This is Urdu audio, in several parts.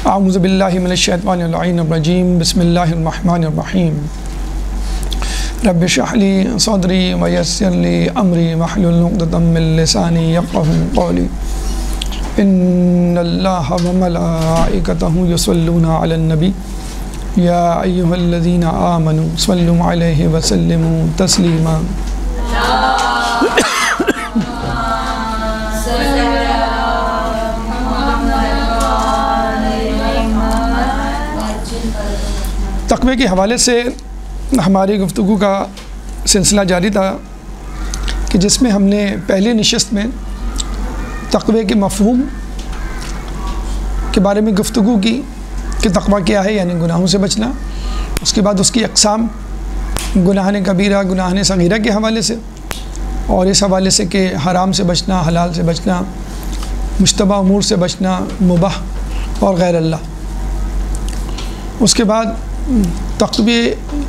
اعوذ باللہ من الشیطان اللعین الرجیم بسم اللہ الرحمن الرحیم رب اشرح لی صدری ویسر لی امری واحلل عقدۃ من لسانی یفقہوا قولی ان اللہ وملائکتہ یصلون علی النبی یا ایہا الذین آمنوا صلوا علیہ وسلموا تسلیما تقوی کے حوالے سے ہماری گفتگو کا سلسلہ جاری تھا کہ جس میں ہم نے پہلی نشست میں تقوی کے مفہوم کے بارے میں گفتگو کی کہ تقوی کیا ہے، یعنی گناہوں سے بچنا. اس کے بعد اس کی اقسام گناہان کبیرہ گناہان صغیرہ کے حوالے سے، اور اس حوالے سے کہ حرام سے بچنا، حلال سے بچنا، مشتبہ امور سے بچنا، مباح اور غیر اللہ. اس کے بعد تقوی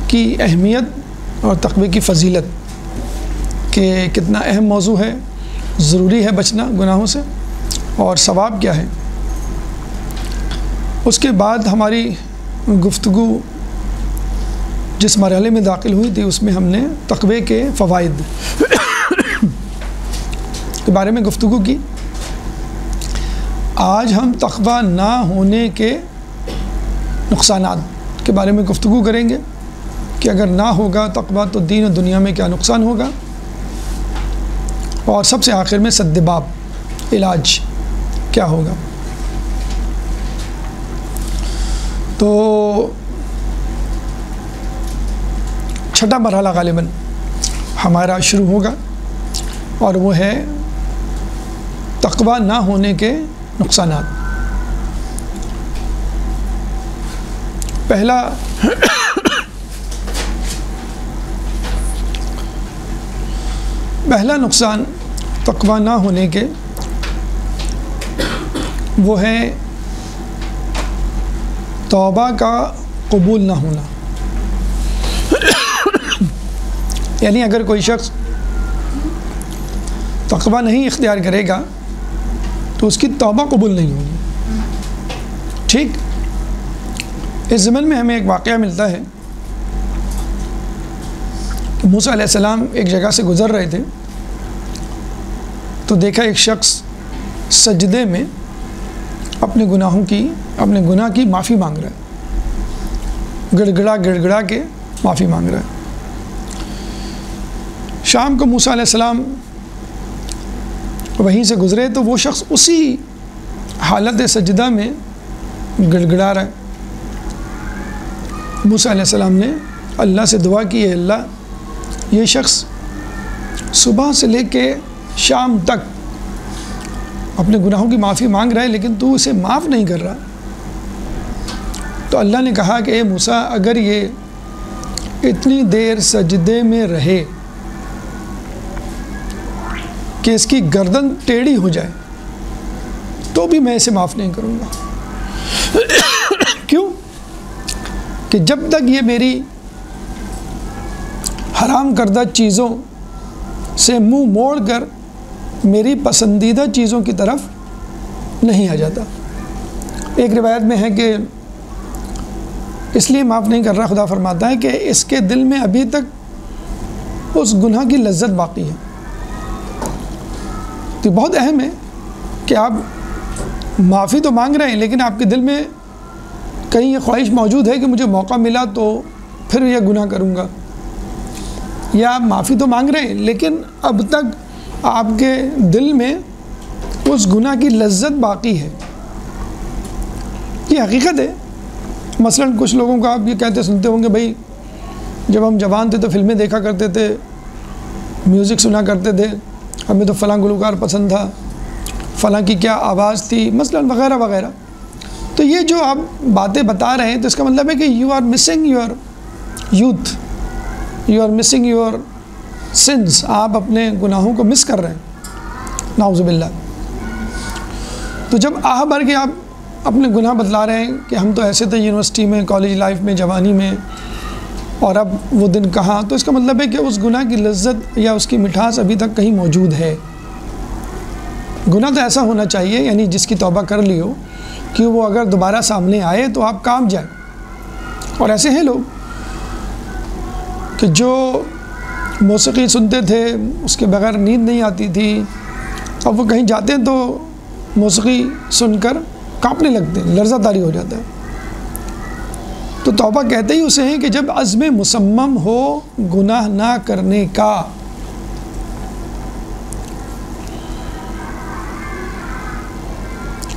کی اہمیت اور تقوی کی فضیلت کہ کتنا اہم موضوع ہے، ضروری ہے بچنا گناہوں سے، اور ثواب کیا ہے. اس کے بعد ہماری گفتگو جس مرحلے میں داخل ہوئی تھی اس میں ہم نے تقوی کے فوائد کے بارے میں گفتگو کی. آج ہم تقوی نہ ہونے کے نقصانات کے بارے میں گفتگو کریں گے کہ اگر نہ ہوگا تقوی تو دین و دنیا میں کیا نقصان ہوگا، اور سب سے آخر میں سد باب علاج کیا ہوگا. تو چھٹا مرحلہ غالباً ہمارا شروع ہوگا، اور وہ ہے تقوی نہ ہونے کے نقصانات. پہلا نقصان تقوی نہ ہونے کے وہ ہے توبہ کا قبول نہ ہونا. یعنی اگر کوئی شخص تقوی نہیں اختیار کرے گا تو اس کی توبہ قبول نہیں ہوگی. ٹھیک، اس ضمن میں ہمیں ایک واقعہ ملتا ہے کہ موسیٰ علیہ السلام ایک جگہ سے گزر رہے تھے تو دیکھا ایک شخص سجدے میں اپنے گناہ کی معافی مانگ رہا ہے، گڑ گڑا کے معافی مانگ رہا ہے. شام کو موسیٰ علیہ السلام وہیں سے گزرے تو وہ شخص اسی حالت سجدہ میں گڑ گڑا رہا ہے. موسیٰ علیہ السلام نے اللہ سے دعا کی، ہے اللہ، یہ شخص صبح سے لے کے شام تک اپنے گناہوں کی معافی مانگ رہا ہے لیکن تو اسے معاف نہیں کر رہا. تو اللہ نے کہا کہ اے موسیٰ، اگر یہ اتنی دیر سجدے میں رہے کہ اس کی گردن ٹیڑھی ہو جائے تو بھی میں اسے معاف نہیں کروں گا. کیوں؟ کہ جب تک یہ میری حرام کردہ چیزوں سے منہ موڑ کر میری پسندیدہ چیزوں کی طرف نہیں آ جاتا. ایک روایت میں ہے کہ اس لیے معاف نہیں کر رہا، خدا فرماتا ہے کہ اس کے دل میں ابھی تک اس گناہ کی لذت باقی ہے. تو بہت اہم ہے کہ آپ معافی تو مانگ رہے ہیں لیکن آپ کے دل میں کہیں یہ خواہش موجود ہے کہ مجھے موقع ملا تو پھر یہ گناہ کروں گا، یا آپ معافی تو مانگ رہے ہیں لیکن اب تک آپ کے دل میں اس گناہ کی لذت باقی ہے. یہ حقیقت ہے. مثلا کچھ لوگوں کو آپ یہ کہتے سنتے ہوں گے، بھائی جب ہم جوان تھے تو فلمیں دیکھا کرتے تھے، میوزک سنا کرتے تھے، ہمیں تو فلاں گلوکار پسند تھا، فلاں کی کیا آواز تھی، مثلا وغیرہ وغیرہ. تو یہ جو آپ باتیں بتا رہے ہیں تو اس کا مطلب ہے کہ you are missing your youth, you are missing your sense. آپ اپنے گناہوں کو مس کر رہے ہیں، نعوذ باللہ. تو جب آہ بھر کے آپ اپنے گناہ بتلا رہے ہیں کہ ہم تو ایسے تھے یونیورسٹی میں، کالج لائف میں، جوانی میں، اور اب وہ دن کہاں، تو اس کا مطلب ہے کہ اس گناہ کی لذت یا اس کی مٹھاس ابھی تک کہیں موجود ہے. گناہ تو ایسا ہونا چاہیے، یعنی جس کی توبہ کر لی ہو کہ وہ اگر دوبارہ سامنے آئے تو آپ کام جائیں. اور ایسے ہیں لوگ کہ جو موسیقی سنتے تھے، اس کے بغیر نیند نہیں آتی تھی، اب وہ کہیں جاتے ہیں تو موسیقی سن کر کانپنے لگتے ہیں، لرزہ طاری ہو جاتا ہے. تو توبہ کہتے ہی اسے ہیں کہ جب عزم مصمم ہو گناہ نہ کرنے کا.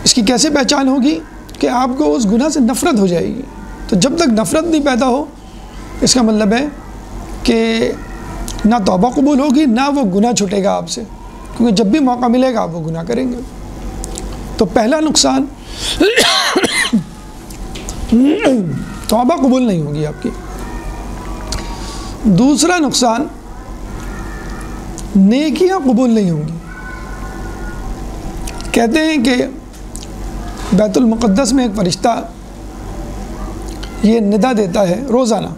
اس کی کیسے پہچان ہوگی؟ کہ آپ کو اس گناہ سے نفرت ہو جائے گی. تو جب تک نفرت نہیں پیدا ہو، اس کا مطلب ہے کہ نہ توبہ قبول ہوگی، نہ وہ گناہ چھوٹے گا آپ سے، کیونکہ جب بھی موقع ملے گا آپ وہ گناہ کریں گے. تو پہلا نقصان توبہ قبول نہیں ہوگی آپ کی. دوسرا نقصان نیکیاں قبول نہیں ہوں گی. کہتے ہیں کہ بیت المقدس میں ایک فرشتہ یہ ندا دیتا ہے روزانہ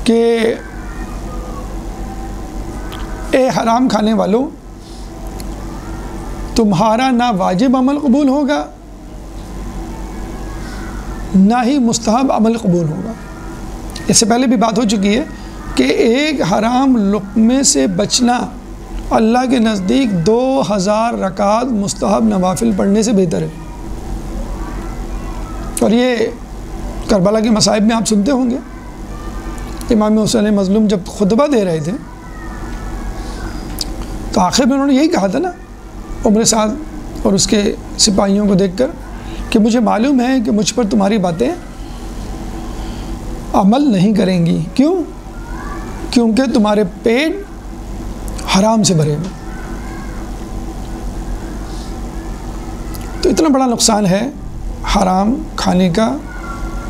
کہ اے حرام کھانے والوں، تمہارا نہ واجب عمل قبول ہوگا نہ ہی مستحب عمل قبول ہوگا. اس سے پہلے بھی بات ہو چکی ہے کہ ایک حرام لقمے سے بچنا اللہ کے نزدیک 2000 رکعت مستحب نوافل پڑھنے سے بہتر ہے. اور یہ کربلا کے مصائب میں آپ سنتے ہوں گے، امام حسین مظلوم جب خطبہ دے رہے تھے تو آخر میں انہوں نے یہی کہا تھا نا عمر سعد اور اس کے سپاہیوں کو دیکھ کر کہ مجھے معلوم ہے کہ مجھ پر تمہاری باتیں عمل نہیں کریں گی. کیوں؟ کیونکہ تمہارے پیٹ حرام سے بھرے ہوئے. تو اتنا بڑا نقصان ہے حرام کھانے کا.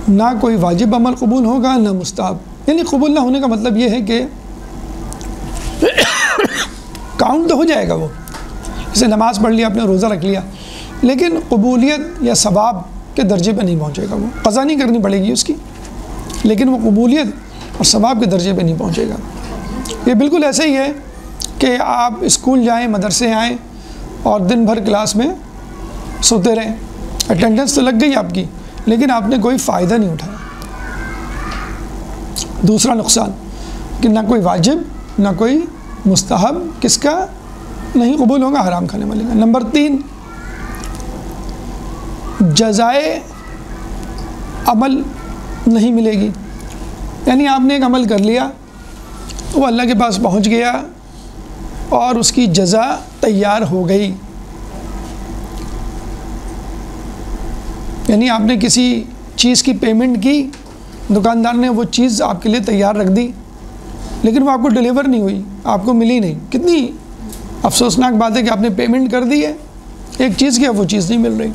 نہ کوئی واجب عمل قبول ہوگا نہ مستحب. یعنی قبول نہ ہونے کا مطلب یہ ہے کہ کاؤنٹ تو ہو جائے گا، وہ جیسے نماز پڑھ لیا، آپ نے روزہ رکھ لیا، لیکن قبولیت یا ثواب کے درجے پہ نہیں پہنچے گا. وہ قضا نہیں کرنی پڑے گی اس کی، لیکن وہ قبولیت اور ثواب کے درجے پہ نہیں پہنچے گا. یہ بالکل ایسے ہی ہے کہ آپ اسکول جائیں، مدرسے آئیں اور دن بھر کلاس میں سوتے رہیں. اٹینڈنس تو لگ گئی آپ کی، لیکن آپ نے کوئی فائدہ نہیں اٹھایا. دوسرا نقصان کہ نہ کوئی واجب نہ کوئی مستحب کس کا نہیں قبول ہوگا، حرام کھانے والے کا. نمبر 3، جزائے عمل نہیں ملے گی. یعنی آپ نے ایک عمل کر لیا، وہ اللہ کے پاس پہنچ گیا اور اس کی جزا تیار ہو گئی. یعنی آپ نے کسی چیز کی پیمنٹ کی، دکاندار نے وہ چیز آپ کے لیے تیار رکھ دی، لیکن وہ آپ کو ڈیلیور نہیں ہوئی، آپ کو ملی نہیں. کتنی افسوسناک بات ہے کہ آپ نے پیمنٹ کر دی ہے ایک چیز کی، اب وہ چیز نہیں مل رہی.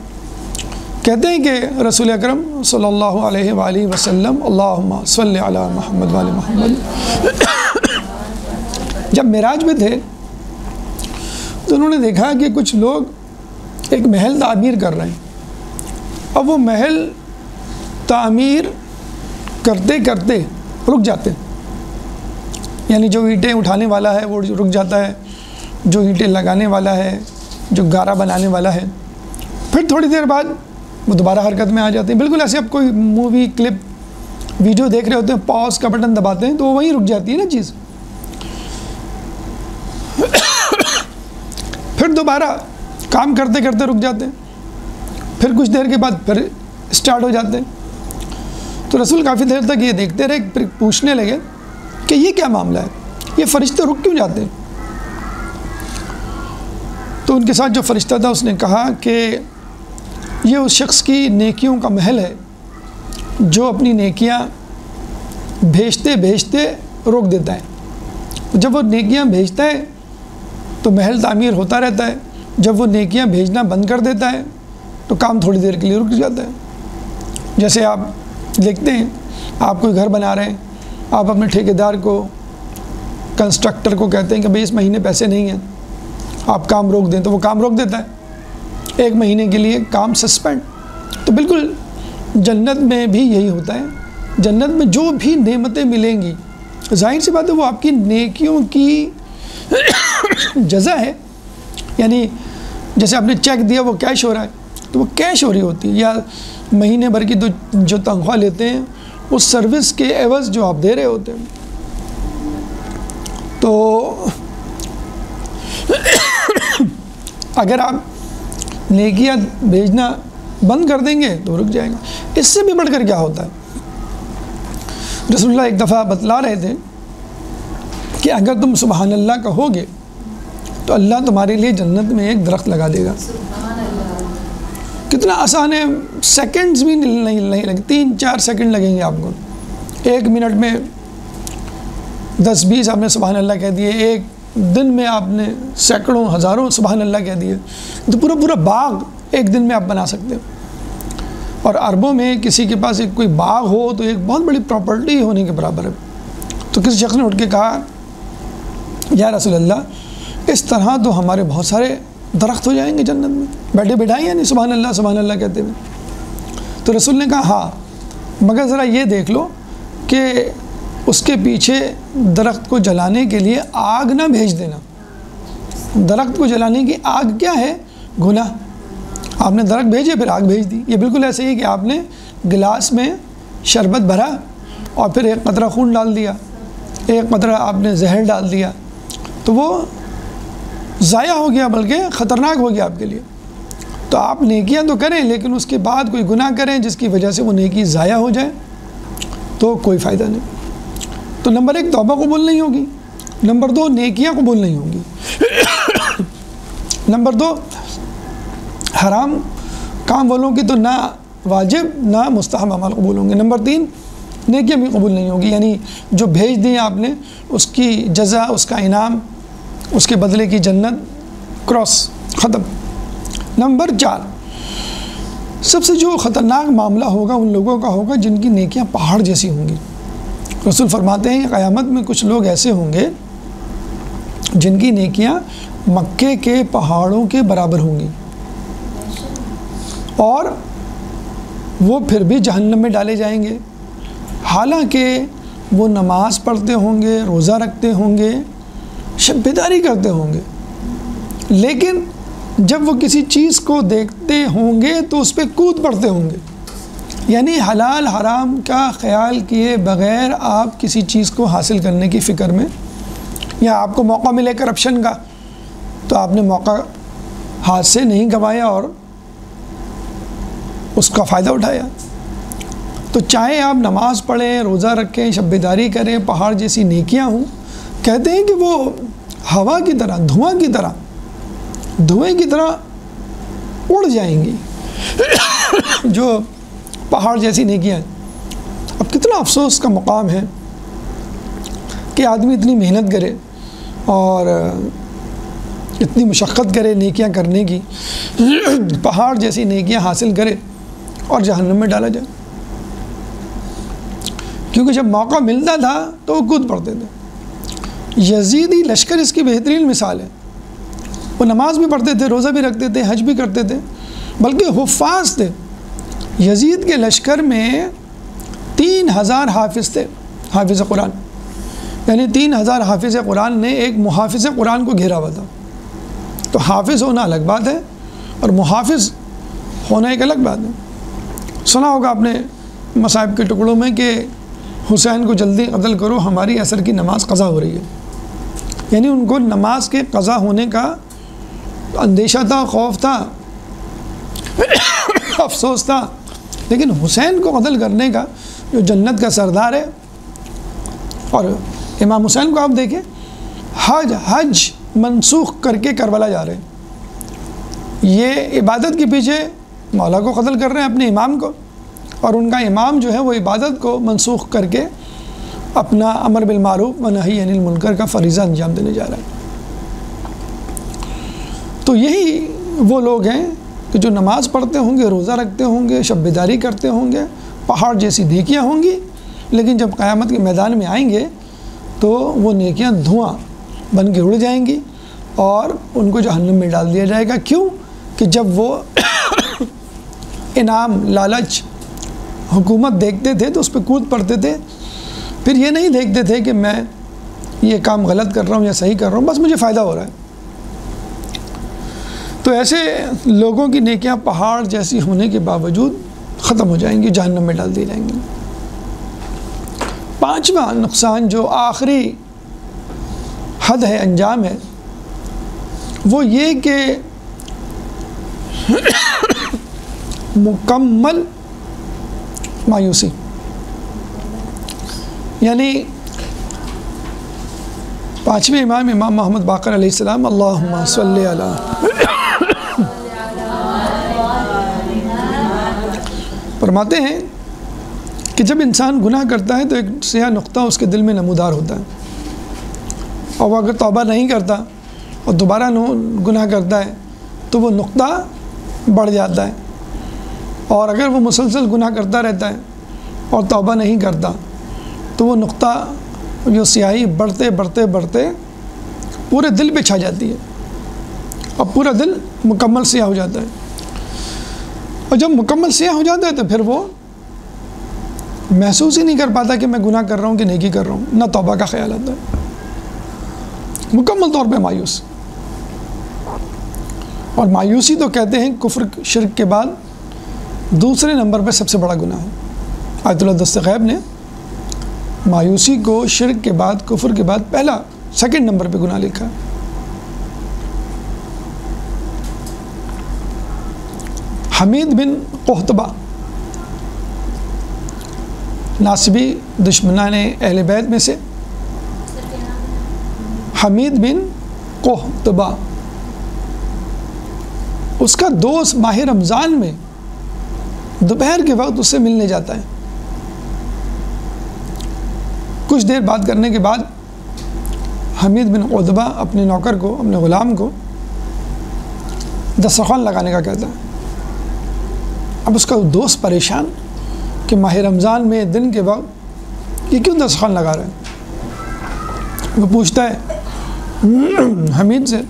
کہتے ہیں کہ رسول اکرم صلی اللہ علیہ وآلہ وسلم اللہم صلی علی محمد وآل محمد جب معراج میں تھے تو انہوں نے دیکھا کہ کچھ لوگ ایک محل تعمیر کر رہے ہیں. اب وہ محل تعمیر کرتے کرتے رک جاتے ہیں. یعنی جو اینٹیں اٹھانے والا ہے وہ رک جاتا ہے، جو اینٹیں لگانے والا ہے، جو گارا بنانے والا ہے، پھر تھوڑی دیر بعد وہ دوبارہ حرکت میں آ جاتے ہیں. بالکل ایسے اب کوئی مووی کلپ ویڈیو دیکھ رہے ہوتے ہیں، پاز کا بٹن دباتے ہیں تو وہ وہیں رک جاتی ہے نا چیز. پھر دوبارہ کام کرتے کرتے رک جاتے ہیں، پھر کچھ دیر کے بعد پھر اسٹارٹ ہو جاتے ہیں. تو رسول کافی دیر تک یہ دیکھتے رہے، پھر پوچھنے لگے کہ یہ کیا معاملہ ہے، یہ فرشتے رک کیوں جاتے ہیں؟ تو ان کے ساتھ جو فرشتہ تھا اس نے کہا کہ یہ اس شخص کی نیکیوں کا محل ہے جو اپنی نیکیاں بھیجتے بھیجتے روک دیتا ہے. جب وہ نیکیاں بھیجتا ہے تو محل تعمیر ہوتا رہتا ہے، جب وہ نیکیاں بھیجنا بند کر دیتا ہے تو کام تھوڑی دیر کے لیے رک جاتا ہے. جیسے آپ دیکھتے ہیں، آپ کوئی گھر بنا رہے ہیں، آپ اپنے ٹھیکیدار کو، کنسٹرکٹر کو کہتے ہیں کہ بھئی اس مہینے پیسے نہیں ہیں، آپ کام روک دیں، تو وہ کام روک دیتا ہے 1 مہینے کے لیے، کام سسپینڈ. تو بالکل جنت میں بھی یہی ہوتا ہے. جنت میں جو بھی نعمتیں ملیں گی، ظاہر سی بات ہے وہ آپ کی نیکیوں کی جزا ہے. یعنی جیسے آپ نے چیک دیا وہ کیش ہو رہا ہے تو وہ کیش ہو رہی ہوتی ہے، یا مہینے بھر کی جو تنخواہ لیتے ہیں اس سروس کے عوض جو آپ دے رہے ہوتے ہیں. تو اگر آپ نیکیاں بھیجنا بند کر دیں گے تو رک جائے گا. اس سے بھی بڑھ کر کیا ہوتا ہے، رسول اللہ ایک دفعہ بتلا رہے تھے کہ اگر تم سبحان اللہ کہو گے تو اللہ تمہارے لیے جنت میں ایک درخت لگا دے گا. کتنا آسان ہے، سیکنڈز بھی نہیں لگے، 3-4 سیکنڈ لگیں گے آپ کو. 1 منٹ میں 10-20 آپ نے سبحان اللہ کہہ دیے، ایک دن میں آپ نے سینکڑوں ہزاروں سبحان اللہ کہہ دیے، تو پورا باغ ایک دن میں آپ بنا سکتے ہو. اور عربوں میں کسی کے پاس ایک کوئی باغ ہو تو ایک بہت بڑی پراپرٹی ہونے کے برابر ہے. تو کسی شخص نے اٹھ کے کہا یا رسول اللہ اس طرح تو ہمارے بہت سارے درخت ہو جائیں گے جنت میں، بیٹھے بیٹھائے یعنی سبحان اللہ کہتے ہوئے. تو رسول نے کہا ہاں، مگر ذرا یہ دیکھ لو کہ اس کے پیچھے درخت کو جلانے کے لیے آگ نہ بھیج دینا. درخت کو جلانے کی آگ کیا ہے؟ گناہ. آپ نے درخت بھیجے پھر آگ بھیج دی. یہ بالکل ایسے ہی کہ آپ نے گلاس میں شربت بھرا اور پھر ایک قطرہ خون ڈال دیا، ایک قطرہ آپ نے زہر ڈال دیا، تو وہ ضائع ہو گیا، بلکہ خطرناک ہو گیا آپ کے لیے. تو آپ نیکیاں تو کریں لیکن اس کے بعد کوئی گناہ کریں جس کی وجہ سے وہ نیکی ضائع ہو جائے تو کوئی فائدہ نہیں. تو نمبر 1 توبہ قبول نہیں ہوگی، نمبر 2 نیکیاں قبول نہیں ہوں گی، نمبر 2 حرام کام والوں کی تو نہ واجب نہ مستحب عمل قبول ہوں گے، نمبر 3 نیکیاں بھی قبول نہیں ہوگی، یعنی جو بھیج دیں آپ نے اس کی جزا، اس کا انعام، اس کے بدلے کی جنت، کراس، ختم. نمبر 4 سب سے جو خطرناک معاملہ ہوگا ان لوگوں کا ہوگا جن کی نیکیاں پہاڑ جیسی ہوں گی. رسول فرماتے ہیں کہ قیامت میں کچھ لوگ ایسے ہوں گے جن کی نیکیاں مکے کے پہاڑوں کے برابر ہوں گی اور وہ پھر بھی جہنم میں ڈالے جائیں گے، حالانکہ وہ نماز پڑھتے ہوں گے، روزہ رکھتے ہوں گے، شب بیداری کرتے ہوں گے، لیکن جب وہ کسی چیز کو دیکھتے ہوں گے تو اس پہ کود پڑتے ہوں گے. یعنی حلال حرام کا خیال کیے بغیر آپ کسی چیز کو حاصل کرنے کی فکر میں، یا آپ کو موقع ملے کرپشن کا تو آپ نے موقع ہاتھ سے نہیں گنوایا اور اس کا فائدہ اٹھایا. تو چاہے آپ نماز پڑھیں، روزہ رکھیں، شب بیداری کریں، پہاڑ جیسی نیکیاں ہوں، کہتے ہیں کہ وہ ہوا کی طرح، دھوئیں کی طرح اڑ جائیں گی جو پہاڑ جیسی نیکیاں ہیں. اب کتنا افسوس کا مقام ہے کہ آدمی اتنی محنت کرے اور اتنی مشقت کرے نیکیاں کرنے کی، پہاڑ جیسی نیکیاں حاصل کرے اور جہنم میں ڈالا جائے. کیونکہ جب موقع ملتا تھا تو وہ کود پڑتے تھے. یزیدی لشکر اس کی بہترین مثال ہے. وہ نماز بھی پڑھتے تھے، روزہ بھی رکھتے تھے، حج بھی کرتے تھے، بلکہ حفاظ تھے. یزید کے لشکر میں 3000 حافظ تھے، حافظ قرآن، یعنی 3000 حافظ قرآن نے ایک محافظ قرآن کو گھیرا ہوا تھا. تو حافظ ہونا الگ بات ہے اور محافظ ہونا ایک الگ بات ہے. سنا ہوگا آپ نے مصائب کے ٹکڑوں میں کہ حسین کو جلدی قتل کرو، ہماری عصر کی نماز قضا ہو رہی ہے. یعنی ان کو نماز کے قضا ہونے کا اندیشہ تھا، خوف تھا، افسوس تھا، لیکن حسین کو قتل کرنے کا جو جنت کا سردار ہے. اور امام حسین کو آپ دیکھیں، حج منسوخ کر کے کربلا جا رہے ہیں. یہ عبادت کے پیچھے مولا کو قتل کر رہے ہیں، اپنے امام کو، اور ان کا امام جو ہے وہ عبادت کو منسوخ کر کے اپنا امر بالمعروف و نہی عن المنکر کا فریضہ انجام دینے جا رہا ہے. تو یہی وہ لوگ ہیں کہ جو نماز پڑھتے ہوں گے، روزہ رکھتے ہوں گے، شب بیداری کرتے ہوں گے، پہاڑ جیسی نیکیاں ہوں گی، لیکن جب قیامت کے میدان میں آئیں گے تو وہ نیکیاں دھواں بن کے اڑ جائیں گی اور ان کو جہنم میں ڈال دیا جائے گا. کیوں؟ کہ جب وہ انعام، لالچ، حکومت دیکھتے تھے تو اس پہ کود پڑتے تھے، پھر یہ نہیں دیکھتے تھے کہ میں یہ کام غلط کر رہا ہوں یا صحیح کر رہا ہوں، بس مجھے فائدہ ہو رہا ہے. تو ایسے لوگوں کی نیکیاں پہاڑ جیسی ہونے کے باوجود ختم ہو جائیں گی، جہنم میں ڈال دی جائیں گی۔ پانچواں نقصان جو آخری حد ہے، انجام ہے، وہ یہ کہ مکمل مایوسی، یعنی پانچویں امام محمد باقر علیہ السلام، اللہم صلی علی، فرماتے ہیں کہ جب انسان گناہ کرتا ہے تو ایک سیاہ نقطہ اس کے دل میں نمودار ہوتا ہے، اور وہ اگر توبہ نہیں کرتا اور دوبارہ گناہ کرتا ہے تو وہ نقطہ بڑھ جاتا ہے، اور اگر وہ مسلسل گناہ کرتا رہتا ہے اور توبہ نہیں کرتا تو وہ نقطہ جو سیاہی بڑھتے بڑھتے بڑھتے پورے دل پہ چھا جاتی ہے اور پورا دل مکمل سیاہ ہو جاتا ہے، اور جب مکمل سیاہ ہو جاتا ہے تو پھر وہ محسوس ہی نہیں کر پاتا کہ میں گناہ کر رہا ہوں کہ نیکی کر رہا ہوں، نہ توبہ کا خیال آتا ہے، مکمل طور پہ مایوس۔ اور مایوسی تو کہتے ہیں کفر شرک کے بعد دوسرے نمبر پہ سب سے بڑا گناہ ہے۔ آیت اللہ دستغیب نے مایوسی کو شرک کے بعد، کفر کے بعد سیکنڈ نمبر پہ گناہ لکھا ہے۔ حمید بن قحطبہ، ناصبی دشمنان اہل بیت میں سے حمید بن قحطبہ، اس کا دوست ماہ رمضان میں دوپہر کے وقت اس سے ملنے جاتا ہے۔ کچھ دیر بات کرنے کے بعد حمید بن قحطبہ اپنے نوکر کو، اپنے غلام کو دسترخوان لگانے کا کہتا ہے۔ اب اس کا دوست پریشان کہ ماہ رمضان میں دن کے وقت یہ کیوں دسترخوان لگا رہا ہے؟ وہ پوچھتا ہے حمید سے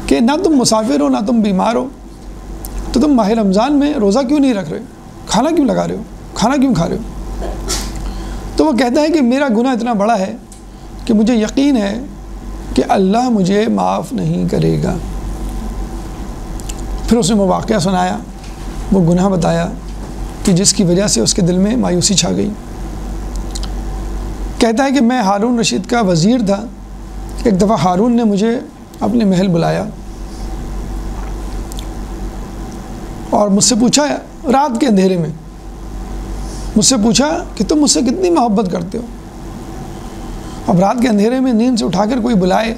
کہ نہ تم مسافر ہو، نہ تم بیمار ہو، تو تم ماہ رمضان میں روزہ کیوں نہیں رکھ رہے، کھانا کیوں لگا رہے ہو، کھانا کیوں کھا رہے ہو؟ تو وہ کہتا ہے کہ میرا گناہ اتنا بڑا ہے کہ مجھے یقین ہے کہ اللہ مجھے معاف نہیں کرے گا۔ پھر اس نے وہ واقعہ سنایا، وہ گناہ بتایا کہ جس کی وجہ سے اس کے دل میں مایوسی چھا گئی۔ کہتا ہے کہ میں ہارون رشید کا وزیر تھا، ایک دفعہ ہارون نے مجھے اپنے محل بلایا اور مجھ سے پوچھا، رات کے اندھیرے میں مجھ سے پوچھا کہ تم مجھ سے کتنی محبت کرتے ہو۔ اب رات کے اندھیرے میں نیند سے اٹھا کر کوئی بلائے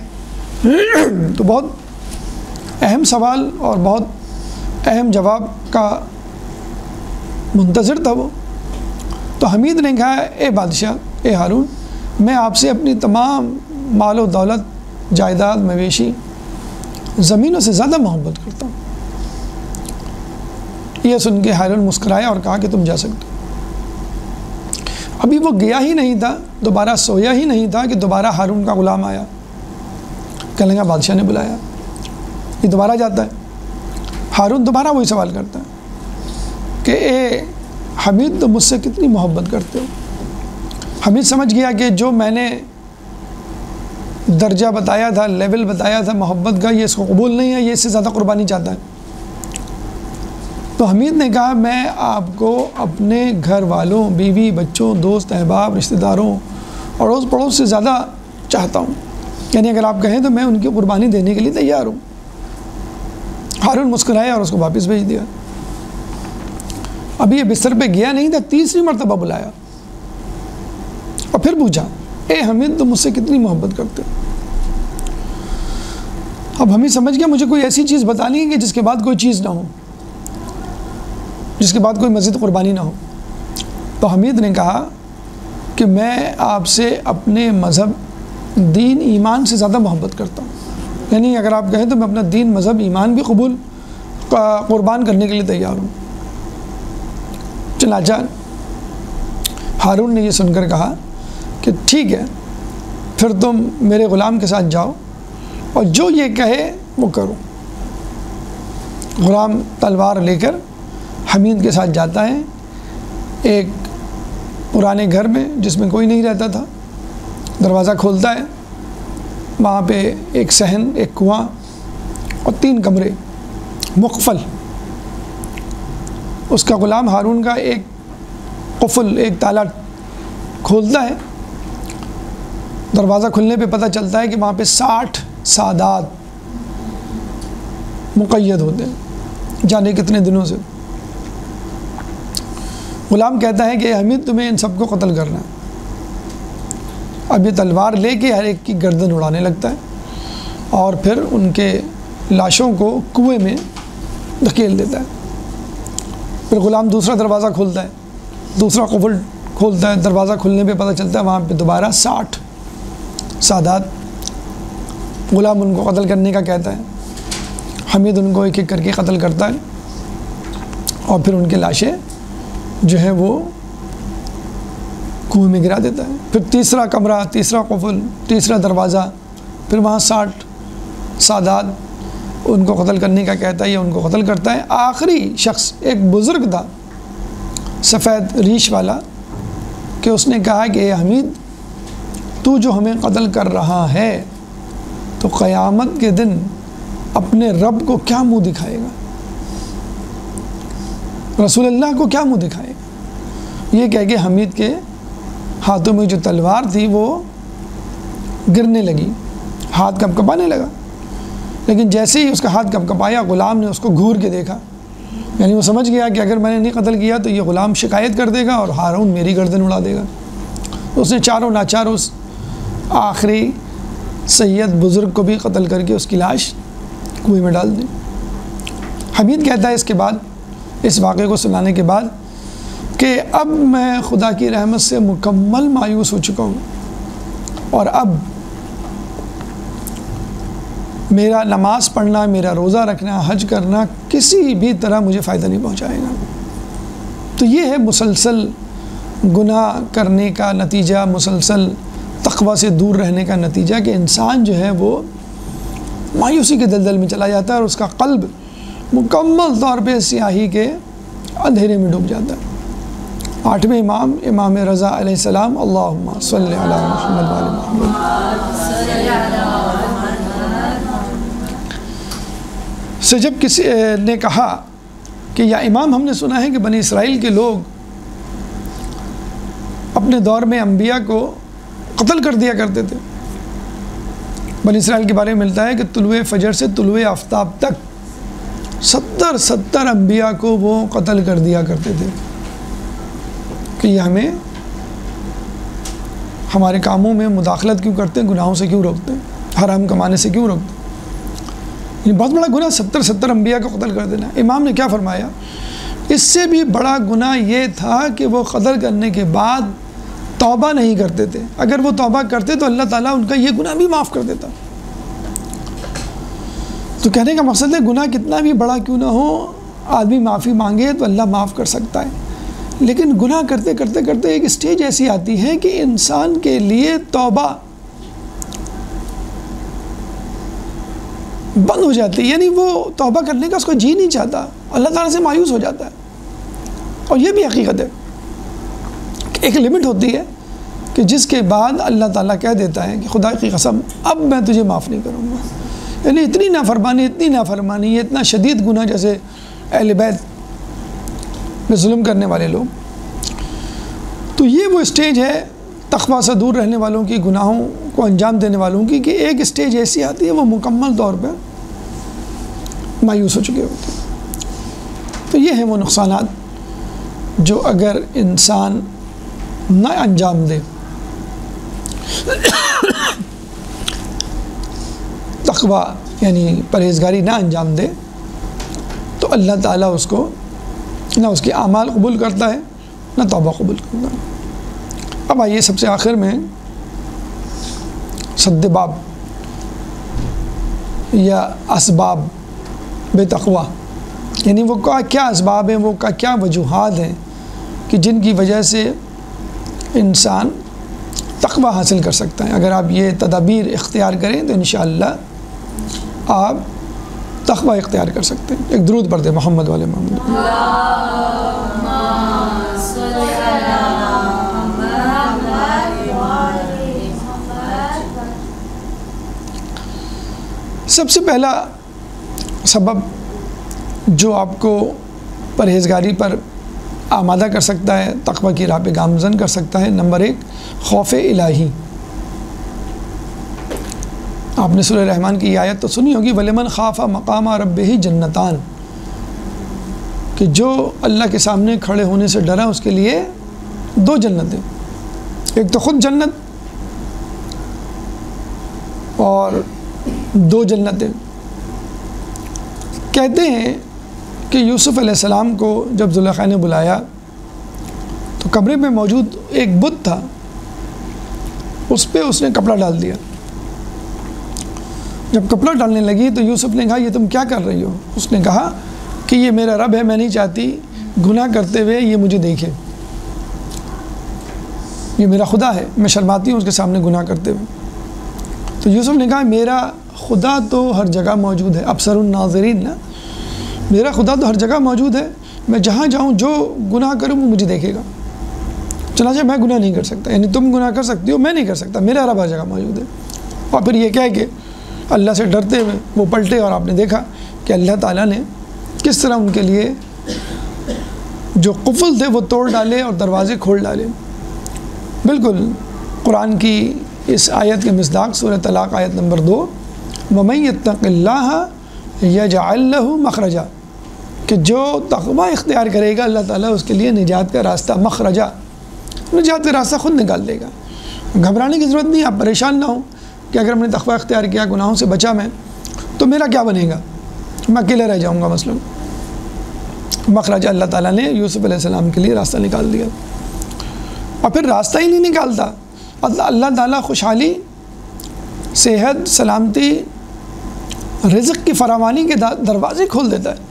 تو بہت اہم سوال اور بہت اہم جواب کا منتظر تھا وہ۔ تو حمید نے کہا، اے بادشاہ، اے ہارون، میں آپ سے اپنی تمام مال و دولت، جائیداد، مویشی، زمینوں سے زیادہ محبت کرتا ہوں۔ یہ سن کے ہارون مسکرایا اور کہا کہ تم جا سکتے ہو۔ ابھی وہ گیا ہی نہیں تھا، دوبارہ سویا ہی نہیں تھا کہ دوبارہ ہارون کا غلام آیا، کہنے لگا بادشاہ نے بلایا۔ یہ دوبارہ جاتا ہے، ہارون دوبارہ وہی سوال کرتا ہے کہ اے حمید، تم مجھ سے کتنی محبت کرتے ہو؟ حمید سمجھ گیا کہ جو میں نے درجہ بتایا تھا، لیول بتایا تھا محبت کا، یہ اس کو قبول نہیں ہے، یہ اس سے زیادہ قربانی چاہتا ہے۔ تو حمید نے کہا، میں آپ کو اپنے گھر والوں، بیوی، بچوں، دوست، احباب، رشتہ داروں، اڑوس پڑوس سے زیادہ چاہتا ہوں، یعنی اگر آپ کہیں تو میں ان کی قربانی دینے کے لیے تیار ہوں۔ ہارون مسکرایا اور اس کو واپس بھیج دیا۔ ابھی یہ بستر پہ گیا نہیں تھا، تیسری مرتبہ بلایا اور پھر پوچھا، اے حمید، تم مجھ سے کتنی محبت کرتے ہو؟ اب حمید سمجھ گیا مجھے کوئی ایسی چیز بتانی ہے کہ جس کے بعد کوئی چیز نہ ہو، جس کے بعد کوئی مزید قربانی نہ ہو۔ تو حمید نے کہا کہ میں آپ سے اپنے مذہب، دین، ایمان سے زیادہ محبت کرتا ہوں، یعنی اگر آپ کہیں تو میں اپنا دین، مذہب، ایمان بھی قربان کرنے کے لیے تیار ہوں۔ چنانچہ ہارون نے یہ سن کر کہا کہ ٹھیک ہے، پھر تم میرے غلام کے ساتھ جاؤ اور جو یہ کہے وہ کرو۔ غلام تلوار لے کر حمید کے ساتھ جاتا ہے ایک پرانے گھر میں جس میں کوئی نہیں رہتا تھا۔ دروازہ کھولتا ہے، وہاں پہ ایک صحن، ایک کنواں اور 3 کمرے مقفل. اس کا غلام ہارون کا ایک قفل، ایک تالا کھولتا ہے. دروازہ کھلنے پہ پتہ چلتا ہے کہ وہاں پہ 60 سادات مقید ہوتے ہیں، جانے کتنے دنوں سے. غلام کہتا ہے کہ حمید تمہیں ان سب کو قتل کرنا ہے. اب یہ تلوار لے کے ہر ایک کی گردن اڑانے لگتا ہے اور پھر ان کے لاشوں کو کنویں میں دھکیل دیتا ہے. پھر غلام دوسرا دروازہ کھولتا ہے، دوسرا قفل کھولتا ہے. دروازہ کھلنے پہ پتہ چلتا ہے وہاں پہ دوبارہ 60 سادات. غلام ان کو قتل کرنے کا کہتا ہے. حمید ان کو ایک ایک کر کے قتل کرتا ہے اور پھر ان کے لاشیں جو ہے وہ کنویں میں گرا دیتا ہے. پھر تیسرا کمرہ، تیسرا قفل، تیسرا دروازہ، پھر وہاں 60 سادات ان کو قتل کرنے کا کہتا ہے یا ان کو قتل کرتا ہے. آخری شخص ایک بزرگ تھا سفید ریش والا کہ اس نے کہا کہ اے حمید تو جو ہمیں قتل کر رہا ہے تو قیامت کے دن اپنے رب کو کیا منہ دکھائے گا، رسول اللہ کو کیا منہ دکھائے گا. یہ کہہ کے حمید کے ہاتھوں میں جو تلوار تھی وہ گرنے لگی، ہاتھ کپ کپانے لگا. لیکن جیسے ہی اس کا ہاتھ کپ کپایا غلام نے اس کو گھور کے دیکھا، یعنی وہ سمجھ گیا کہ اگر میں نے نہیں قتل کیا تو یہ غلام شکایت کر دے گا اور ہارون میری گردن اڑا دے گا. اس نے چاروں ناچار اس آخری سید بزرگ کو بھی قتل کر کے اس کی لاش کنویں میں ڈال دی. حمید کہتا ہے اس کے بعد، اس واقعے کو سنانے کے بعد، کہ اب میں خدا کی رحمت سے مکمل مایوس ہو چکا ہوں اور اب میرا نماز پڑھنا، میرا روزہ رکھنا، حج کرنا کسی بھی طرح مجھے فائدہ نہیں پہنچائے گا. تو یہ ہے مسلسل گناہ کرنے کا نتیجہ، مسلسل تقوی سے دور رہنے کا نتیجہ، کہ انسان جو ہے وہ مایوسی کے دلدل میں چلا جاتا ہے اور اس کا قلب مکمل طور پہ سیاہی کے اندھیرے میں ڈوب جاتا ہے. 8ویں امام، امام رضا علیہ السلام، اللہم صلی علی محمد و آل محمد، سے جب کسی نے کہا کہ یا امام ہم نے سنا ہے کہ بنی اسرائیل کے لوگ اپنے دور میں انبیاء کو قتل کر دیا کرتے تھے. بنی اسرائیل کے بارے میں ملتا ہے کہ طلوع فجر سے طلوع آفتاب تک 70 انبیاء کو وہ قتل کر دیا کرتے تھے کہ یہ ہمیں ہمارے کاموں میں مداخلت کیوں کرتے ہیں، گناہوں سے کیوں روکتے ہیں، حرام کمانے سے کیوں روکتے ہیں. یہ بہت بڑا گناہ 70 انبیاء کو قتل کر دینا. امام نے کیا فرمایا، اس سے بھی بڑا گناہ یہ تھا کہ وہ قتل کرنے کے بعد توبہ نہیں کرتے تھے. اگر وہ توبہ کرتے تو اللہ تعالیٰ ان کا یہ گناہ بھی معاف کر دیتا. تو کہنے کا مقصد ہے گناہ کتنا بھی بڑا کیوں نہ ہو، آدمی معافی مانگے تو اللہ معاف کر سکتا ہے. لیکن گناہ کرتے کرتے کرتے ایک اسٹیج ایسی آتی ہے کہ انسان کے لیے توبہ بند ہو جاتی ہے، یعنی وہ توبہ کرنے کا اس کو جی نہیں چاہتا، اللہ تعالیٰ سے مایوس ہو جاتا ہے. اور یہ بھی حقیقت ہے کہ ایک لمٹ ہوتی ہے کہ جس کے بعد اللہ تعالیٰ کہہ دیتا ہے کہ خدا کی قسم اب میں تجھے معاف نہیں کروں گا. یعنی اتنی نافرمانی، یہ اتنا شدید گناہ، جیسے اہل بیت میں ظلم کرنے والے لوگ. تو یہ وہ اسٹیج ہے تقویٰ سے دور رہنے والوں کی، گناہوں کو انجام دینے والوں کی، کہ ایک اسٹیج ایسی آتی ہے وہ مکمل طور پہ مایوس ہو چکے ہوتے ہیں. تو یہ ہیں وہ نقصانات جو اگر انسان نہ انجام دے، تقویٰ یعنی پرہیزگاری نہ انجام دے، تو اللہ تعالیٰ اس کو نہ اس کے اعمال قبول کرتا ہے نہ توبہ قبول کرتا ہے. اب آئیے سب سے آخر میں سد باب یا اسباب بے تقویٰ، یعنی وہ کیا اسباب ہیں، وہ کیا وجوہات ہیں کہ جن کی وجہ سے انسان تقویٰ حاصل کر سکتا ہے. اگر آپ یہ تدابیر اختیار کریں تو انشاءاللہ آپ تقویٰ اختیار کر سکتے ہیں. ایک درود پڑھ دیں محمد والے محمد. سب سے پہلا سبب جو آپ کو پرہیزگاری پر آمادہ کر سکتا ہے، تقوی کی راہ پہ گامزن کر سکتا ہے، نمبر 1 خوف الہی۔ آپ نے سورہ رحمان کی یہ آیت تو سنی ہوگی، وَلِمَنْ خَافَ مَقَامَ رَبِّهِ جَنَّتَانِ، کہ جو اللہ کے سامنے کھڑے ہونے سے ڈرا اس کے لیے 2 جنتیں، ایک تو خود جنت اور 2 جنتیں۔ کہتے ہیں کہ یوسف علیہ السلام کو جب زلیخا نے بلایا تو کمرے میں موجود ایک بت تھا، اس پہ اس نے کپڑا ڈال دیا۔ جب کپڑا ڈالنے لگی تو یوسف نے کہا یہ تم کیا کر رہی ہو؟ اس نے کہا کہ یہ میرا رب ہے، میں نہیں چاہتی گناہ کرتے ہوئے یہ مجھے دیکھے، یہ میرا خدا ہے، میں شرماتی ہوں اس کے سامنے گناہ کرتے ہوئے۔ تو یوسف نے کہا میرا خدا تو ہر جگہ موجود ہے، ابصر الناظرین نا، میرا خدا تو ہر جگہ موجود ہے، میں جہاں جاؤں جو گناہ کروں وہ مجھے دیکھے گا، چنانچہ میں گناہ نہیں کر سکتا، یعنی تم گناہ کر سکتی ہو، میں نہیں کر سکتا، میرا رب ہر جگہ موجود ہے۔ اور پھر یہ کہہ کہ اللہ سے ڈرتے ہوئے وہ پلٹے، اور آپ نے دیکھا کہ اللہ تعالیٰ نے کس طرح ان کے لیے جو قفل تھے وہ توڑ ڈالے اور دروازے کھول ڈالے۔ بالکل قرآن کی اس آیت کے مصداق سورہ طلاق آیت نمبر 2، وَمَن يَتَّقِ اللَّهَ يَجْعَل لَّهُ مَخْرَجًا، کہ جو تقوی اختیار کرے گا اللہ تعالیٰ اس کے لیے نجات کا راستہ، مخرجہ، نجات کا راستہ خود نکال دے گا۔ گھبرانے کی ضرورت نہیں، آپ پریشان نہ ہوں کہ اگر میں نے تقوی اختیار کیا، گناہوں سے بچا میں، تو میرا کیا بنے گا، میں اکیلے رہ جاؤں گا مثلا۔ مخرجہ اللہ تعالیٰ نے یوسف علیہ السلام کے لیے راستہ نکال دیا۔ اور پھر راستہ ہی نہیں نکالتا، اللہ تعالیٰ خوشحالی، صحت، سلامتی، رزق کی فراوانی کے دروازے کھول دیتا ہے۔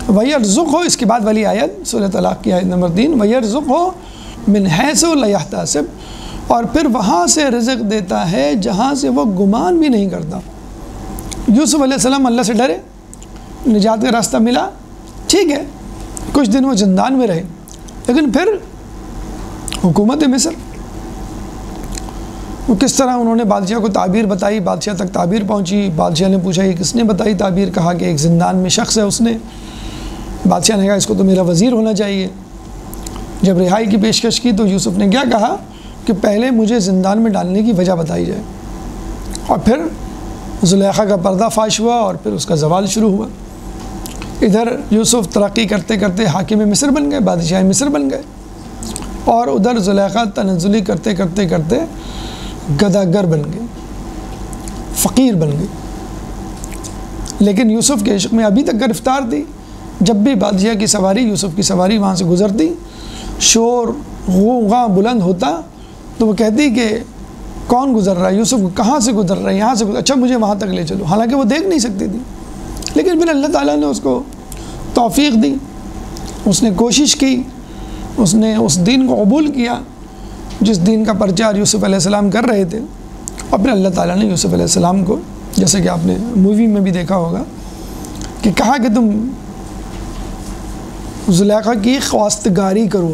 وَيَرْزُقْهُ، اس کے بعد والی آیت سورہ طلاق کی آیت نمبر 3، وَيَرْزُقْهُ مِنْ حَيْثُ لَا يَحْتَسِبُ، اور پھر وہاں سے رزق دیتا ہے جہاں سے وہ گمان بھی نہیں کرتا۔ یوسف علیہ السلام اللہ سے ڈرے، نجات کا راستہ ملا، ٹھیک ہے، کچھ دن وہ زندان میں رہے، لیکن پھر حکومت مصر، وہ کس طرح انہوں نے بادشاہ کو تعبیر بتائی، بادشاہ تک تعبیر پہنچی، بادشاہ نے پوچھا یہ کس نے بتائی تعبیر، کہا کہ ایک زندان میں شخص ہے اس نے۔ بادشاہ نے کہا اس کو تو میرا وزیر ہونا چاہیے۔ جب رہائی کی پیشکش کی تو یوسف نے کیا کہا کہ پہلے مجھے زندان میں ڈالنے کی وجہ بتائی جائے، اور پھر زلیخا کا پردہ فاش ہوا اور پھر اس کا زوال شروع ہوا۔ ادھر یوسف ترقی کرتے کرتے حاکم مصر بن گئے، بادشاہ مصر بن گئے، اور ادھر زلیخا تنزلی کرتے کرتے کرتے گداگر بن گئے، فقیر بن گئے۔ لیکن یوسف کے عشق میں ابھی تک گرفتار تھی۔ جب بھی بادشاہ کی سواری، یوسف کی سواری وہاں سے گزرتی، شور غوغا بلند ہوتا تو وہ کہتی کہ کون گزر رہا ہے، یوسف کہاں سے گزر رہا ہے، یہاں سے اچھا مجھے وہاں تک لے چلو، حالانکہ وہ دیکھ نہیں سکتی تھی۔ لیکن پھر اللہ تعالیٰ نے اس کو توفیق دی، اس نے کوشش کی، اس نے اس دین کو قبول کیا جس دین کا پرچار یوسف علیہ السلام کر رہے تھے، اور پھر اللہ تعالیٰ نے یوسف علیہ السلام کو، جیسے کہ آپ نے مووی میں بھی دیکھا ہوگا کہ کہا کہ تم زلیخا کی خواستگاری کرو،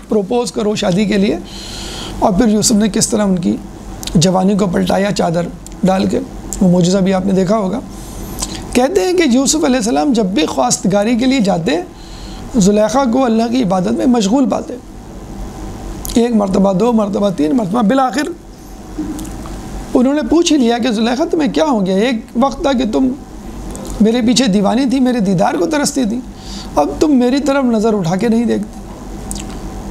پروپوز کرو شادی کے لیے، اور پھر یوسف نے کس طرح ان کی جوانی کو پلٹایا چادر ڈال کے، وہ معجزہ بھی آپ نے دیکھا ہوگا۔ کہتے ہیں کہ یوسف علیہ السلام جب بھی خواستگاری کے لیے جاتے، زلیخا کو اللہ کی عبادت میں مشغول پاتے، 1 مرتبہ 2 مرتبہ 3 مرتبہ، بالآخر انہوں نے پوچھ ہی لیا کہ زلیخا تمہیں کیا ہو گیا، ایک وقت تھا کہ تم میرے پیچھے دیوانی تھی، میرے دیدار کو ترستی تھی، اب تم میری طرف نظر اٹھا کے نہیں دیکھتی۔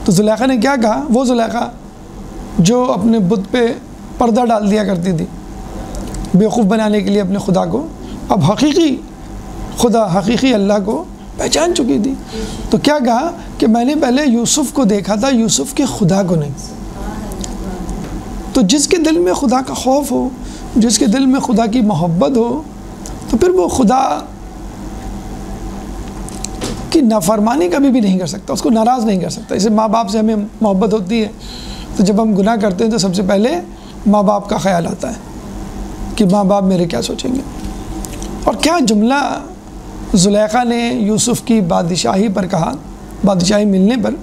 تو زلیخا نے کیا کہا، وہ زلیخا جو اپنے بت پہ پردہ ڈال دیا کرتی تھی بیوقوف بنانے کے لیے اپنے خدا کو، اب حقیقی خدا، حقیقی اللہ کو پہچان چکی تھی، تو کیا کہا کہ میں نے پہلے یوسف کو دیکھا تھا، یوسف کے خدا کو نہیں۔ تو جس کے دل میں خدا کا خوف ہو، جس کے دل میں خدا کی محبت ہو، تو پھر وہ خدا کی نافرمانی کبھی بھی نہیں کر سکتا، اس کو ناراض نہیں کر سکتا۔ اسے ماں باپ سے ہمیں محبت ہوتی ہے تو جب ہم گناہ کرتے ہیں تو سب سے پہلے ماں باپ کا خیال آتا ہے کہ ماں باپ میرے کیا سوچیں گے۔ اور کیا جملہ زلیخا نے یوسف کی بادشاہی پر کہا، بادشاہی ملنے پر،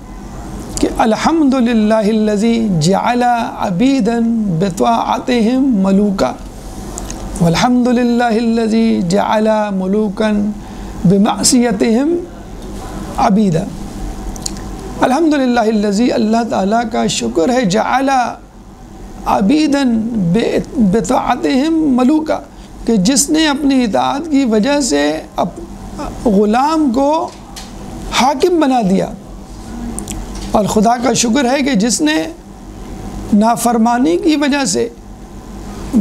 کہ الحمدللہ الذی جعل عبیدا بطاعتہم ملوکا، والحمد للہ الذی جعل ملوکا بمعصیتہم عبیدا. الحمد للہ الذی، اللہ تعالیٰ کا شکر ہے، جعل عبیدا بطاعتہم ملوکا، کہ جس نے اپنی اطاعت کی وجہ سے غلام کو حاکم بنا دیا. اور خدا کا شکر ہے کہ جس نے نافرمانی کی وجہ سے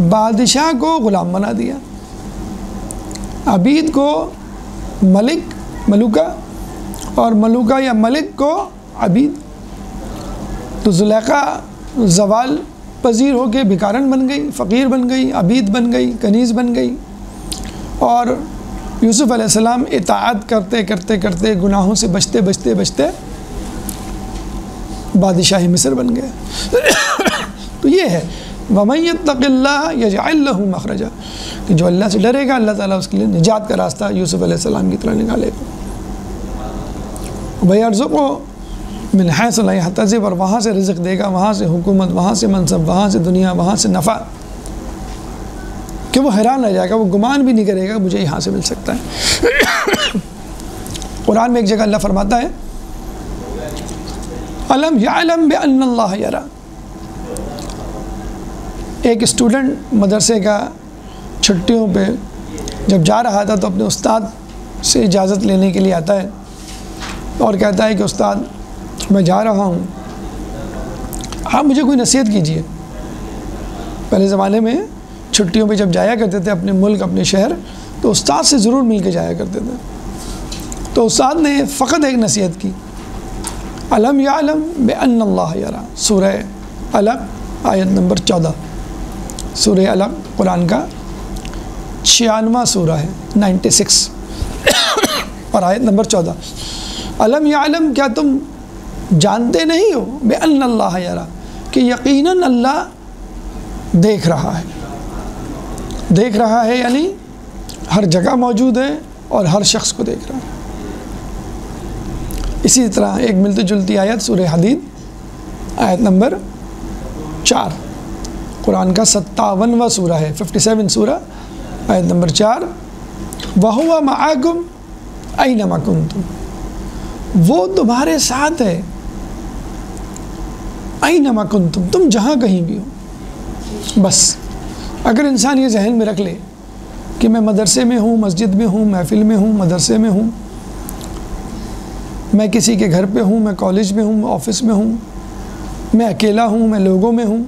بادشاہ کو غلام بنا دیا. عبید کو ملک، ملوکہ، اور ملوکہ یا ملک کو عبید. تو زلیخا زوال پذیر ہو کے بھکارن بن گئی، فقیر بن گئی، عبید بن گئی، کنیز بن گئی. اور یوسف علیہ السلام اطاعت کرتے کرتے کرتے گناہوں سے بچتے بچتے بچتے بادشاہی مصر بن گئے. تو یہ ہے وَمَن يَتَّقِ اللَّهَ يَجْعَلْ لَهُ مَخْرَجًا، کہ جو اللہ سے ڈرے گا اللہ تعالیٰ اس کے لیے نجات کا راستہ یوسف علیہ السلام کی طرح نکالے گا. وَيَرْزُقُهُ مِنْ حَيْثُ لَا يَحْتَسِبُ، اور وہاں سے رزق دے گا، وہاں سے حکومت، وہاں سے منصب، وہاں سے دنیا، وہاں سے نفع، کہ وہ حیران رہ جائے گا، وہ گمان بھی نہیں کرے گا مجھے یہاں سے مل سکتا ہے. قرآن میں ایک جگہ اللہ فرماتا ہے أَلَمْ يَعْلَمْ بِأَنَّ اللَّهَ يَرَى. ایک اسٹوڈنٹ مدرسے کا چھٹیوں پہ جب جا رہا تھا تو اپنے استاد سے اجازت لینے کے لیے آتا ہے اور کہتا ہے کہ استاد میں جا رہا ہوں، آپ مجھے کوئی نصیحت کیجیے. پہلے زمانے میں چھٹیوں پہ جب جایا کرتے تھے اپنے ملک، اپنے شہر، تو استاد سے ضرور مل کے جایا کرتے تھے. تو استاد نے فقط ایک نصیحت کی، أَلَمْ يَعْلَمْ بِأَنَّ اللَّهَ يَرَى. سورہ علق آیت نمبر 14. سورہ علق قرآن کا 96واں سورہ ہے، 96 اور آیت نمبر 14. أَلَمْ يَعْلَمْ، کیا تم جانتے نہیں ہو، بِأَنَّ اللَّهَ يَرَى، کہ یقیناً اللہ دیکھ رہا ہے. دیکھ رہا ہے یعنی ہر جگہ موجود ہے اور ہر شخص کو دیکھ رہا ہے. اسی طرح ایک ملتی جلتی آیت سورہ حدید آیت نمبر 4، قرآن کا 57واں سورہ ہے، 57 سورہ، آیت نمبر 4. وَهُوَ مَعَكُمْ أَيْنَمَا كُنْتُمْ، وہ تمہارے ساتھ ہے، أَيْنَمَا كُنْتُمْ، تم جہاں کہیں بھی ہو. بس اگر انسان یہ ذہن میں رکھ لے کہ میں مدرسے میں ہوں، مسجد میں ہوں، محفل میں ہوں، مدرسے میں ہوں، میں کسی کے گھر پہ ہوں، میں کالج میں ہوں، آفس میں ہوں، میں اکیلا ہوں، میں لوگوں میں ہوں،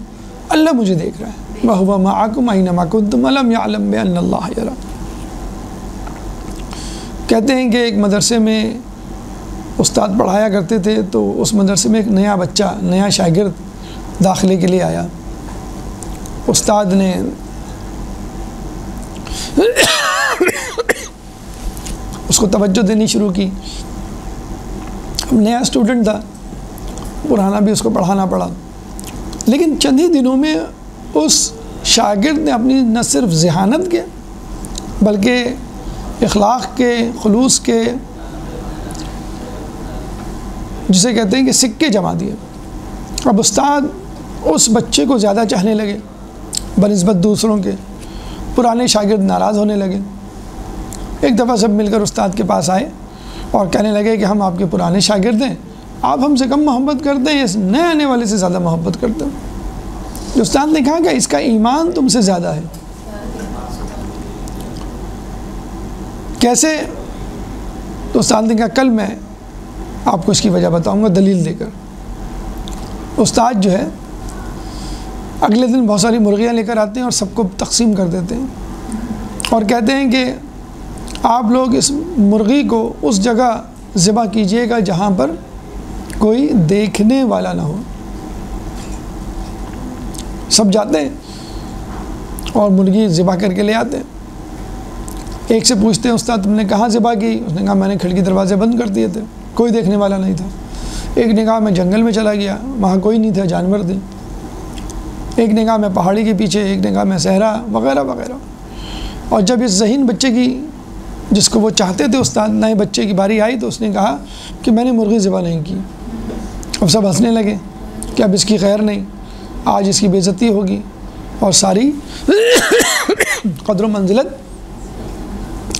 اللہ مجھے دیکھ رہا ہے. وَهُوَ مَعَكُمْ أَيْنَمَا كُنْتُمْ أَلَمْ يَعْلَمْ بِأَنَّ اللَّهَ يَرَى. کہتے ہیں کہ ایک مدرسے میں استاد پڑھایا کرتے تھے تو اس مدرسے میں ایک نیا بچہ، نیا شاگرد داخلے کے لیے آیا. استاد نے اس کو توجہ دینی شروع کی. نیا اسٹوڈنٹ تھا، پرانا بھی اس کو پڑھانا پڑا، لیکن چند ہی دنوں میں اس شاگرد نے اپنی نہ صرف ذہانت کے بلکہ اخلاق کے، خلوص کے، جسے کہتے ہیں کہ سکے جما دیے. اب استاد اس بچے کو زیادہ چاہنے لگے بنسبت دوسروں کے. پرانے شاگرد ناراض ہونے لگے. ایک دفعہ سب مل کر استاد کے پاس آئے اور کہنے لگے کہ ہم آپ کے پرانے شاگرد ہیں، آپ ہم سے کم محبت کرتے ہیں، اس نئے آنے والے سے زیادہ محبت کرتے ہیں. استاد نے کہا کہ اس کا ایمان تم سے زیادہ ہے. کیسے؟ تو استاد نے کہا کل میں آپ کو اس کی وجہ بتاؤں گا دلیل دے کر. استاد جو ہے اگلے دن بہت ساری مرغیاں لے کر آتے ہیں اور سب کو تقسیم کر دیتے ہیں اور کہتے ہیں کہ آپ لوگ اس مرغی کو اس جگہ ذبح کیجئے گا جہاں پر کوئی دیکھنے والا نہ ہو. سب جاتے ہیں اور مرغی ذبح کر کے لے آتے ہیں. ایک سے پوچھتے ہیں استاد تم نے کہاں ذبح کی؟ اس نے کہا میں نے کھڑکی دروازے بند کر دیے تھے، کوئی دیکھنے والا نہیں تھا. ایک نے کہا میں جنگل میں چلا گیا، وہاں کوئی نہیں تھا، جانور تھے. ایک نے کہا میں پہاڑی کے پیچھے، ایک نے کہا میں صحرا، وغیرہ وغیرہ. اور جب اس ذہین بچے کی، جس کو وہ چاہتے تھے استاد، نئے بچے کی باری آئی تو اس نے کہا کہ میں نے مرغی ذبح نہیں کی. اب سب ہنسنے لگے کہ اب اس کی خیر نہیں، آج اس کی بے عزتی ہوگی. اور ساری قدر و منزلت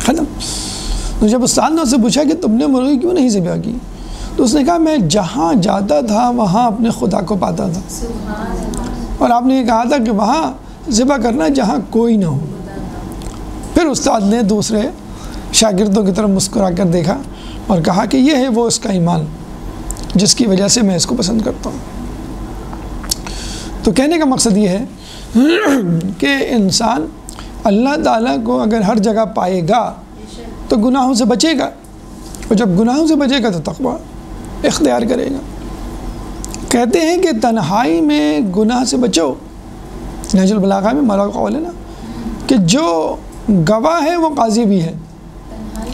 ختم۔ تو جب استاد نے اس سے پوچھا کہ تم نے مرغی کیوں نہیں ذبح کی، تو اس نے کہا میں جہاں جاتا تھا وہاں اپنے خدا کو پاتا تھا، اور آپ نے یہ کہا تھا کہ وہاں ذبح کرنا جہاں کوئی نہ ہو۔ پھر استاد نے دوسرے شاگردوں کی طرف مسکرا کر دیکھا اور کہا کہ یہ ہے وہ اس کا ایمان جس کی وجہ سے میں اس کو پسند کرتا ہوں۔ تو کہنے کا مقصد یہ ہے کہ انسان اللہ تعالیٰ کو اگر ہر جگہ پائے گا تو گناہوں سے بچے گا، اور جب گناہوں سے بچے گا تو تقویٰ اختیار کرے گا۔ کہتے ہیں کہ تنہائی میں گناہ سے بچو، نہج البلاغہ میں مولا کا قول ہے نا کہ جو گواہ ہے وہ قاضی بھی ہے۔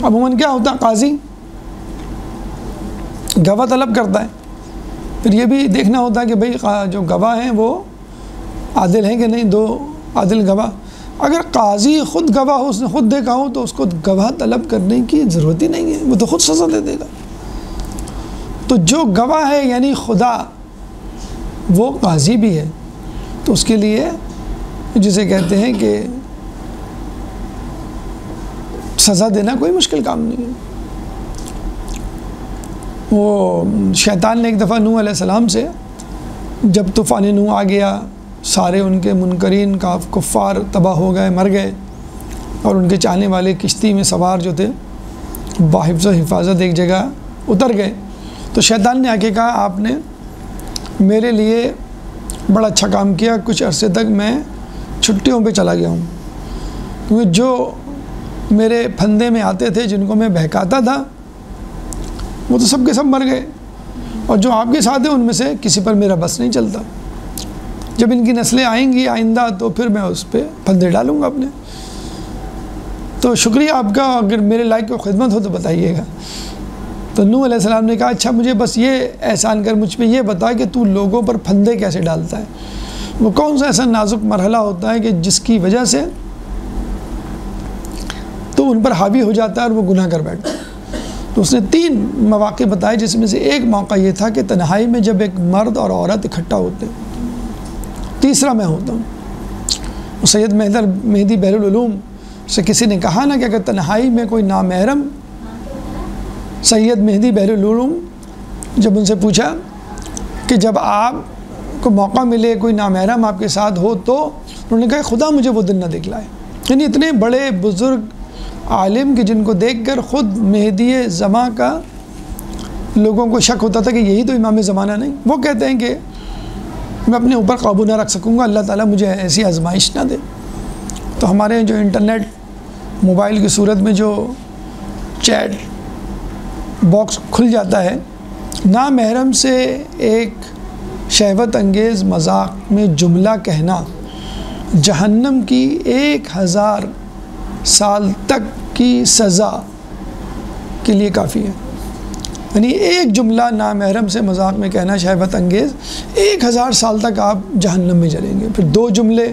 عموماً کیا ہوتا ہے، قاضی گواہ طلب کرتا ہے، پھر یہ بھی دیکھنا ہوتا ہے کہ بھئی جو گواہ ہیں وہ عادل ہیں کہ نہیں، دو عادل گواہ۔ اگر قاضی خود گواہ ہو، اس نے خود دیکھا ہو، تو اس کو گواہ طلب کرنے کی ضرورت ہی نہیں ہے، وہ تو خود سزا دے دے گا۔ تو جو گواہ ہے یعنی خدا، وہ قاضی بھی ہے، تو اس کے لیے جسے کہتے ہیں کہ سزا دینا کوئی مشکل کام نہیں ہے۔ وہ شیطان نے ایک دفعہ نوح علیہ السلام سے، جب طوفان نوح آ گیا، سارے ان کے منکرین کفار تباہ ہو گئے، مر گئے، اور ان کے چاہنے والے کشتی میں سوار جو تھے باحفظ و حفاظت ایک جگہ اتر گئے، تو شیطان نے آ کے کہا آپ نے میرے لیے بڑا اچھا کام کیا، کچھ عرصے تک میں چھٹیوں پہ چلا گیا ہوں، کیونکہ جو میرے پھندے میں آتے تھے جن کو میں بہکاتا تھا وہ تو سب کے سب مر گئے، اور جو آپ کے ساتھ ہیں ان میں سے کسی پر میرا بس نہیں چلتا، جب ان کی نسلیں آئیں گی آئندہ تو پھر میں اس پہ پھندے ڈالوں گا اپنے، تو شکریہ آپ کا، اگر میرے لائق کوئی خدمت ہو تو بتائیے گا۔ تو نوح علیہ السلام نے کہا اچھا مجھے بس یہ احسان کر، مجھ پہ یہ بتا کہ تو لوگوں پر پھندے کیسے ڈالتا ہے، وہ کون سا ایسا نازک مرحلہ ہوتا ہے کہ جس کی وجہ سے تو ان پر حاوی ہو جاتا ہے اور وہ گناہ کر بیٹھتا ہے۔ تو اس نے 3 مواقع بتائے، جس میں سے ایک موقع یہ تھا کہ تنہائی میں جب ایک مرد اور عورت اکٹھا ہوتے، تیسرا میں ہوتا ہوں۔ سید مہدی بحر العلوم سے کسی نے کہا نا کہ اگر تنہائی میں کوئی نامحرم، سید مہدی بحر العلوم جب ان سے پوچھا کہ جب آپ کو موقع ملے کوئی نامحرم آپ کے ساتھ ہو تو، انہوں نے کہا خدا مجھے وہ دن نہ دکھلائے، یعنی اتنے بڑے بزرگ عالم کہ جن کو دیکھ کر خود مہدی زماں کا لوگوں کو شک ہوتا تھا کہ یہی تو امام زمانہ نہیں، وہ کہتے ہیں کہ میں اپنے اوپر قابو نہ رکھ سکوں گا، اللہ تعالیٰ مجھے ایسی آزمائش نہ دے۔ تو ہمارے جو انٹرنیٹ موبائل کی صورت میں جو چیٹ باکس کھل جاتا ہے، نامحرم سے ایک شہوت انگیز مذاق میں جملہ کہنا جہنم کی 1000 سال تک کی سزا کے لیے کافی ہے، یعنی ایک جملہ نامحرم سے مذاق میں کہنا شہوت انگیز 1000 سال تک آپ جہنم میں جلیں گے، پھر 2 جملے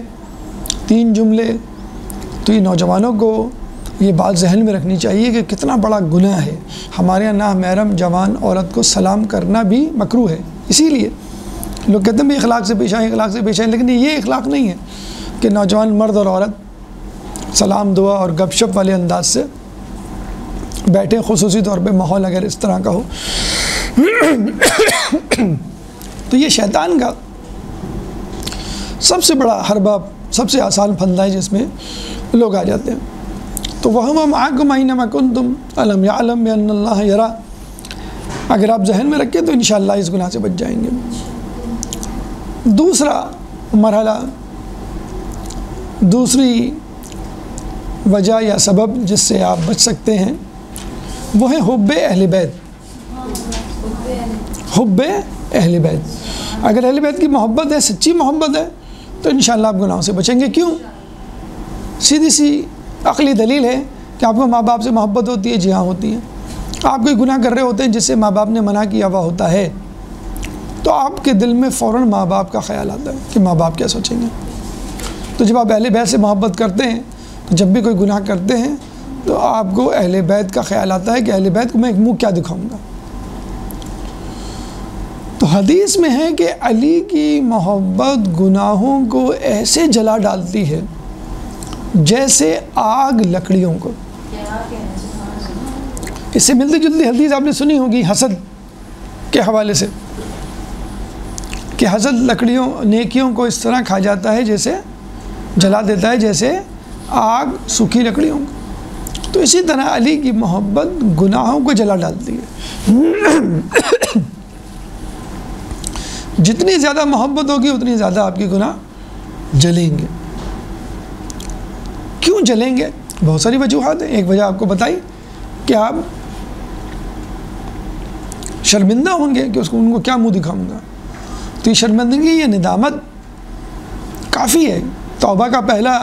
3 جملے۔ تو یہ نوجوانوں کو یہ بات ذہن میں رکھنی چاہیے کہ کتنا بڑا گناہ ہے۔ ہمارے یہاں نامحرم جوان عورت کو سلام کرنا بھی مکروہ ہے، اسی لیے لوگ کہتے ہیں بھی اخلاق سے پیش آئیں، اخلاق سے پیش آئیں، لیکن یہ اخلاق نہیں ہے کہ نوجوان مرد اور عورت سلام دعا اور گپ شپ والے انداز سے بیٹھے، خصوصی طور پہ ماحول اگر اس طرح کا ہو۔ تو یہ شیطان کا سب سے بڑا حربہ، سب سے آسان پھندا ہے جس میں لوگ آ جاتے ہیں۔ تو وَهُوَ مَعَكُمْ أَيْنَمَا كُنْتُمْ أَلَمْ يَعْلَمْ بِأَنَّ اللَّهَ يَرَى، اگر آپ ذہن میں رکھیں تو انشاءاللہ اس گناہ سے بچ جائیں گے۔ دوسرا مرحلہ، دوسری وجہ یا سبب جس سے آپ بچ سکتے ہیں وہ ہے حب اہل بیت۔ حب اہل بیت، اگر اہل بیت کی محبت ہے، سچی محبت ہے، تو انشاءاللہ آپ گناہوں سے بچیں گے۔ کیوں؟ سیدھی سی عقلی دلیل ہے کہ آپ کو ماں باپ سے محبت ہوتی ہے، جی ہاں ہوتی ہے۔ آپ کوئی گناہ کر رہے ہوتے ہیں جس سے ماں باپ نے منع کیا ہوا ہوتا ہے، تو آپ کے دل میں فوراً ماں باپ کا خیال آتا ہے کہ ماں باپ کیا سوچیں گے۔ تو جب آپ اہل بیت سے محبت کرتے ہیں تو جب بھی کوئی گناہ کرتے ہیں تو آپ کو اہل بیت کا خیال آتا ہے کہ اہل بیت کو میں ایک منہ کیا دکھاؤں گا۔ تو حدیث میں ہے کہ علی کی محبت گناہوں کو ایسے جلا ڈالتی ہے جیسے آگ لکڑیوں کو. اس سے ملتی جلتی حدیث آپ نے سنی ہوگی حسد کے حوالے سے کہ حسد لکڑیوں نیکیوں کو اس طرح کھا جاتا ہے جیسے جلا دیتا ہے جیسے آگ سوکھی لکڑیوں کو. تو اسی طرح علی کی محبت گناہوں کو جلا ڈالتی ہے. جتنی زیادہ محبت ہوگی اتنی زیادہ آپ کے گناہ جلیں گے. کیوں جلیں گے؟ بہت ساری وجوہات ہیں. ایک وجہ آپ کو بتائی کہ آپ شرمندہ ہوں گے کہ ان کو کیا منہ دکھاؤں گا. تو یہ شرمندگی یہ ندامت کافی ہے. توبہ کا پہلا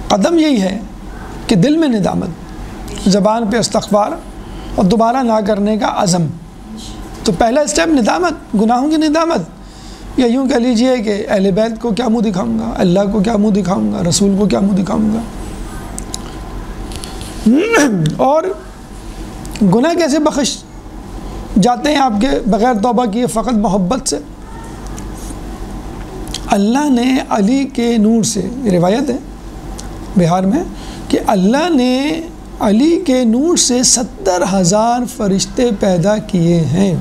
قدم یہی ہے کہ دل میں ندامت، زبان پہ استغفار اور دوبارہ نہ کرنے کا عزم. تو پہلا اسٹیپ ندامت، گناہوں کی ندامت. یا یوں کہہ لیجئے کہ اہل بیت کو کیا منہ دکھاؤں گا، اللہ کو کیا منہ دکھاؤں گا، رسول کو کیا منہ دکھاؤں گا. اور گناہ کیسے بخش جاتے ہیں آپ کے بغیر توبہ کیے؟ فقط محبت سے. اللہ نے علی کے نور سے، یہ روایت ہے بہار میں، کہ اللہ نے علی کے نور سے 70,000 فرشتے پیدا کیے ہیں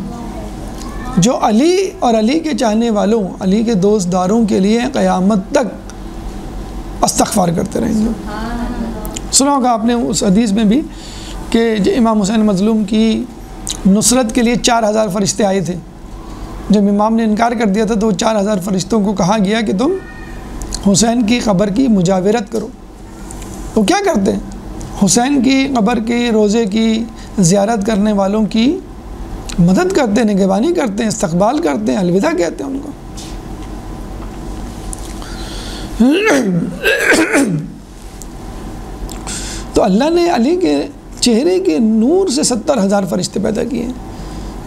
جو علی اور علی کے چاہنے والوں، علی کے دوست داروں کے لیے قیامت تک استغفار کرتے رہیں گے. سنا ہوگا آپ نے اس حدیث میں بھی کہ امام حسین مظلوم کی نصرت کے لیے 4,000 فرشتے آئے تھے. جب امام نے انکار کر دیا تھا تو 4,000 فرشتوں کو کہا گیا کہ تم حسین کی قبر کی مجاورت کرو. وہ کیا کرتے ہیں؟ حسین کی قبر کی روضے کی زیارت کرنے والوں کی مدد کرتے ہیں، نگہبانی کرتے ہیں، استقبال کرتے ہیں، الوداع کہتے ہیں ان کو. تو اللہ نے علی کے چہرے کے نور سے 70,000 فرشتے پیدا کیے ہیں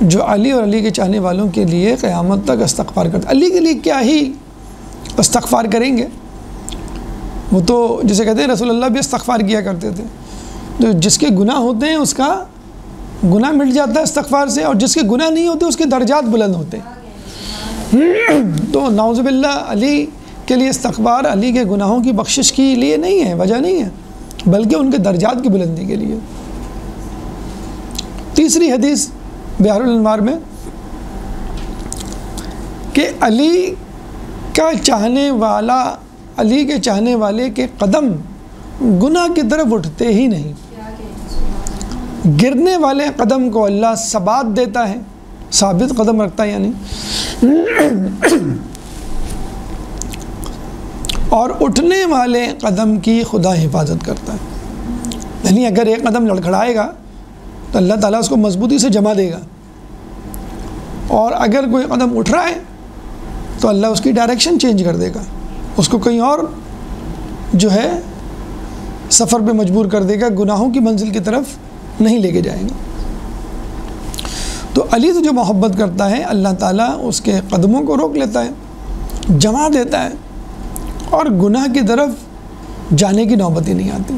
جو علی اور علی کے چاہنے والوں کے لیے قیامت تک استغفار کرتے ہیں. علی کے لیے کیا ہی استغفار کریں گے، وہ تو جسے کہتے ہیں رسول اللہ بھی استغفار کیا کرتے تھے. تو جس کے گناہ ہوتے ہیں اس کا گناہ مٹ جاتا ہے استغفار سے، اور جس کے گناہ نہیں ہوتے اس کے درجات بلند ہوتے ہیں. تو نعوذ باللہ علی کے لیے استغفار علی کے گناہوں کی بخشش کے لیے نہیں ہے، وجہ نہیں ہے، بلکہ ان کے درجات کی بلندی کے لیے. تیسری حدیث بحار الانوار میں کہ علی کا چاہنے والا، علی کے چاہنے والے کے قدم گناہ کی طرف اٹھتے ہی نہیں. گرنے والے قدم کو اللہ ثبات دیتا ہے، ثابت قدم رکھتا ہے یعنی، اور اٹھنے والے قدم کی خدا حفاظت کرتا ہے. یعنی اگر ایک قدم لڑکھڑائے گا تو اللہ تعالیٰ اس کو مضبوطی سے جما دے گا، اور اگر کوئی قدم اٹھ رہا ہے تو اللہ اس کی ڈائریکشن چینج کر دے گا، اس کو کہیں اور جو ہے سفر پہ مجبور کر دے گا، گناہوں کی منزل کی طرف نہیں لے کے جائے گا. تو علی سے جو محبت کرتا ہے اللہ تعالیٰ اس کے قدموں کو روک لیتا ہے، جما دیتا ہے، اور گناہ کی طرف جانے کی نوبت ہی نہیں آتی.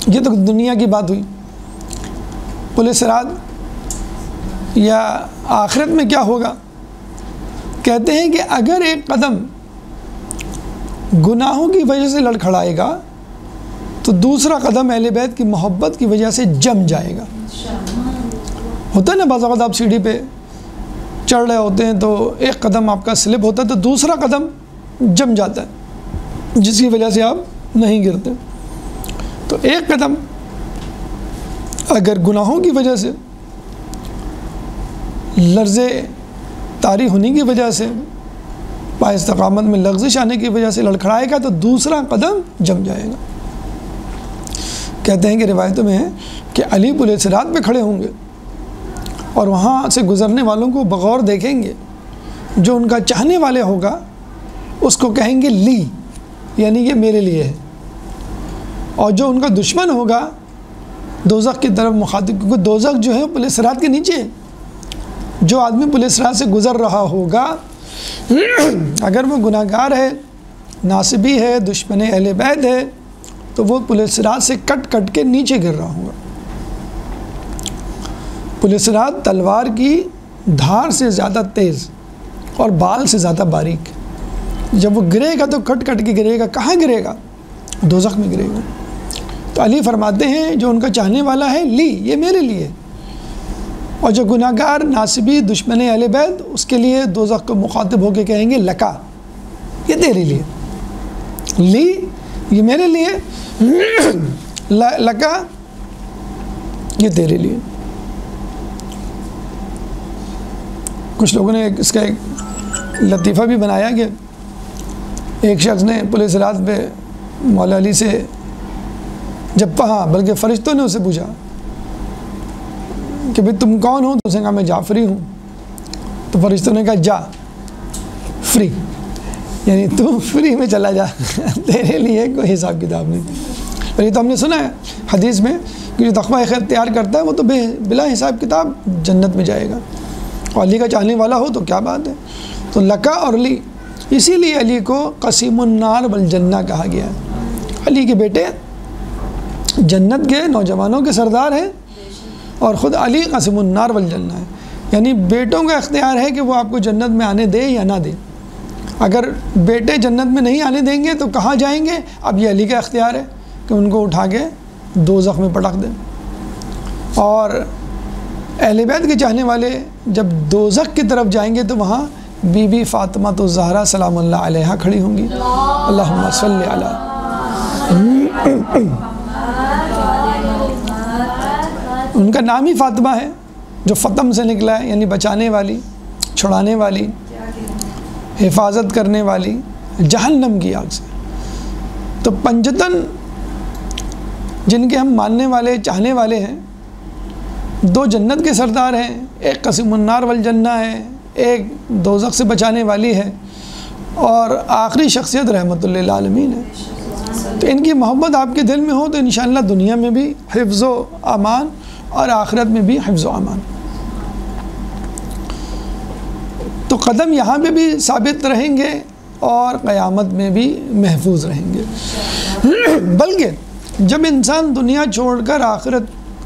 یہ تو دنیا کی بات ہوئی. پل صراط یا آخرت میں کیا ہوگا؟ کہتے ہیں کہ اگر ایک قدم گناہوں کی وجہ سے لڑکھڑائے گا تو دوسرا قدم اہل بیت کی محبت کی وجہ سے جم جائے گا. ہوتا ہے نا بعض اوقات آپ سیڑھی پہ چڑھ رہے ہوتے ہیں تو ایک قدم آپ کا سلپ ہوتا ہے تو دوسرا قدم جم جاتا ہے جس کی وجہ سے آپ نہیں گرتے. تو ایک قدم اگر گناہوں کی وجہ سے، لرزے طاری ہونے کی وجہ سے، پائے استقامت میں لغزش آنے کی وجہ سے لڑکھڑائے گا تو دوسرا قدم جم جائے گا. کہتے ہیں کہ روایتوں میں ہے کہ علی پل صراط پہ کھڑے ہوں گے اور وہاں سے گزرنے والوں کو بغور دیکھیں گے. جو ان کا چاہنے والے ہوگا اس کو کہیں گے لی، یعنی یہ میرے لیے ہے، اور جو ان کا دشمن ہوگا دوزخ کی طرف مخاطب، کیونکہ دوزخ جو ہے پل صراط کے نیچے ہے. جو آدمی پل صراط سے گزر رہا ہوگا اگر وہ گناہ گار ہے، ناصبی ہے، دشمن اہل بیت ہے، تو وہ پل صراط سے کٹ کٹ کے نیچے گر رہا ہوگا. پل صراط تلوار کی دھار سے زیادہ تیز اور بال سے زیادہ باریک. جب وہ گرے گا تو کٹ کٹ کے گرے گا. کہاں گرے گا؟ دوزخ میں گرے گا. تو علی فرماتے ہیں جو ان کا چاہنے والا ہے لی، یہ میرے لیے، اور جو گناہ گار ناصبی دشمن اہل بیت اس کے لیے دوزخ کو مخاطب ہو کے کہیں گے لکا، یہ تیرے لیے، لی یہ میرے لیے، لکا یہ تیرے لیے. کچھ لوگوں نے اس کا ایک لطیفہ بھی بنایا کہ ایک شخص نے پولیس رات پہ مولا علی سے جب کہا، بلکہ فرشتوں نے اسے پوچھا کہ بھئی تم کون ہو؟ تو اس نے کہا میں جعفری ہوں. تو فرشتوں نے کہا جا فری، یعنی تو فری میں چلا جا، تیرے لیے کوئی حساب کتاب نہیں. اور یہ تو ہم نے سنا ہے حدیث میں کہ جو تقویٰ خیر اختیار کرتا ہے وہ تو بلا حساب کتاب جنت میں جائے گا. اور علی کا چاہنے والا ہو تو کیا بات ہے. تو لکا اور لی، اسی لیے علی کو قسیم النار والجنہ کہا گیا ہے. علی کے بیٹے جنت کے نوجوانوں کے سردار ہیں، اور خود علی قسیم النار والجنہ ہے. یعنی بیٹوں کا اختیار ہے کہ وہ آپ کو جنت میں آنے دے یا نہ دے. اگر بیٹے جنت میں نہیں آنے دیں گے تو کہاں جائیں گے؟ اب یہ علی کا اختیار ہے کہ ان کو اٹھا کے دوزخ میں پٹک دیں. اور اہل بیت کے چاہنے والے جب دوزخ کی طرف جائیں گے تو وہاں بی بی فاطمہ الزہرا سلام اللہ علیہا کھڑی ہوں گی. اللہم صلی علی. ان کا نام ہی فاطمہ ہے جو فتم سے نکلا ہے، یعنی بچانے والی، چھڑانے والی، حفاظت کرنے والی جہنم کی آگ سے. تو پنجتن جن کے ہم ماننے والے چاہنے والے ہیں، دو جنت کے سردار ہیں، ایک قسیم النار والجنہ ہے، ایک دوزخ سے بچانے والی ہے، اور آخری شخصیت رحمت للعالمین ہے. تو ان کی محبت آپ کے دل میں ہو تو انشاءاللہ دنیا میں بھی حفظ و امان اور آخرت میں بھی حفظ و امان. تو قدم یہاں پہ بھی ثابت رہیں گے اور قیامت میں بھی محفوظ رہیں گے. بلکہ جب انسان دنیا چھوڑ کر آخرت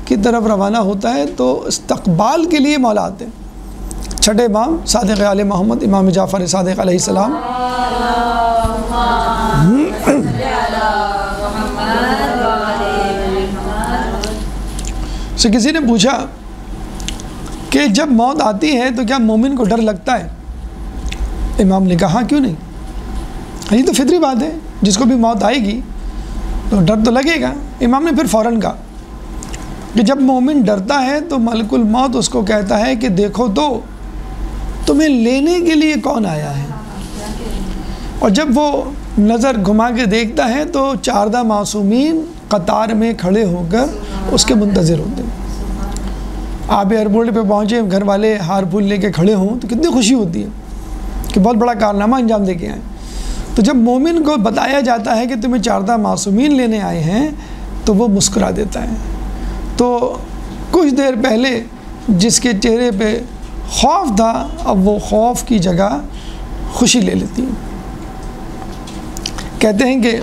کی طرف روانہ ہوتا ہے تو استقبال کے لیے مولا آتے ہیں. چھٹے امام صادق آل محمد امام جعفر صادق علیہ السلام سے کسی نے پوچھا کہ جب موت آتی ہے تو کیا مومن کو ڈر لگتا ہے؟ امام نے کہا ہاں کیوں نہیں، یہ تو فطری بات ہے، جس کو بھی موت آئے گی تو ڈر تو لگے گا. امام نے پھر فوراً کہا کہ جب مومن ڈرتا ہے تو ملک الموت اس کو کہتا ہے کہ دیکھو تو تمہیں لینے کے لیے کون آیا ہے. اور جب وہ نظر گھما کے دیکھتا ہے تو 14 معصومین قطار میں کھڑے ہو کر اس کے منتظر ہوتے ہیں. آپ ایئرپورٹ پہ پہنچے، گھر والے ہار پھول لے کے کھڑے ہوں تو کتنی خوشی ہوتی ہے کہ بہت بڑا کارنامہ انجام دے کے آئیں. تو جب مومن کو بتایا جاتا ہے کہ تمہیں 14 معصومین لینے آئے ہیں تو وہ مسکرا دیتا ہے. تو کچھ دیر پہلے جس کے چہرے پہ خوف تھا اب وہ خوف کی جگہ خوشی لے لیتی ہے. کہتے ہیں کہ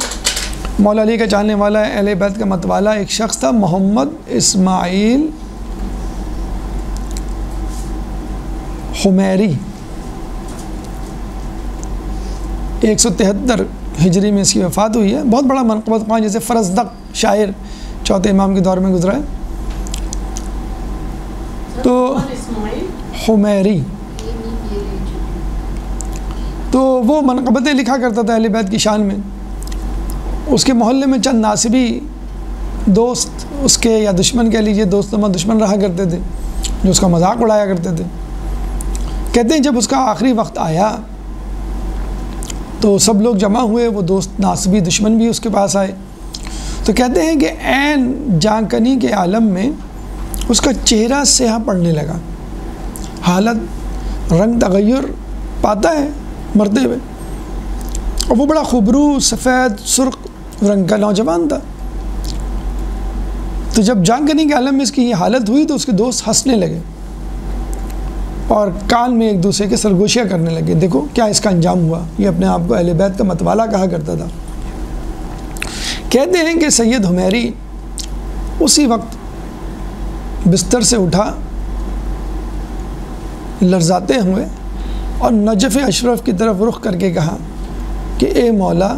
مولا علی کا چاہنے والا اہل بیت کا متوالا ایک شخص تھا محمد اسماعیل حمیری، 173 ہجری میں اس کی وفات ہوئی ہے. بہت بڑا منقبت خواہ، جیسے فرزدق شاعر چوتھے امام کے دور میں گزرا ہے. تو حمیری تو وہ منقبتیں لکھا کرتا تھا اہل بیت کی شان میں. اس کے محلے میں چند ناصبی دوست اس کے یا دشمن کہہ لیجیے، دوست نما دشمن رہا کرتے تھے جو اس کا مذاق اڑایا کرتے تھے. کہتے ہیں جب اس کا آخری وقت آیا تو سب لوگ جمع ہوئے، وہ دوست ناصبی دشمن بھی اس کے پاس آئے. تو کہتے ہیں کہ عین جاں کنی کے عالم میں اس کا چہرہ سیاہ پڑنے لگا، حالت رنگ تغیر پاتا ہے مرتے ہوئے، اور وہ بڑا خوبرو سفید سرخ رنگ کا نوجوان تھا. تو جب جاں کنی کے عالم میں اس کی یہ حالت ہوئی تو اس کے دوست ہنسنے لگے اور کان میں ایک دوسرے کے سرگوشیاں کرنے لگے. دیکھو کیا اس کا انجام ہوا. یہ اپنے آپ کو اہل بیت کا متوالا کہا کرتا تھا. کہتے ہیں کہ سید حمیری اسی وقت بستر سے اٹھا لرزاتے ہوئے اور نجف اشرف کی طرف رخ کر کے کہا کہ اے مولا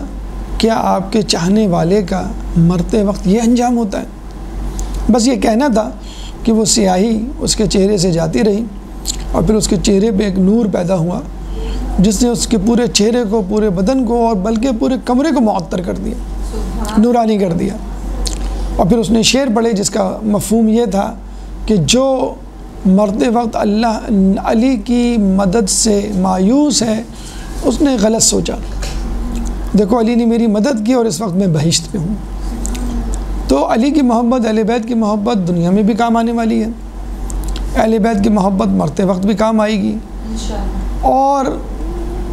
کیا آپ کے چاہنے والے کا مرتے وقت یہ انجام ہوتا ہے؟ بس یہ کہنا تھا کہ وہ سیاہی اس کے چہرے سے جاتی رہی اور پھر اس کے چہرے پہ ایک نور پیدا ہوا جس نے اس کے پورے چہرے کو، پورے بدن کو اور بلکہ پورے کمرے کو معطر کر دیا، نورانی کر دیا۔ اور پھر اس نے شعر پڑھے جس کا مفہوم یہ تھا کہ جو مرتے وقت اللہ علی کی مدد سے مایوس ہے اس نے غلط سوچا، دیکھو علی نے میری مدد کی اور اس وقت میں بہشت میں ہوں۔ تو علی کی محبت، اہل بیت کی محبت دنیا میں بھی کام آنے والی ہے، اہل بیت کی محبت مرتے وقت بھی کام آئے گی، اور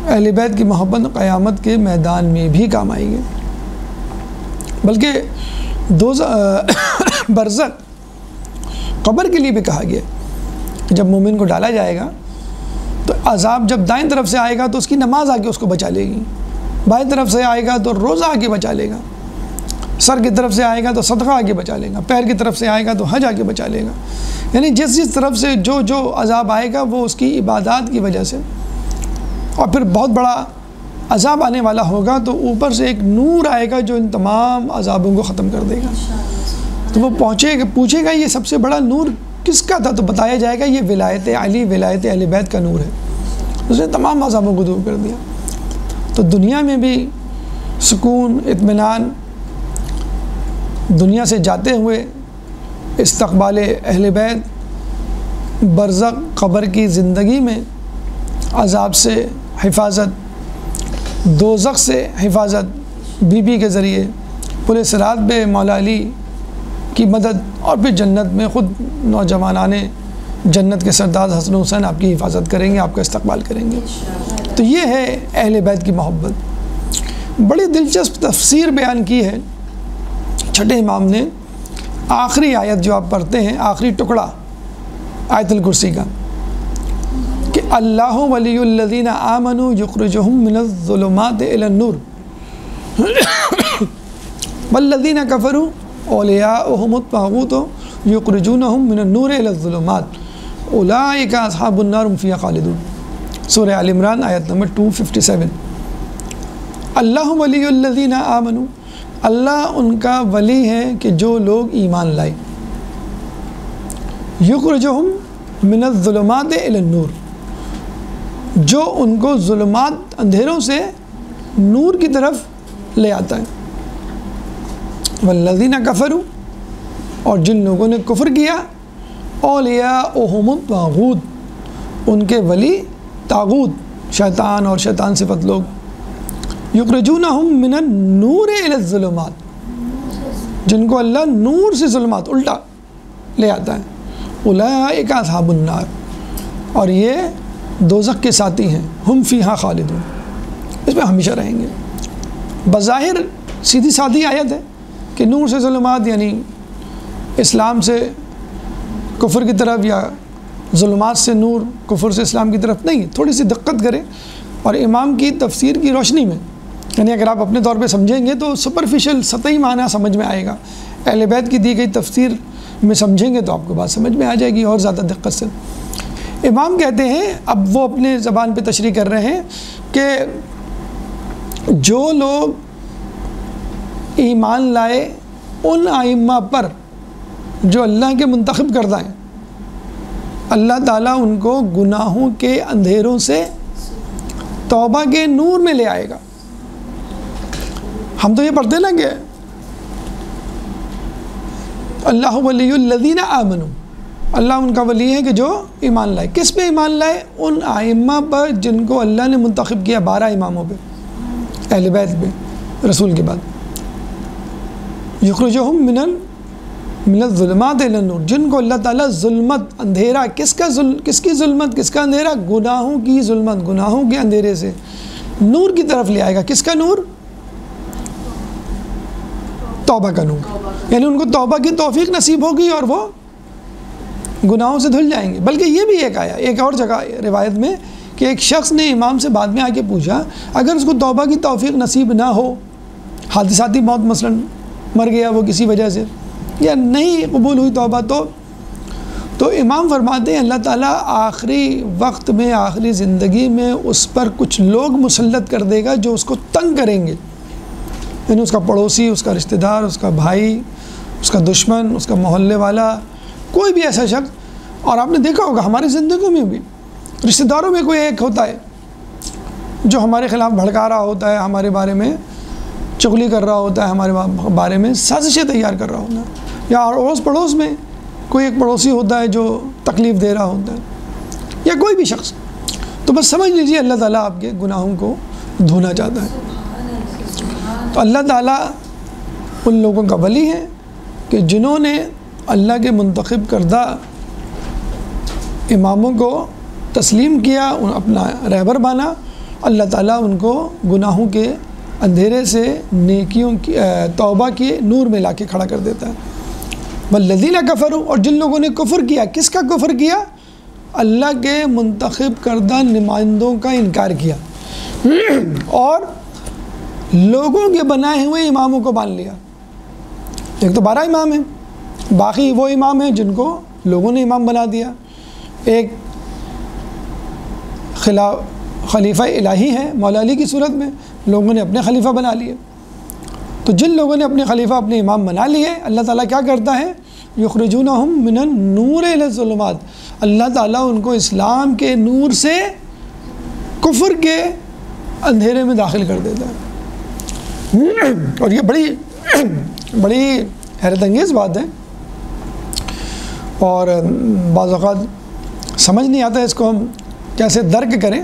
اہل بیت کی محبت قیامت کے میدان میں بھی کام آئے گی۔ بلکہ برزخ قبر کے لیے بھی کہا گیا کہ جب مومن کو ڈالا جائے گا تو عذاب جب دائیں طرف سے آئے گا تو اس کی نماز آ کے اس کو بچا لے گی، بائیں طرف سے آئے گا تو روزہ آ کے بچا لے گا، سر کی طرف سے آئے گا تو صدقہ آ کے بچا لے گا، پیر کی طرف سے آئے گا تو حج آ کے بچا لے گا۔ یعنی جس طرف سے جو عذاب آئے گا وہ اس کی عبادات کی وجہ سے، اور پھر بہت بڑا عذاب آنے والا ہوگا تو اوپر سے ایک نور آئے گا جو ان تمام عذابوں کو ختم کر دے گا۔ تو وہ پوچھے گا یہ سب سے بڑا نور کس کا تھا؟ تو بتایا جائے گا یہ ولایت علی، ولایت اہل بیت کا نور ہے، اس نے تمام عذابوں کو دور کر دیا۔ تو دنیا میں بھی سکون، اطمینان، دنیا سے جاتے ہوئے استقبال اہل بیت، برزخ قبر کی زندگی میں عذاب سے حفاظت، دوزخ سے حفاظت بی بی کے ذریعے، پل صراط پہ مولا علی کی مدد، اور پھر جنت میں خود نوجوانان جنت کے سردار حسن حسین آپ کی حفاظت کریں گے، آپ کا استقبال کریں گے۔ تو یہ ہے اہل بیت کی محبت۔ بڑی دلچسپ تفسیر بیان کی ہے چھٹے امام نے، آخری آیت جو آپ پڑھتے ہیں، آخری ٹکڑا آیت الکرسی کا، کہ اللہ ولی الذین آمنوا یخرجہم من الظلمات الی النور والذین کفروا اولیاؤہم الطاغوت یخرجونہم من النور الی الظلمات اولئک اصحاب النار هم فیہا خالدون۔ سورہ آل عمران آیت نمبر 257۔ اللہ ولی الذین آمنوا، اللہ ان کا ولی ہے کہ جو لوگ ایمان لائے، یخرجہم من الظلمات الی النور، جو ان کو ظلمات اندھیروں سے نور کی طرف لے آتا ہے، والذین کفروا، اور جن لوگوں نے کفر کیا، اولیاؤہم الطاغوت، ان کے ولی طاغوت، شیطان اور شیطان صفت لوگ، یخرجونہم من النور الی الظلمات، جن کو اللہ نور سے ظلمات الٹا لے آتا ہے، اولئک اصحاب النار، اور یہ دوزخ کے ساتھی ہیں، ہم فیہا خالدون، اس میں ہمیشہ رہیں گے۔ بظاہر سیدھی سادھی آیت ہے کہ نور سے ظلمات یعنی اسلام سے کفر کی طرف، یا ظلمات سے نور، کفر سے اسلام کی طرف نہیں، تھوڑی سی دقت کریں اور امام کی تفسیر کی روشنی میں، یعنی اگر آپ اپنے طور پہ سمجھیں گے تو سپرفیشل سطحی معنی سمجھ میں آئے گا، اہل بیت کی دی گئی تفسیر میں سمجھیں گے تو آپ کو بات سمجھ میں آ جائے گی اور زیادہ دقت سے۔ امام کہتے ہیں، اب وہ اپنے زبان پہ تشریح کر رہے ہیں کہ جو لوگ ایمان لائے ان ائمہ پر جو اللہ کے منتخب کردہ ہیں، اللہ تعالیٰ ان کو گناہوں کے اندھیروں سے توبہ کے نور میں لے آئے گا۔ ہم تو یہ پڑھتے نا کہ اللہ ولی الذین آمنوا، اللہ ان کا ولی ہے کہ جو ایمان لائے۔ کس پہ ایمان لائے؟ ان ائمہ پر جن کو اللہ نے منتخب کیا، 12 اماموں پہ، اہل بیت پہ رسول کے بعد۔ یخرجہم من الظلمات الی النور، جن کو اللہ تعالیٰ ظلمت، اندھیرا، کس کی ظلمت، کس کا اندھیرا؟ گناہوں کی ظلمت، گناہوں کے اندھیرے سے نور کی طرف لے آئے گا۔ کس کا نور؟ توبہ کا نور، یعنی ان کو توبہ کی توفیق نصیب ہوگی اور وہ گناہوں سے دھل جائیں گے۔ بلکہ یہ بھی ایک آیا ایک اور جگہ روایت میں کہ ایک شخص نے امام سے بعد میں آ کے پوچھا، اگر اس کو توبہ کی توفیق نصیب نہ ہو، حادثاتی موت مثلاً مر گیا وہ کسی وجہ سے، یا نہیں قبول ہوئی توبہ، تو امام فرماتے ہیں اللہ تعالیٰ آخری وقت میں، آخری زندگی میں اس پر کچھ لوگ مسلط کر دے گا جو اس کو تنگ کریں گے، یعنی اس کا پڑوسی، اس کا رشتہ دار، اس کا بھائی، اس کا دشمن، اس کا محلے والا، کوئی بھی ایسا شخص. اور آپ نے دیکھا ہوگا ہماری زندگیوں میں بھی رشتہ داروں میں کوئی ایک ہوتا ہے جو ہمارے خلاف بھڑکا رہا ہوتا ہے، ہمارے بارے میں چغلی کر رہا ہوتا ہے، ہمارے بارے میں سازشیں تیار کر رہا ہوتا ہے، یا اڑوس پڑوس میں کوئی ایک پڑوسی ہوتا ہے جو تکلیف دے رہا ہوتا ہے، یا کوئی بھی شخص. تو بس سمجھ لیجیے اللہ تعالیٰ آپ کے گناہوں کو دھونا چاہتا ہے. تو اللہ تعالیٰ ان لوگوں کا ولی ہے کہ جنہوں نے اللہ کے منتخب کردہ اماموں کو تسلیم کیا، اپنا رہبر مانا. اللہ تعالیٰ ان کو گناہوں کے اندھیرے سے نیکیوں کی توبہ کے نور میں لا کے کھڑا کر دیتا ہے. والذین کفروا، اور جن لوگوں نے کفر کیا، کس کا کفر کیا؟ اللہ کے منتخب کردہ نمائندوں کا انکار کیا اور لوگوں کے بنائے ہوئے اماموں کو مان لیا. ایک تو 12 امام ہیں، باقی وہ امام ہیں جن کو لوگوں نے امام بنا دیا. ایک خلیفہ الہی ہے مولا علی کی صورت میں، لوگوں نے اپنے خلیفہ بنا لیے. تو جن لوگوں نے اپنے خلیفہ، اپنے امام بنا لیے، اللہ تعالیٰ کیا کرتا ہے؟ یخرجونہم من النور الی الظلمات، اللہ تعالیٰ ان کو اسلام کے نور سے کفر کے اندھیرے میں داخل کر دیتا ہے. اور یہ بڑی حیرت انگیز بات ہے، اور بعض اوقات سمجھ نہیں آتا اس کو ہم کیسے درک کریں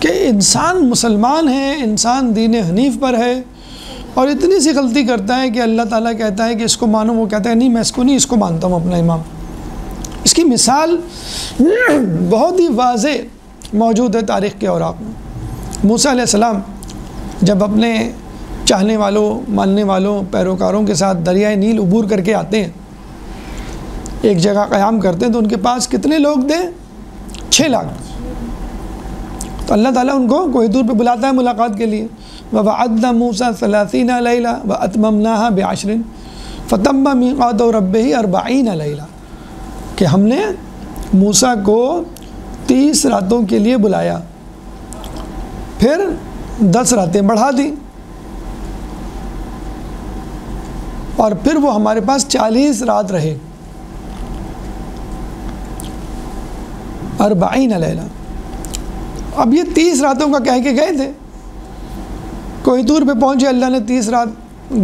کہ انسان مسلمان ہے، انسان دین حنیف پر ہے، اور اتنی سی غلطی کرتا ہے کہ اللہ تعالیٰ کہتا ہے کہ اس کو مانو، وہ کہتا ہے نہیں میں اس کو نہیں، اس کو مانتا ہوں اپنا امام. اس کی مثال بہت ہی واضح موجود ہے تاریخ کے اوراق میں. موسیٰ علیہ السلام جب اپنے چاہنے والوں، ماننے والوں، پیروکاروں کے ساتھ دریائے نیل عبور کر کے آتے ہیں، ایک جگہ قیام کرتے ہیں، تو ان کے پاس کتنے لوگ تھے؟ 6 لاکھ. تو اللہ تعالیٰ ان کو کوہ طور پہ بلاتا ہے ملاقات کے لیے. وَوَعَدْنَا مُوسَىٰ 30 لَيْلَةً وَأَتْمَمْنَاهَا بِعَشْرٍ فَتَمَّ مِيقَاتُ رَبِّهِ 40 لَيْلَةً، کہ ہم نے موسیٰ کو 30 راتوں کے لیے بلایا، پھر 10 راتیں بڑھا دی، اور پھر وہ ہمارے پاس 40 رات رہے. 40 لیلہ. اب یہ 30 راتوں کا کہہ کے گئے تھے، کوہ طور پہ پہنچے، اللہ نے 30 رات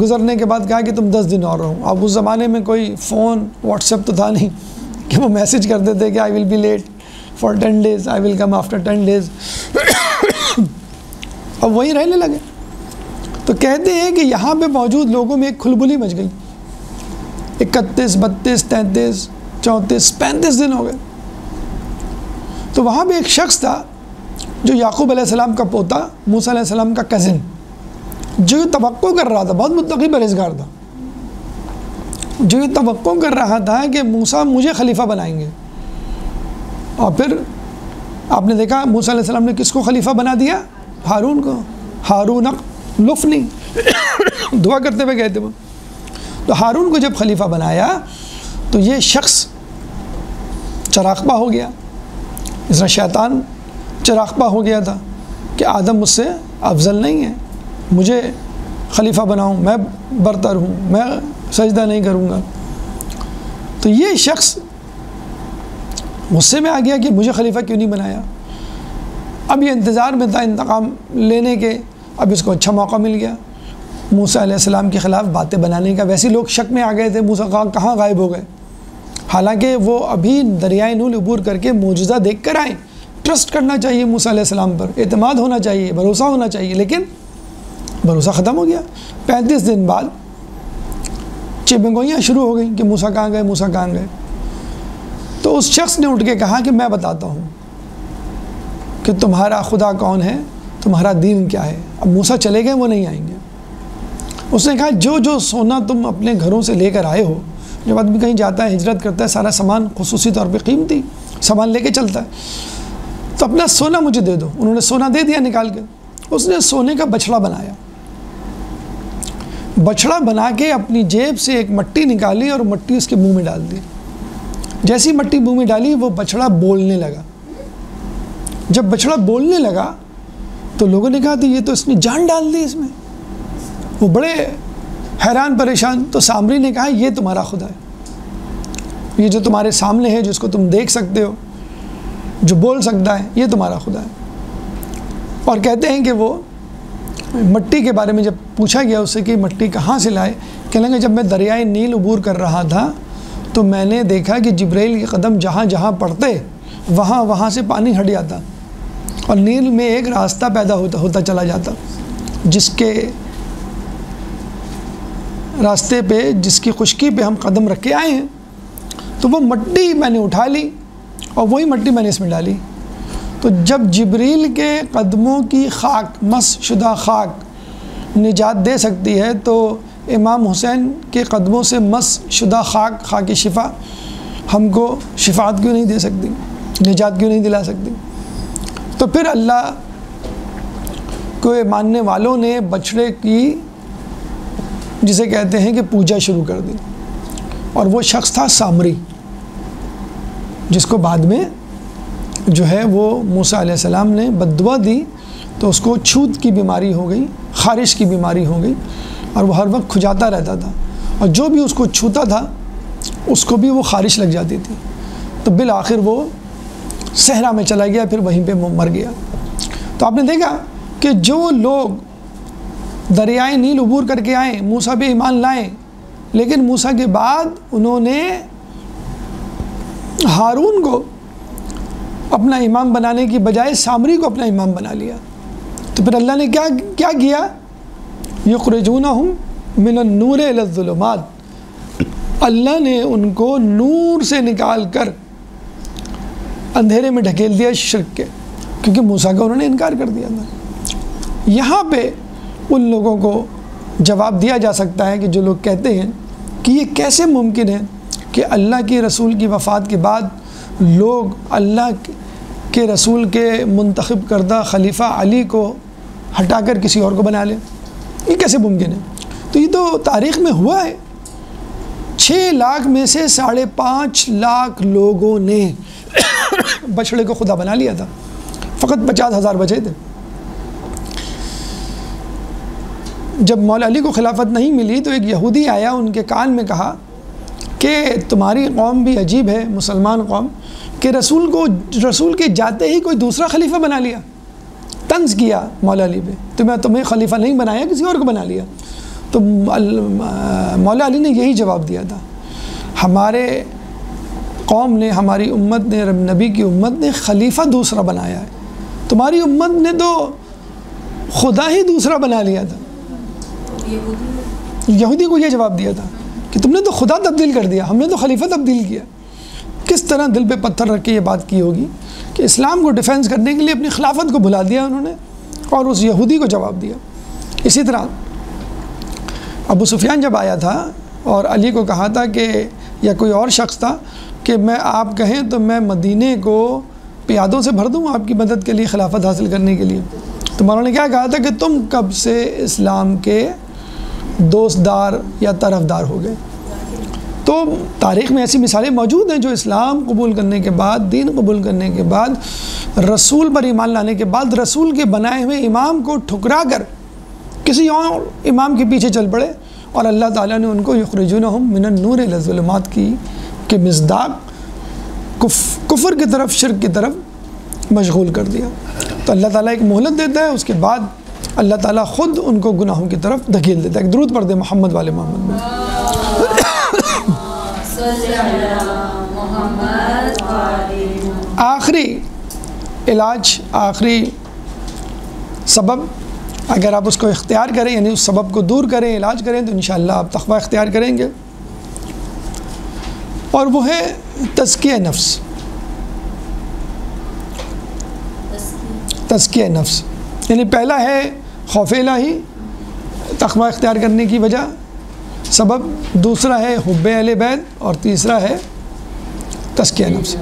گزرنے کے بعد کہا کہ تم 10 دن اور رہو. اب اس زمانے میں کوئی فون، واٹس ایپ تو تھا نہیں کہ وہ میسیج کرتے تھے کہ I will be late for 10 days، I will come after 10 days. اب وہیں رہنے لگے. تو کہتے ہیں کہ یہاں پہ موجود لوگوں میں ایک کھلبلی مچ گئی. 31، 32، 33، 34، 35 دن ہو گئے. تو وہاں پہ ایک شخص تھا جو یعقوب علیہ السلام کا پوتا، موسیٰ علیہ السلام کا کزن، جو یہ توقع کر رہا تھا، بہت متقی پرہیزگار تھا، جو یہ توقع کر رہا تھا کہ موسیٰ مجھے خلیفہ بنائیں گے. اور پھر آپ نے دیکھا موسیٰ علیہ السلام نے کس کو خلیفہ بنا دیا؟ ہارون کو. ہارون لفنی دعا کرتے ہوئے گئے تھے وہ. تو ہارون کو جب خلیفہ بنایا تو یہ شخص چراغ پا ہو گیا. اس طرح شیطان چراغ پا ہو گیا تھا کہ آدم مجھ سے افضل نہیں ہے، مجھے خلیفہ بناؤں، میں برتر ہوں، میں سجدہ نہیں کروں گا. تو یہ شخص غصے میں آ گیا کہ مجھے خلیفہ کیوں نہیں بنایا. اب یہ انتظار میں تھا انتقام لینے کے، اب اس کو اچھا موقع مل گیا موسیٰ علیہ السلام کے خلاف باتیں بنانے کا. ویسے لوگ شک میں آ گئے تھے موسیٰ کہاں غائب ہو گئے، حالانکہ وہ ابھی دریائے نیل عبور کر کے معجزہ دیکھ کر آئے. ٹرسٹ کرنا چاہیے موسیٰ علیہ السلام پر، اعتماد ہونا چاہیے، بھروسہ ہونا چاہیے، لیکن بھروسہ ختم ہو گیا. 35 دن بعد چیپنگوئیاں شروع ہو گئیں کہ موسیٰ کہاں گئے، موسیٰ کہاں گئے. تو اس شخص نے اٹھ کے کہا کہ میں بتاتا ہوں کہ تمہارا خدا کون ہے، تمہارا دین کیا ہے. اب موسیٰ چلے گئے، وہ نہیں آئیں گے. اس نے کہا جو سونا تم اپنے گھروں سے لے کر آئے ہو، جب آدمی کہیں جاتا ہے، ہجرت کرتا ہے، سارا سامان خصوصی طور پہ قیمتی سامان لے کے چلتا ہے، تو اپنا سونا مجھے دے دو. انہوں نے سونا دے دیا نکال کے. اس نے سونے کا بچھڑا بنایا، بچھڑا بنا کے اپنی جیب سے ایک مٹی نکالی اور مٹی اس کے منہ میں ڈال دی. جیسی مٹی منہ میں ڈالی وہ بچڑا بولنے لگا. جب بچڑا بولنے لگا تو لوگوں نے کہا یہ تو اس نے جان ڈال دی اس میں. وہ بڑے حیران پریشان. تو سامری نے کہا یہ تمہارا خدا ہے, یہ جو تمہارے سامنے ہے, جس کو تم دیکھ سکتے ہو, جو بول سکتا ہے, یہ تمہارا خدا ہے. اور کہتے ہیں کہ وہ مٹی کے بارے میں جب پوچھا گیا اس سے کہ مٹی کہاں سے لائے, کہنے لگے جب میں دریائے نیل عبور کر رہا تھا تو میں نے دیکھا کہ جبرائیل کے قدم جہاں جہاں پڑتے وہاں سے پانی ہٹ جاتا اور نیل میں ایک راستہ پیدا ہوتا چلا جاتا, جس کے راستے پہ, جس کی خشکی پہ ہم قدم رکھ کے آئے ہیں. تو وہ مٹی میں نے اٹھا لی اور وہی مٹی میں نے اس میں ڈالی. تو جب جبریل کے قدموں کی خاک, مس شدہ خاک نجات دے سکتی ہے تو امام حسین کے قدموں سے مس شدہ خاک شفا ہم کو شفاعت کیوں نہیں دے سکتی, نجات کیوں نہیں دلا سکتی. تو پھر اللہ کو ماننے والوں نے بچڑے کی, جسے کہتے ہیں کہ پوجا شروع کر دی. اور وہ شخص تھا سامری, جس کو بعد میں جو ہے وہ موسیٰ علیہ السلام نے بددعا دی تو اس کو چھوت کی بیماری ہو گئی, خارش کی بیماری ہو گئی, اور وہ ہر وقت کھجاتا رہتا تھا, اور جو بھی اس کو چھوتا تھا اس کو بھی وہ خارش لگ جاتی تھی. تو بالآخر وہ صحرا میں چلا گیا, پھر وہیں پہ مر گیا. تو آپ نے دیکھا کہ جو لوگ دریائے نیل عبور کر کے آئیں, موسیٰ پہ ایمان لائیں, لیکن موسیٰ کے بعد انہوں نے ہارون کو اپنا امام بنانے کی بجائے سامری کو اپنا امام بنا لیا. تو پھر اللہ نے کیا کیا, یخرجونہم من النور الی الظلمات, اللہ نے ان کو نور سے نکال کر اندھیرے میں ڈھکیل دیا شرک کے, کیونکہ موسیٰ کا انہوں نے انکار کر دیا تھا. یہاں پہ ان لوگوں کو جواب دیا جا سکتا ہے کہ جو لوگ کہتے ہیں کہ یہ کیسے ممکن ہے کہ اللہ کی رسول کی وفات کے بعد لوگ اللہ کے رسول کے منتخب کردہ خلیفہ علی کو ہٹا کر کسی اور کو بنا لیں, یہ کیسے ممکن ہے. تو یہ تو تاریخ میں ہوا ہے. 6 لاکھ میں سے 5.5 لاکھ لوگوں نے بچڑے کو خدا بنا لیا تھا, فقط 50,000 بچے تھے. جب مولا علی کو خلافت نہیں ملی تو ایک یہودی آیا, ان کے کان میں کہا کہ تمہاری قوم بھی عجیب ہے, مسلمان قوم, کہ رسول کے جاتے ہی کوئی دوسرا خلیفہ بنا لیا. طنز کیا مولا علی پہ, تو میں تمہیں خلیفہ نہیں بنایا, کسی اور کو بنا لیا. تو مولا علی نے یہی جواب دیا تھا, ہمارے قوم نے, ہماری امت نے, نبی کی امت نے خلیفہ دوسرا بنایا ہے, تمہاری امت نے تو خدا ہی دوسرا بنا لیا تھا. یہودی کو یہ جواب دیا تھا کہ تم نے تو خدا تبدیل کر دیا, ہم نے تو خلیفہ تبدیل کیا. کس طرح دل پہ پتھر رکھ کے یہ بات کی ہوگی کہ اسلام کو ڈیفینس کرنے کے لیے اپنی خلافت کو بھلا دیا انہوں نے, اور اس یہودی کو جواب دیا. اسی طرح ابو سفیان جب آیا تھا اور علی کو کہا تھا کہ, یا کوئی اور شخص تھا کہ میں آپ کہیں تو میں مدینے کو پیادوں سے بھر دوں آپ کی مدد کے لیے, خلافت حاصل کرنے کے لیے. تو مولانا نے کیا کہا تھا کہ تم کب سے اسلام کے دوستدار یا طرفدار ہو گئے. تو تاریخ میں ایسی مثالیں موجود ہیں جو اسلام قبول کرنے کے بعد, دین قبول کرنے کے بعد, رسول پر ایمان لانے کے بعد رسول کے بنائے ہوئے امام کو ٹھکرا کر کسی اور امام کے پیچھے چل پڑے, اور اللہ تعالیٰ نے ان کو یخرجونہم من النور الی الظلمات کے مصداق کفر کی طرف, شرک کی طرف مشغول کر دیا. تو اللہ تعالیٰ ایک مہلت دیتا ہے, اس کے بعد اللہ تعالیٰ خود ان کو گناہوں کی طرف دھکیل دیتا ہے. ایک درود پڑھ دے محمد والے محمد میں. آخری علاج, آخری سبب, اگر آپ اس کو اختیار کریں, یعنی اس سبب کو دور کریں, علاج کریں, تو انشاءاللہ آپ تقویٰ اختیار کریں گے, اور وہ ہے تزکیہ نفس. تزکیہ نفس یعنی پہلا ہے خوف الہی, تقویٰ اختیار کرنے کی وجہ سبب, دوسرا ہے حب اہل بیت, اور تیسرا ہے تزکیہ نفس.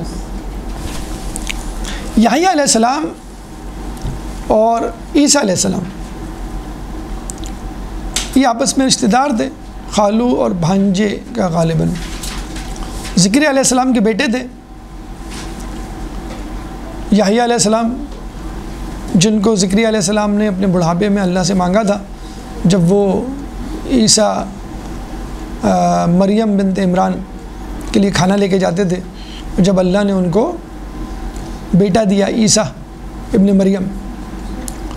یحییٰ علیہ السلام اور عیسیٰ علیہ السلام یہ آپس میں رشتہ دار تھے, خالو اور بھانجے کا غالباً. ذکریہ علیہ السلام کے بیٹے تھے یحییٰ علیہ السلام، جن کو ذکریہ علیہ السلام نے اپنے بڑھاپے میں اللہ سے مانگا تھا جب وہ عیسیٰ مریم بنت عمران کے لیے کھانا لے کے جاتے تھے، جب اللہ نے ان کو بیٹا دیا عیسیٰ ابن مریم،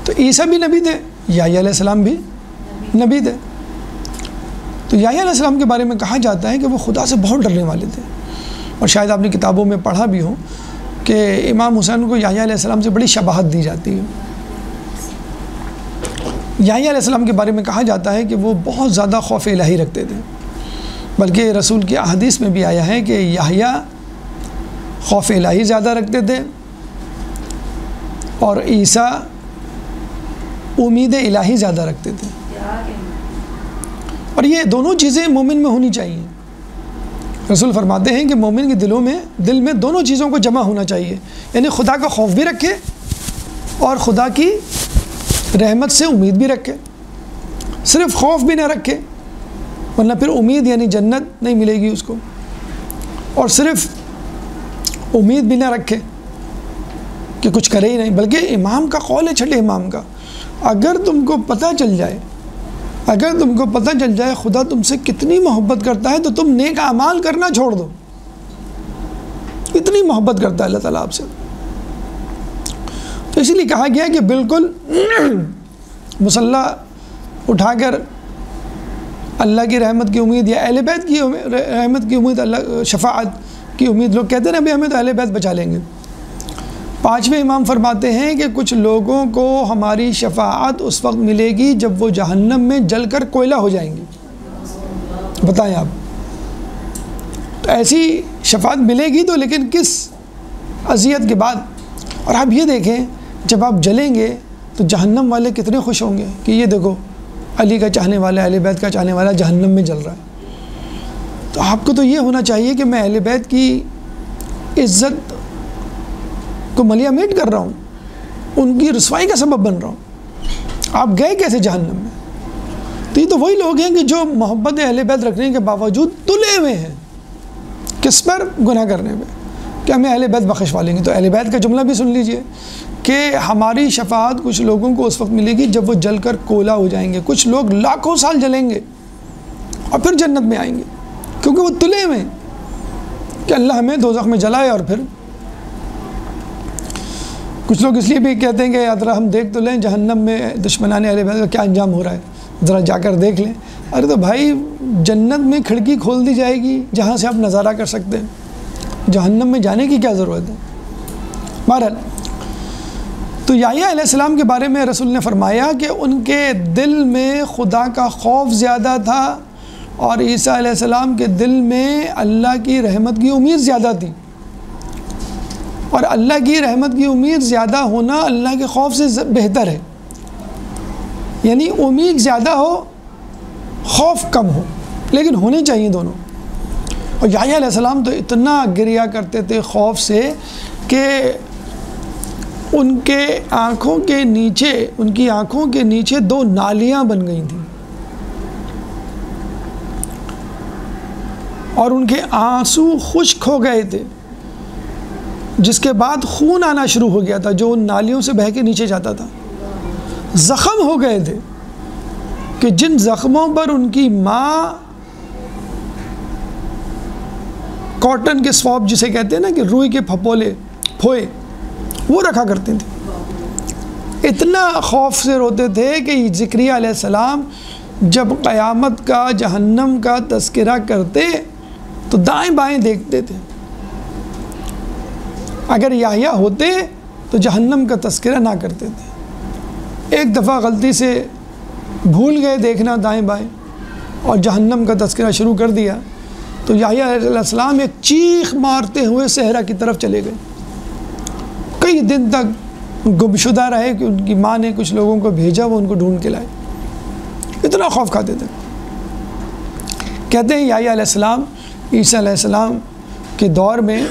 تو عیسیٰ بھی نبی تھے، یحییٰ علیہ السلام بھی نبی تھے۔ تو یحییٰ علیہ السلام کے بارے میں کہا جاتا ہے کہ وہ خدا سے بہت ڈرنے والے تھے، اور شاید آپ نے کتابوں میں پڑھا بھی ہو کہ امام حسین کو یحییٰ علیہ السلام سے بڑی شباہت دی جاتی ہے۔ یحییٰ علیہ السلام کے بارے میں کہا جاتا ہے کہ وہ بہت زیادہ خوف الہی رکھتے تھے، بلکہ رسول کی احادیث میں بھی آیا ہے کہ یحییٰ خوف الہی زیادہ رکھتے تھے اور عیسیٰ امید الہی زیادہ رکھتے تھے، اور یہ دونوں چیزیں مومن میں ہونی چاہیے۔ رسول فرماتے ہیں کہ مومن کے دل میں دونوں چیزوں کو جمع ہونا چاہیے، یعنی خدا کا خوف بھی رکھے اور خدا کی رحمت سے امید بھی رکھے۔ صرف خوف بھی نہ رکھے ورنہ پھر امید یعنی جنت نہیں ملے گی اس کو، اور صرف امید بھی نہ رکھے کہ کچھ کرے ہی نہیں، بلکہ امام کا قول ہے، چھٹے امام کا، اگر تم کو پتہ چل جائے خدا تم سے کتنی محبت کرتا ہے تو تم نیک اعمال کرنا چھوڑ دو، اتنی محبت کرتا ہے اللہ تعالیٰ آپ سے۔ تو اسی لیے کہا گیا کہ بالکل مصلی اٹھا کر اللہ کی رحمت کی امید یا اہل بیت کی رحمت کی امید، اللہ شفاعت کی امید، لوگ کہتے ہیں نا ہمیں تو اہل بیت بچا لیں گے۔ پانچویں امام فرماتے ہیں کہ کچھ لوگوں کو ہماری شفاعت اس وقت ملے گی جب وہ جہنم میں جل کر کوئلہ ہو جائیں گے۔ بتائیں آپ، تو ایسی شفاعت ملے گی تو لیکن کس اذیت کے بعد؟ اور آپ یہ دیکھیں جب آپ جلیں گے تو جہنم والے کتنے خوش ہوں گے کہ یہ دیکھو علی کا چاہنے والا، اہل بیت کا چاہنے والا جہنم میں جل رہا ہے۔ تو آپ کو تو یہ ہونا چاہیے کہ میں اہل بیت کی عزت کو ملیا میٹ کر رہا ہوں، ان کی رسوائی کا سبب بن رہا ہوں، آپ گئے کیسے جہنم میں؟ تو یہ تو وہی لوگ ہیں کہ جو محبت اہل بیت رکھنے کے باوجود تلے ہوئے ہیں کس پر؟ گناہ کرنے پہ، کہ ہمیں اہل بیت بخش والیں گے۔ تو اہل بیت کا جملہ بھی سن لیجئے کہ ہماری شفاعت کچھ لوگوں کو اس وقت ملے گی جب وہ جل کر کوئلہ ہو جائیں گے، کچھ لوگ لاکھوں سال جلیں گے اور پھر جنت میں آئیں گے، کیونکہ وہ تلے ہوئے ہیں کہ اللہ ہمیں دوزخ میں جلائے۔ اور پھر کچھ لوگ اس لیے بھی کہتے ہیں کہ ذرا ہم دیکھ تو لیں جہنم میں دشمنان اہل بیت کا کیا انجام ہو رہا ہے، ذرا جا کر دیکھ لیں۔ ارے تو بھائی جنت میں کھڑکی کھول دی جائے گی جہاں سے آپ نظارہ کر سکتے ہیں، جہنم میں جانے کی کیا ضرورت ہے؟ بہرحال تو یحییٰ علیہ السلام کے بارے میں رسول نے فرمایا کہ ان کے دل میں خدا کا خوف زیادہ تھا اور عیسیٰ علیہ السلام کے دل میں اللہ کی رحمت کی امید زیادہ تھی، اور اللہ کی رحمت کی امید زیادہ ہونا اللہ کے خوف سے بہتر ہے، یعنی امید زیادہ ہو خوف کم ہو، لیکن ہونے چاہیے دونوں۔ اور یحییٰ علیہ السلام تو اتنا گریا کرتے تھے خوف سے کہ ان کی آنکھوں کے نیچے 2 نالیاں بن گئی تھیں، اور ان کے آنسو خشک ہو گئے تھے، جس کے بعد خون آنا شروع ہو گیا تھا جو ان نالیوں سے بہہ کے نیچے جاتا تھا۔ زخم ہو گئے تھے کہ جن زخموں پر ان کی ماں کاٹن کے سواب جسے کہتے ہیں نا کہ روئی کے پھوئے وہ رکھا کرتے تھے، اتنا خوف سے روتے تھے کہ ذکریہ علیہ السلام جب قیامت کا جہنم کا تذکرہ کرتے تو دائیں بائیں دیکھتے تھے، اگر یحییٰ ہوتے تو جہنم کا تذکرہ نہ کرتے تھے۔ ایک دفعہ غلطی سے بھول گئے دیکھنا دائیں بائیں اور جہنم کا تذکرہ شروع کر دیا تو یحییٰ علیہ السلام ایک چیخ مارتے ہوئے صحرا کی طرف چلے گئے، کئی دن تک گمشدہ رہے کہ ان کی ماں نے کچھ لوگوں کو بھیجا، وہ ان کو ڈھونڈ کے لائے، اتنا خوف کھاتے تھے۔ کہتے ہیں یحییٰ علیہ السلام عیسیٰ علیہ السلام کے دور میں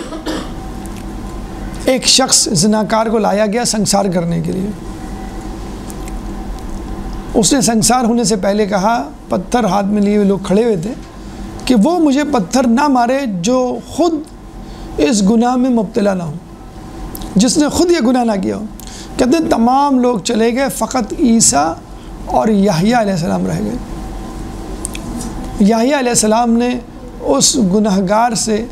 ایک شخص زناکار کو لایا گیا سنگسار کرنے کے لیے، اس نے سنگسار ہونے سے پہلے کہا، پتھر ہاتھ میں لیے ہوئے لوگ کھڑے ہوئے تھے، کہ وہ مجھے پتھر نہ مارے جو خود اس گناہ میں مبتلا نہ ہو، جس نے خود یہ گناہ نہ کیا ہو۔ کہتے ہیں تمام لوگ چلے گئے، فقط عیسیٰ اور یحییٰ علیہ السلام رہ گئے۔ یحییٰ علیہ السلام نے اس گناہگار سے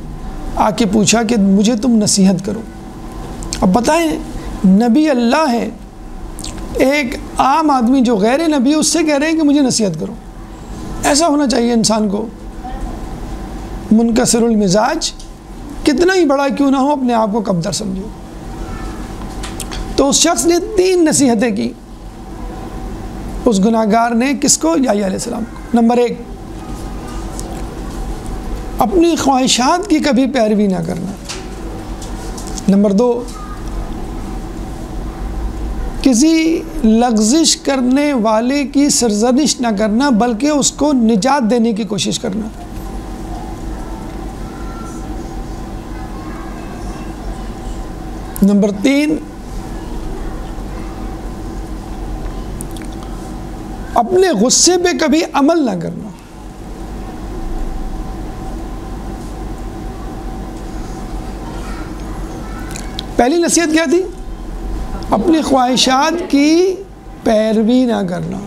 آ کے پوچھا کہ مجھے تم نصیحت کرو۔ اب بتائیں، نبی اللہ ہے، ایک عام آدمی جو غیر نبی ہے اس سے کہہ رہے ہیں کہ مجھے نصیحت کرو۔ ایسا ہونا چاہیے انسان کو، منکسر المزاج، کتنا ہی بڑا کیوں نہ ہو اپنے آپ کو کمتر سمجھو۔ تو اس شخص نے 3 نصیحتیں کی اس گناہگار نے، کس کو؟ یحییٰ علیہ السلام کو۔ نمبر 1، اپنی خواہشات کی کبھی پیروی نہ کرنا۔ نمبر 2، کسی لغزش کرنے والے کی سرزنش نہ کرنا بلکہ اس کو نجات دینے کی کوشش کرنا۔ نمبر 3، اپنے غصے پہ کبھی عمل نہ کرنا۔ پہلی نصیحت کیا تھی؟ اپنی خواہشات کی پیروی نہ کرنا۔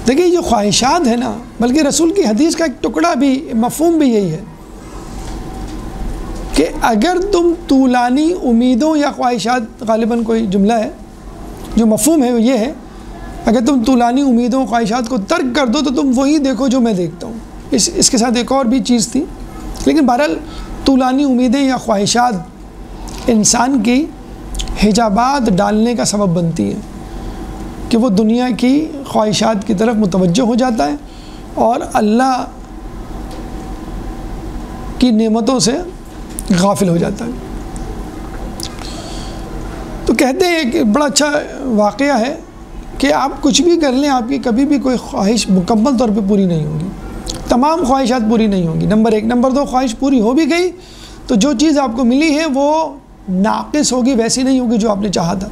دیکھیں جو خواہشات ہیں نا، بلکہ رسول کی حدیث کا ایک ٹکڑا بھی، مفہوم بھی یہی ہے کہ اگر تم طولانی امیدوں یا خواہشات، غالباً کوئی جملہ ہے جو مفہوم ہے وہ یہ ہے، اگر تم طولانی امیدوں خواہشات کو ترک کر دو تو تم وہی دیکھو جو میں دیکھتا ہوں۔ اس کے ساتھ ایک اور بھی چیز تھی، لیکن بہرحال طولانی امیدیں یا خواہشات انسان کی حجابات ڈالنے کا سبب بنتی ہیں کہ وہ دنیا کی خواہشات کی طرف متوجہ ہو جاتا ہے اور اللہ کی نعمتوں سے غافل ہو جاتا ہے۔ تو کہتے ہیں ایک بڑا اچھا واقعہ ہے کہ آپ کچھ بھی کر لیں، آپ کی کبھی بھی کوئی خواہش مکمل طور پہ پوری نہیں ہوگی، تمام خواہشات پوری نہیں ہوں گی، نمبر 1۔ نمبر 2، خواہش پوری ہو بھی گئی تو جو چیز آپ کو ملی ہے وہ ناقص ہوگی، ویسی نہیں ہوگی جو آپ نے چاہا تھا۔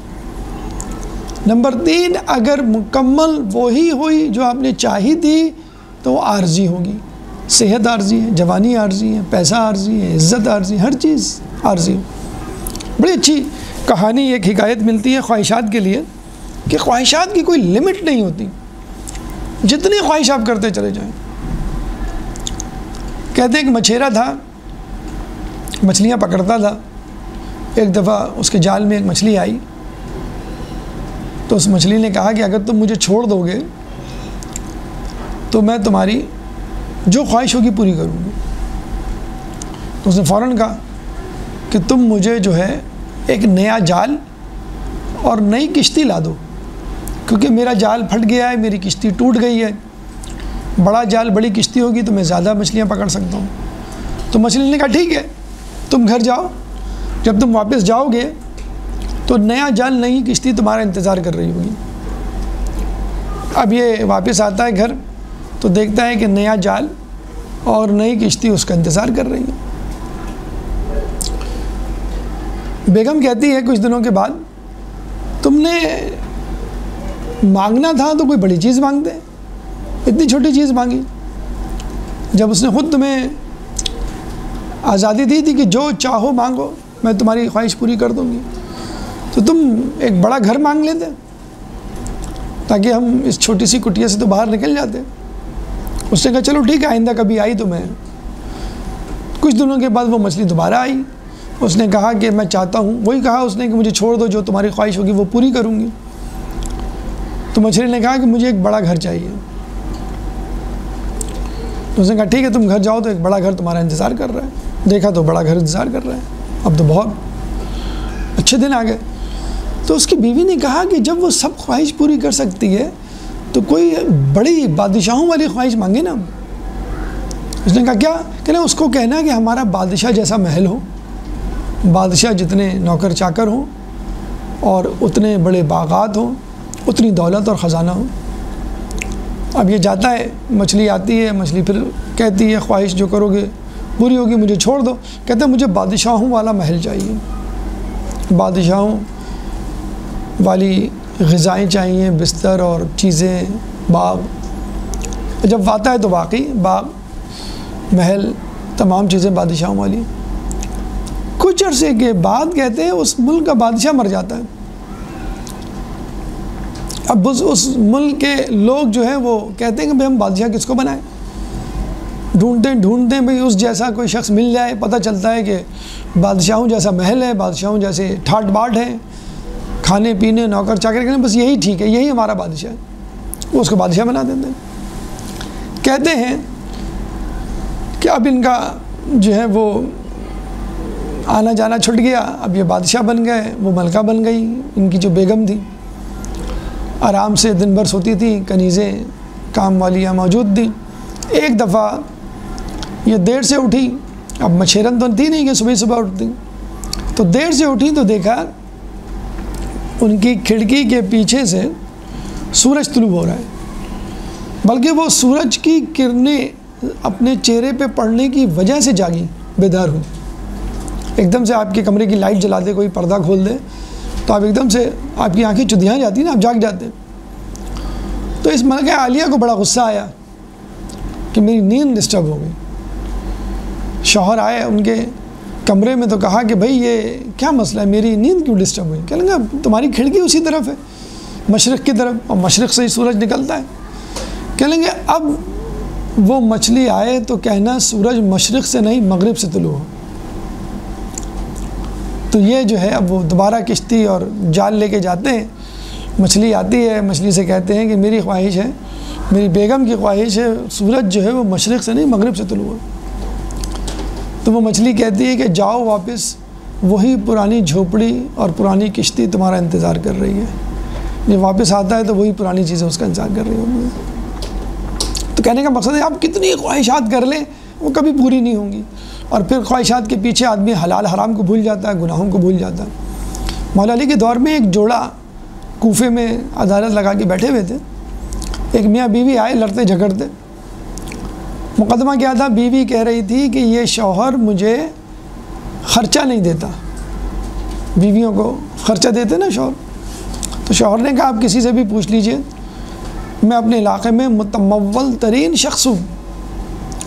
نمبر 3، اگر مکمل وہی ہوئی جو آپ نے چاہی تھی تو وہ عارضی ہوگی۔ صحت عارضی ہے، جوانی عارضی ہے، پیسہ عارضی ہے، عزت عارضی، ہر چیز عارضی۔ بڑی اچھی کہانی، ایک حکایت ملتی ہے خواہشات کے لیے کہ خواہشات کی کوئی لمٹ نہیں ہوتی، جتنی خواہش آپ کرتے چلے جائیں۔ کہتے ہیں کہ مچھیرا تھا، مچھلیاں پکڑتا تھا۔ ایک دفعہ اس کے جال میں ایک مچھلی آئی تو اس مچھلی نے کہا کہ اگر تم مجھے چھوڑ دو گے تو میں تمہاری جو خواہش ہوگی پوری کروں گی۔ تو اس نے فوراً کہا کہ تم مجھے جو ہے ایک نیا جال اور نئی کشتی لا دو، کیونکہ میرا جال پھٹ گیا ہے، میری کشتی ٹوٹ گئی ہے۔ بڑا جال، بڑی کشتی ہوگی تو میں زیادہ مچھلیاں پکڑ سکتا ہوں۔ تو مچھلی نے کہا ٹھیک ہے، تم گھر جاؤ، جب تم واپس جاؤ گے تو نیا جال، نئی کشتی تمہارا انتظار کر رہی ہوگی۔ اب یہ واپس آتا ہے گھر تو دیکھتا ہے کہ نیا جال اور نئی کشتی اس کا انتظار کر رہی ہے۔ بیگم کہتی ہے کچھ دنوں کے بعد، تم نے مانگنا تھا تو کوئی بڑی چیز مانگتے، اتنی چھوٹی چیز مانگی، جب اس نے خود تمہیں آزادی دی تھی کہ جو چاہو مانگو، میں تمہاری خواہش پوری کر دوں گی، تو تم ایک بڑا گھر مانگ لیتے تاکہ ہم اس چھوٹی سی کٹیا سے تو باہر نکل جاتے۔ اس نے کہا چلو ٹھیک ہے، آئندہ کبھی آئی تو میں۔ کچھ دنوں کے بعد وہ مچھلی دوبارہ آئی، اس نے کہا کہ میں چاہتا ہوں، وہی کہا اس نے کہ مجھے چھوڑ دو، جو تمہاری خواہش ہوگی وہ پوری کروں گی۔ تو مچھلی نے کہا کہ مجھے ایک بڑا گھر چاہیے۔ تو اس نے کہا ٹھیک ہے، تم گھر جاؤ تو ایک بڑا گھر تمہارا انتظار کر رہا ہے۔ دیکھا تو بڑا گھر انتظار کر رہا ہے، اب تو بہت اچھے دن آ گئے۔ تو اس کی بیوی نے کہا کہ جب وہ سب خواہش پوری کر سکتی ہے تو کوئی بڑی بادشاہوں والی خواہش مانگے نا۔ اس نے کہا کیا؟ کہ نا اس کو کہنا کہ ہمارا بادشاہ جیسا محل ہو، بادشاہ جتنے نوکر چاکر ہوں اور اتنے بڑے باغات ہوں، اتنی دولت اور خزانہ ہو۔ اب یہ جاتا ہے، مچھلی آتی ہے، مچھلی پھر کہتی ہے خواہش جو کرو گے پوری ہوگی، مجھے چھوڑ دو۔ کہتا ہے مجھے بادشاہوں والا محل چاہیے، بادشاہوں والی غذائیں چاہیے، بستر اور چیزیں، باغ۔ جب آتا ہے تو واقعی باغ محل، تمام چیزیں بادشاہوں والی۔ کچھ عرصے کے بعد کہتے ہیں اس ملک کا بادشاہ مر جاتا ہے۔ اب اس ملک کے لوگ جو ہیں وہ کہتے ہیں کہ بھئی ہم بادشاہ کس کو بنائیں، ڈھونڈتے ہیں بھئی اس جیسا کوئی شخص مل جائے۔ پتہ چلتا ہے کہ بادشاہوں جیسا محل ہے، بادشاہوں جیسے ٹھاٹ باٹ ہیں، کھانے پینے نوکر چاکر کرنے، بس یہی ٹھیک ہے، یہی ہمارا بادشاہ ہے، وہ اس کو بادشاہ بنا دیتے ہیں۔ کہتے ہیں کہ اب ان کا جو ہے وہ آنا جانا چھٹ گیا، اب یہ بادشاہ بن گئے، وہ ملکہ بن گئی۔ ان کی جو بیگم تھی آرام سے دن بھر سوتی تھی، کنیزیں کام والیاں موجود تھیں۔ ایک دفعہ یہ دیر سے اٹھی، اب مچھیرن تو تھی نہیں کہ صبح صبح اٹھتی، تو دیر سے اٹھی تو دیکھا ان کی کھڑکی کے پیچھے سے سورج طلوع ہو رہا ہے، بلکہ وہ سورج کی کرنیں اپنے چہرے پہ پڑنے کی وجہ سے جاگی، بیدار ہوئی۔ ایک دم سے آپ کے کمرے کی لائٹ جلا دے، کوئی پردہ کھول دے تو آپ ایک دم سے آپ کی آنکھیں چدھیاں جاتی ہیں نا، آپ جاگ جاتے ہیں۔ تو اس ملکہ عالیہ کو بڑا غصہ آیا کہ میری نیند ڈسٹرب ہو گئی۔ شوہر آئے ان کے کمرے میں تو کہا کہ بھئی یہ کیا مسئلہ ہے، میری نیند کیوں ڈسٹرب ہوئی؟ کہنے لگا تمہاری کھڑکی اسی طرف ہے، مشرق کی طرف، اور مشرق سے ہی سورج نکلتا ہے۔ کہنے لگے اب وہ مچھلی آئے تو کہنا سورج مشرق سے نہیں مغرب سے طلوع ہو۔ تو یہ جو ہے اب وہ دوبارہ کشتی اور جال لے کے جاتے ہیں، مچھلی آتی ہے، مچھلی سے کہتے ہیں کہ میری خواہش ہے، میری بیگم کی خواہش ہے سورج جو ہے وہ مشرق سے نہیں مغرب سے طلوع ہو۔ تو وہ مچھلی کہتی ہے کہ جاؤ واپس، وہی پرانی جھوپڑی اور پرانی کشتی تمہارا انتظار کر رہی ہے۔ یہ واپس آتا ہے تو وہی پرانی چیزیں اس کا انتظار کر رہی ہوگی۔ تو کہنے کا مقصد ہے آپ کتنی خواہشات کر لیں وہ کبھی پوری نہیں ہوں گی، اور پھر خواہشات کے پیچھے آدمی حلال حرام کو بھول جاتا ہے، گناہوں کو بھول جاتا ہے۔ مولا علی کے دور میں ایک جوڑا کوفے میں عدالت لگا کے بیٹھے ہوئے تھے، ایک میاں بیوی آئے لڑتے جھگڑتے۔ مقدمہ کیا تھا؟ بیوی کہہ رہی تھی کہ یہ شوہر مجھے خرچہ نہیں دیتا، بیویوں کو خرچہ دیتے نا شوہر، تو شوہر نے کہا آپ کسی سے بھی پوچھ لیجئے، میں اپنے علاقے میں متمول ترین شخص ہوں،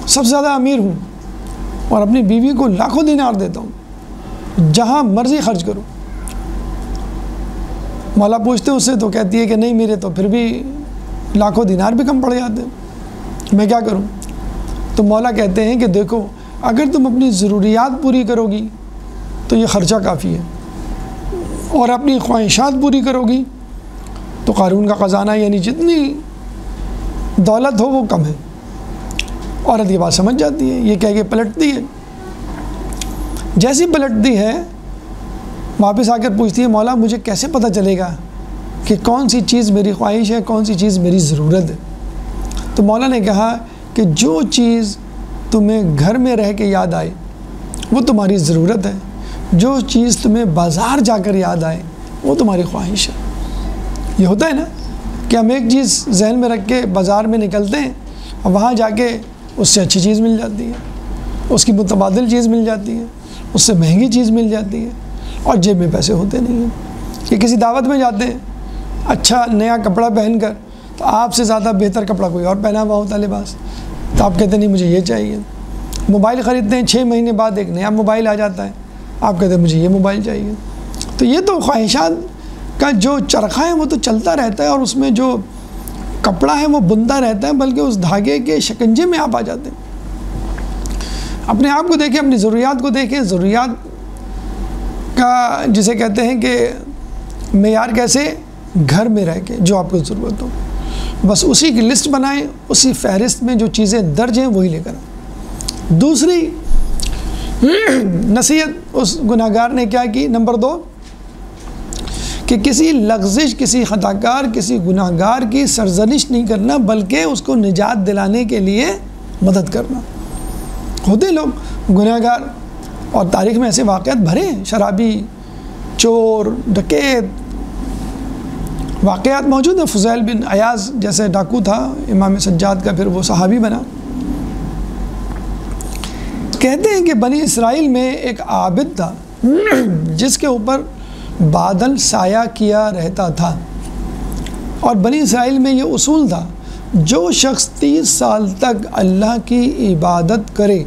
سب سے زیادہ امیر ہوں، اور اپنی بیوی کو لاکھوں دینار دیتا ہوں، جہاں مرضی خرچ کروں۔ مولا پوچھتے ہیں اس سے تو کہتی ہے کہ نہیں میرے تو پھر بھی لاکھوں دینار بھی کم پڑ جاتے ہیں، میں کیا کروں؟ تو مولا کہتے ہیں کہ دیکھو اگر تم اپنی ضروریات پوری کرو گی تو یہ خرچہ کافی ہے، اور اپنی خواہشات پوری کرو گی تو قارون کا خزانہ یعنی جتنی دولت ہو وہ کم ہے۔ عورت یہ بات سمجھ جاتی ہے، یہ کہہ کے پلٹتی ہے۔ جیسی پلٹتی ہے واپس آ کر پوچھتی ہے مولا مجھے کیسے پتہ چلے گا کہ کون سی چیز میری خواہش ہے، کون سی چیز میری ضرورت ہے؟ تو مولا نے کہا کہ جو چیز تمہیں گھر میں رہ کے یاد آئے وہ تمہاری ضرورت ہے، جو چیز تمہیں بازار جا کر یاد آئے وہ تمہاری خواہش ہے۔ یہ ہوتا ہے نا کہ ہم ایک چیز ذہن میں رکھ کے بازار میں نکلتے ہیں اور وہاں جا کے اس سے اچھی چیز مل جاتی ہے، اس کی متبادل چیز مل جاتی ہے، اس سے مہنگی چیز مل جاتی ہے، اور جیب میں پیسے ہوتے نہیں ہیں۔ کہ کسی دعوت میں جاتے ہیں اچھا نیا کپڑا پہن کر، تو آپ سے زیادہ بہتر کپڑا کوئی اور پہنا ہوا ہوتا ہے لباس، تو آپ کہتے ہیں نہیں مجھے یہ چاہیے۔ موبائل خریدتے ہیں 6 مہینے بعد ایک نیا موبائل آ جاتا ہے، آپ کہتے ہیں مجھے یہ موبائل چاہیے۔ تو یہ تو خواہشات کا جو چرخہ ہے وہ تو چلتا رہتا ہے، اور اس میں جو کپڑا ہے وہ بنتا رہتا ہے، بلکہ اس دھاگے کے شکنجے میں آپ آ جاتے ہیں۔ اپنے آپ کو دیکھیں، اپنی ضروریات کو دیکھیں۔ ضروریات کا جسے کہتے ہیں کہ معیار کیسے؟ گھر میں رہ کے جو آپ کو ضرورت ہو بس اسی کی لسٹ بنائیں، اسی فہرست میں جو چیزیں درج ہیں وہی لے کر آئیں۔ دوسری نصیحت اس گناہ گار نے کیا کی؟ نمبر 2 کہ کسی لغزش، کسی خطا کار، کسی گناہ گار کی سرزنش نہیں کرنا، بلکہ اس کو نجات دلانے کے لیے مدد کرنا۔ ہوتے لوگ گناہ گار، اور تاریخ میں ایسے واقعات بھرے ہیں، شرابی، چور، ڈکیت، واقعات موجود ہیں۔ فضیل بن عیاض جیسے ڈاکو تھا امام سجاد کا، پھر وہ صحابی بنا۔ کہتے ہیں کہ بنی اسرائیل میں ایک عابد تھا جس کے اوپر بادل سایہ کیا رہتا تھا، اور بنی اسرائیل میں یہ اصول تھا جو شخص 30 سال تک اللہ کی عبادت کرے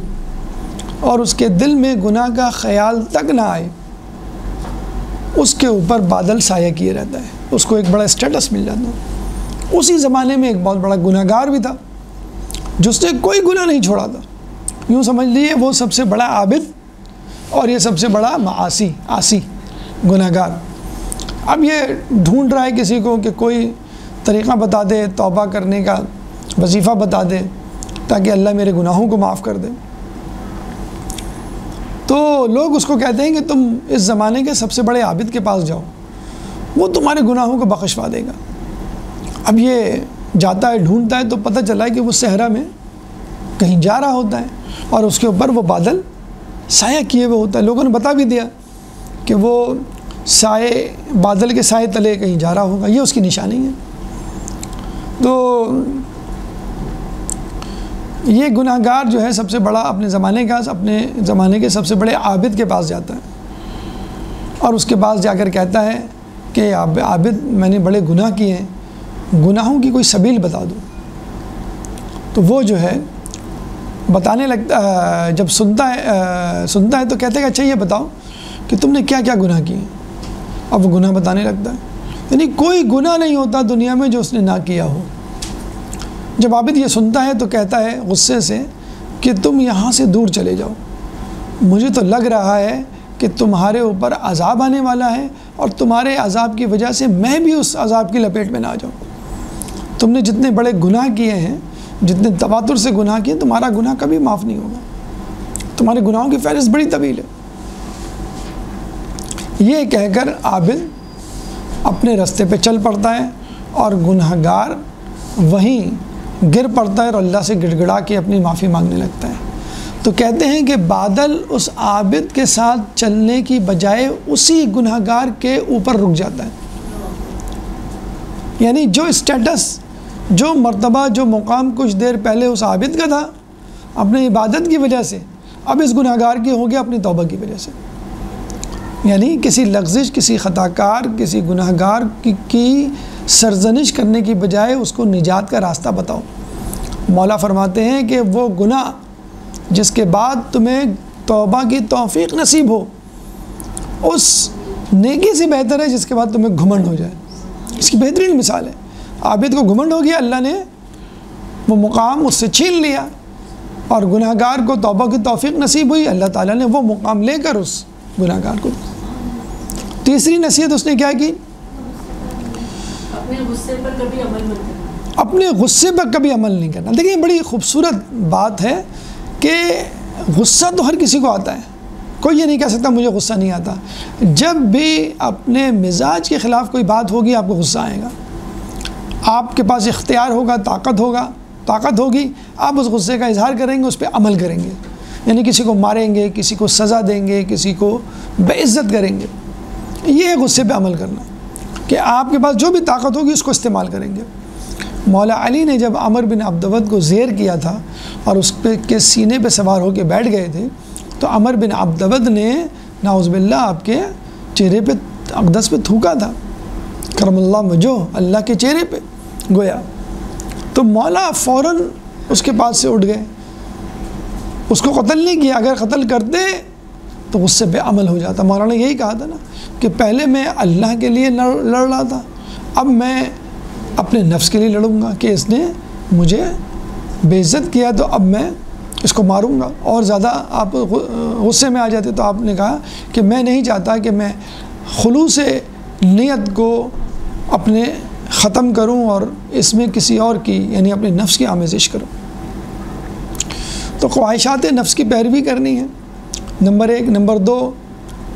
اور اس کے دل میں گناہ کا خیال تک نہ آئے، اس کے اوپر بادل سایہ کیے رہتا ہے، اس کو ایک بڑا اسٹیٹس مل جاتا ہے۔ اسی زمانے میں ایک بہت بڑا گناہ گار بھی تھا جس نے کوئی گناہ نہیں چھوڑا تھا، یوں سمجھ لیے وہ سب سے بڑا عابد اور یہ سب سے بڑا عاصی گناہ گار۔ اب یہ ڈھونڈ رہا ہے کسی کو کہ کوئی طریقہ بتا دے، توبہ کرنے کا وظیفہ بتا دے تاکہ اللہ میرے گناہوں کو معاف کر دے۔ تو لوگ اس کو کہتے ہیں کہ تم اس زمانے کے سب سے بڑے عابد کے پاس جاؤ، وہ تمہارے گناہوں کو بخشوا دے گا۔ اب یہ جاتا ہے، ڈھونڈتا ہے، تو پتہ چلا ہے کہ وہ صحرا میں کہیں جا رہا ہوتا ہے اور اس کے اوپر وہ بادل سایہ کیے ہوئے ہوتا ہے۔ لوگوں نے بتا بھی دیا کہ وہ بادل کے سائے تلے کہیں جا رہا ہوگا، یہ اس کی نشانی ہے۔ تو یہ گناہ گار جو ہے سب سے بڑا اپنے زمانے کے سب سے بڑے عابد کے پاس جاتا ہے اور اس کے پاس جا کر کہتا ہے کہ عابد میں نے بڑے گناہ کیے ہیں، گناہوں کی کوئی سبیل بتا دو۔ تو وہ جو ہے بتانے لگتا ہے، جب سنتا ہے تو کہتے ہیں کہ اچھا یہ بتاؤ کہ تم نے کیا کیا گناہ کیے ہیں۔ اب وہ گناہ بتانے لگتا ہے، یعنی کوئی گناہ نہیں ہوتا دنیا میں جو اس نے نہ کیا ہو۔ جب عابد یہ سنتا ہے تو کہتا ہے غصے سے کہ تم یہاں سے دور چلے جاؤ، مجھے تو لگ رہا ہے کہ تمہارے اوپر عذاب آنے والا ہے اور تمہارے عذاب کی وجہ سے میں بھی اس عذاب کی لپیٹ میں نہ آ جاؤں۔ تم نے جتنے بڑے گناہ کیے ہیں، جتنے تواتر سے گناہ کیے، تمہارا گناہ کبھی معاف نہیں ہوگا، تمہارے گناہوں کی فہرست بڑی طویل ہے۔ یہ کہہ کر عابد اپنے راستے پہ چل پڑتا ہے اور گناہ گار وہیں گر پڑتا ہے اور اللہ سے گڑ گڑا کے اپنی معافی مانگنے لگتا ہے۔ تو کہتے ہیں کہ بادل اس عابد کے ساتھ چلنے کی بجائے اسی گناہ گار کے اوپر رک جاتا ہے، یعنی جو اسٹیٹس، جو مرتبہ، جو مقام کچھ دیر پہلے اس عابد کا تھا اپنی عبادت کی وجہ سے، اب اس گناہ گار کی ہو گیا اپنی توبہ کی وجہ سے۔ یعنی کسی لغزش، کسی خطا کار، کسی گناہ گار کی سرزنش کرنے کی بجائے اس کو نجات کا راستہ بتاؤ۔ مولا فرماتے ہیں کہ وہ گناہ جس کے بعد تمہیں توبہ کی توفیق نصیب ہو، اس نیکی سے بہتر ہے جس کے بعد تمہیں گھمنڈ ہو جائے۔ اس کی بہترین مثال ہے، عابد کو گھمنڈ ہو گیا، اللہ نے وہ مقام اس سے چھین لیا، اور گناہ گار کو توبہ کی توفیق نصیب ہوئی، اللہ تعالیٰ نے وہ مقام لے کر اس گناہ گار کو۔ تیسری نصیحت اس نے کیا کی؟ اپنے غصے پر کبھی عمل مت کرنا، اپنے غصے پر کبھی عمل نہیں کرنا۔ دیکھیں بڑی خوبصورت بات ہے کہ غصہ تو ہر کسی کو آتا ہے، کوئی یہ نہیں کہہ سکتا مجھے غصہ نہیں آتا۔ جب بھی اپنے مزاج کے خلاف کوئی بات ہوگی آپ کو غصہ آئے گا، آپ کے پاس اختیار ہوگا، طاقت ہوگی، آپ اس غصے کا اظہار کریں گے، اس پہ عمل کریں گے، یعنی کسی کو ماریں گے، کسی کو سزا دیں گے، کسی کو بے عزت کریں گے۔ یہ ہے غصے پہ عمل کرنا، کہ آپ کے پاس جو بھی طاقت ہوگی اس کو استعمال کریں گے۔ مولا علی نے جب عمر بن عبدود کو زیر کیا تھا اور اس پہ کے سینے پہ سوار ہو کے بیٹھ گئے تھے، تو عمر بن عبدود نے نعوذ باللہ آپ کے چہرے پہ اقدس پہ تھوکا تھا، کرم اللہ وجہہ، اللہ کے چہرے پہ گویا۔ تو مولا فوراً اس کے پاس سے اٹھ گئے، اس کو قتل نہیں کیا، اگر قتل کرتے تو غصے پہ عمل ہو جاتا۔ مولا نے یہی کہا تھا نا کہ پہلے میں اللہ کے لیے لڑ رہا تھا، اب میں اپنے نفس کے لیے لڑوں گا کہ اس نے مجھے بے عزت کیا، تو اب میں اس کو ماروں گا۔ اور زیادہ آپ غصے میں آ جاتے، تو آپ نے کہا کہ میں نہیں چاہتا کہ میں خلوص نیت کو اپنے ختم کروں اور اس میں کسی اور کی یعنی اپنے نفس کی آمیزش کروں۔ تو خواہشات نفس کی پیروی کرنی ہے، نمبر 1۔ نمبر 2،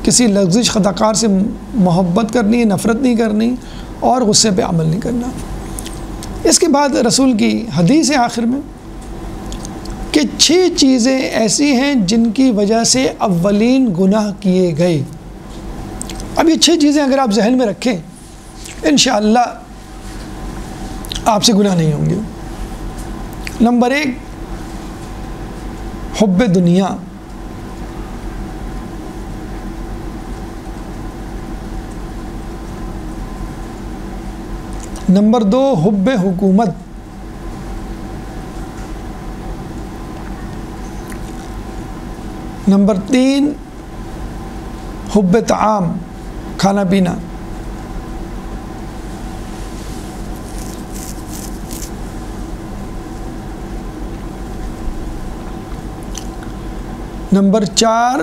کسی لغزش خطا کار سے محبت کرنی ہے، نفرت نہیں کرنی، اور غصے پہ عمل نہیں کرنا۔ اس کے بعد رسول کی حدیث ہے آخر میں کہ 6 چیزیں ایسی ہیں جن کی وجہ سے اولین گناہ کیے گئے۔ اب یہ 6 چیزیں اگر آپ ذہن میں رکھیں، انشاءاللہ آپ سے گناہ نہیں ہوں گے۔ نمبر 1، حب دنیا۔ نمبر 2، حب حکومت۔ نمبر 3 حب طعام، کھانا پینا۔ نمبر 4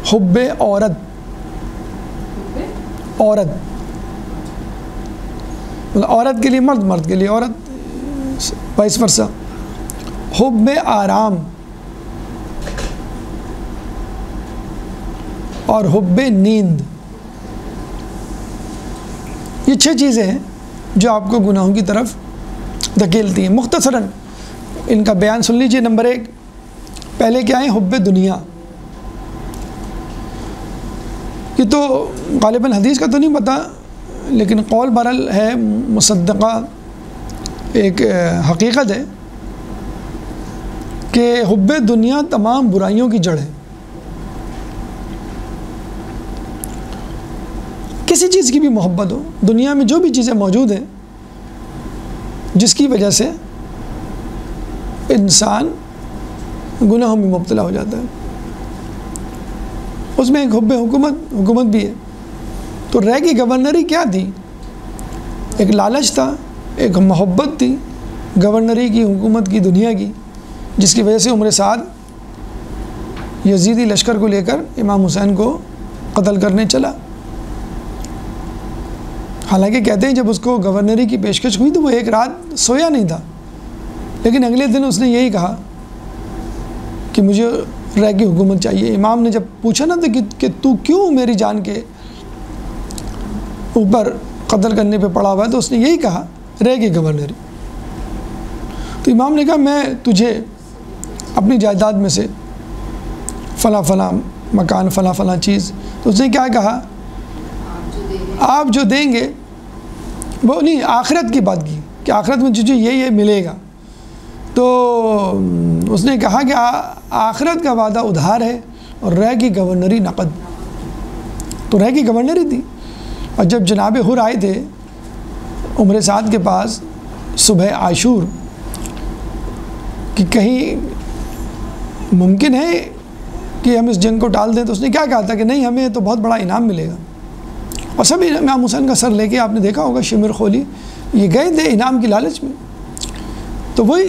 حب عورت، عورت مطلب عورت کے لیے مرد، مرد کے لیے عورت، وائس ورثہ۔ حب آرام اور حب نیند، یہ 6 چیزیں ہیں جو آپ کو گناہوں کی طرف دھکیلتی ہیں۔ مختصراً ان کا بیان سن لیجئے۔ نمبر 1 پہلے کیا ہے؟ حب دنیا۔ یہ تو غالباً حدیث کا تو نہیں پتہ، لیکن قول برل ہے، مصدقہ ایک حقیقت ہے کہ حب دنیا تمام برائیوں کی جڑ ہے۔ کسی چیز کی بھی محبت ہو، دنیا میں جو بھی چیزیں موجود ہیں جس کی وجہ سے انسان گناہوں میں مبتلا ہو جاتا ہے، اس میں ایک حب حکومت بھی ہے۔ تو رہ کی گورنری کیا تھی؟ ایک لالچ تھا، ایک محبت تھی گورنری کی، حکومت کی، دنیا کی، جس کی وجہ سے عمر سعد یزیدی لشکر کو لے کر امام حسین کو قتل کرنے چلا۔ حالانکہ کہتے ہیں جب اس کو گورنری کی پیشکش ہوئی تو وہ ایک رات سویا نہیں تھا، لیکن اگلے دن اس نے یہی کہا کہ مجھے رہ کی حکومت چاہیے۔ امام نے جب پوچھا نا کہ تو کیوں میری جان کے اوپر قتل کرنے پہ پڑا ہوا ہے، تو اس نے یہی کہا رہ کی گورنری۔ تو امام نے کہا میں تجھے اپنی جائیداد میں سے فلاں فلاں مکان، فلاں فلاں چیز، تو اس نے کیا کہا؟ آپ جو دیں گے وہ نہیں، آخرت کی بات کی کہ آخرت میں تجھے یہ ملے گا۔ تو اس نے کہا کہ آخرت کا وعدہ ادھار ہے اور رہ کی گورنری نقد۔ تو رہ کی گورنری تھی، اور جب جناب حر آئے تھے عمر سعد کے پاس صبح عاشور کہ کہیں ممکن ہے کہ ہم اس جنگ کو ٹال دیں، تو اس نے کیا کہا تھا کہ نہیں، ہمیں تو بہت بڑا انعام ملے گا۔ اور سب امام حسین کا سر لے کے، آپ نے دیکھا ہوگا شمر خولی، یہ گئے تھے انعام کی لالچ میں۔ تو وہی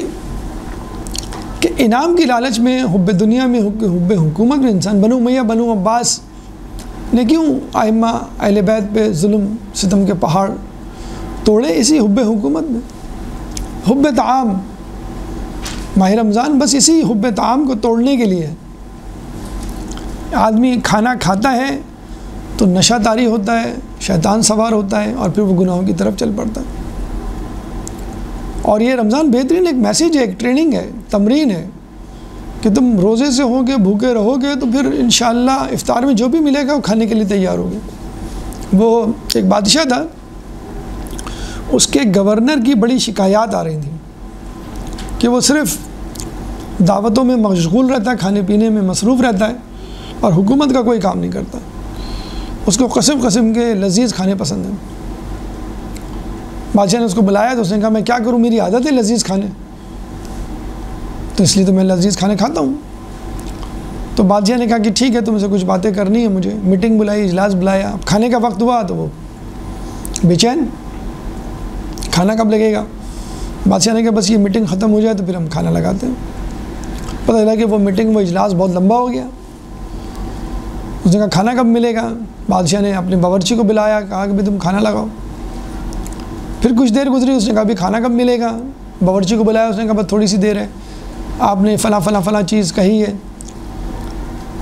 کہ انعام کی لالچ میں، حب دنیا میں، حب حکومت میں انسان بنو امیہ، بنو عباس نے کیوں ائمہ اہل بیت پہ ظلم ستم کے پہاڑ توڑے؟ اسی حب حکومت میں۔ حب طعام، ماہ رمضان بس اسی حب طعام کو توڑنے کے لیے۔ آدمی کھانا کھاتا ہے تو نشہ طاری ہوتا ہے، شیطان سوار ہوتا ہے، اور پھر وہ گناہوں کی طرف چل پڑتا ہے۔ اور یہ رمضان بہترین ایک میسیج ہے، ایک ٹریننگ ہے، تمرین ہے کہ تم روزے سے ہو گے، بھوکے رہو گے، تو پھر انشاءاللہ افطار میں جو بھی ملے گا وہ کھانے کے لیے تیار ہوگے۔ وہ ایک بادشاہ تھا، اس کے گورنر کی بڑی شکایات آ رہی تھیں کہ وہ صرف دعوتوں میں مشغول رہتا ہے، کھانے پینے میں مصروف رہتا ہے، اور حکومت کا کوئی کام نہیں کرتا۔ اس کو قسم قسم کے لذیذ کھانے پسند ہیں۔ بادشاہ نے اس کو بلایا تو اس نے کہا میں کیا کروں، میری عادت ہے لذیذ کھانے، تو اس لیے تو میں لذیذ کھانے کھاتا ہوں۔ تو بادشاہ نے کہا کہ ٹھیک ہے، تم سے کچھ باتیں کرنی ہے مجھے۔ میٹنگ بلائی، اجلاس بلایا، اب کھانے کا وقت ہوا تو وہ بے چین، کھانا کب لگے گا؟ بادشاہ نے کہا بس یہ میٹنگ ختم ہو جائے تو پھر ہم کھانا لگاتے ہیں۔ پتہ چلا کہ وہ میٹنگ، وہ اجلاس بہت لمبا ہو گیا۔ اس نے کہا کھانا کب ملے گا؟ بادشاہ نے اپنے باورچی کو بلایا، کہا کہ بھائی تم کھانا لگاؤ۔ پھر کچھ دیر گزری، اس نے کہا بھی کھانا کب ملے گا؟ باورچی کو بلایا، اس نے کہا بس تھوڑی سی دیر ہے، آپ نے فلاں فلاں فلاں چیز کہی ہے۔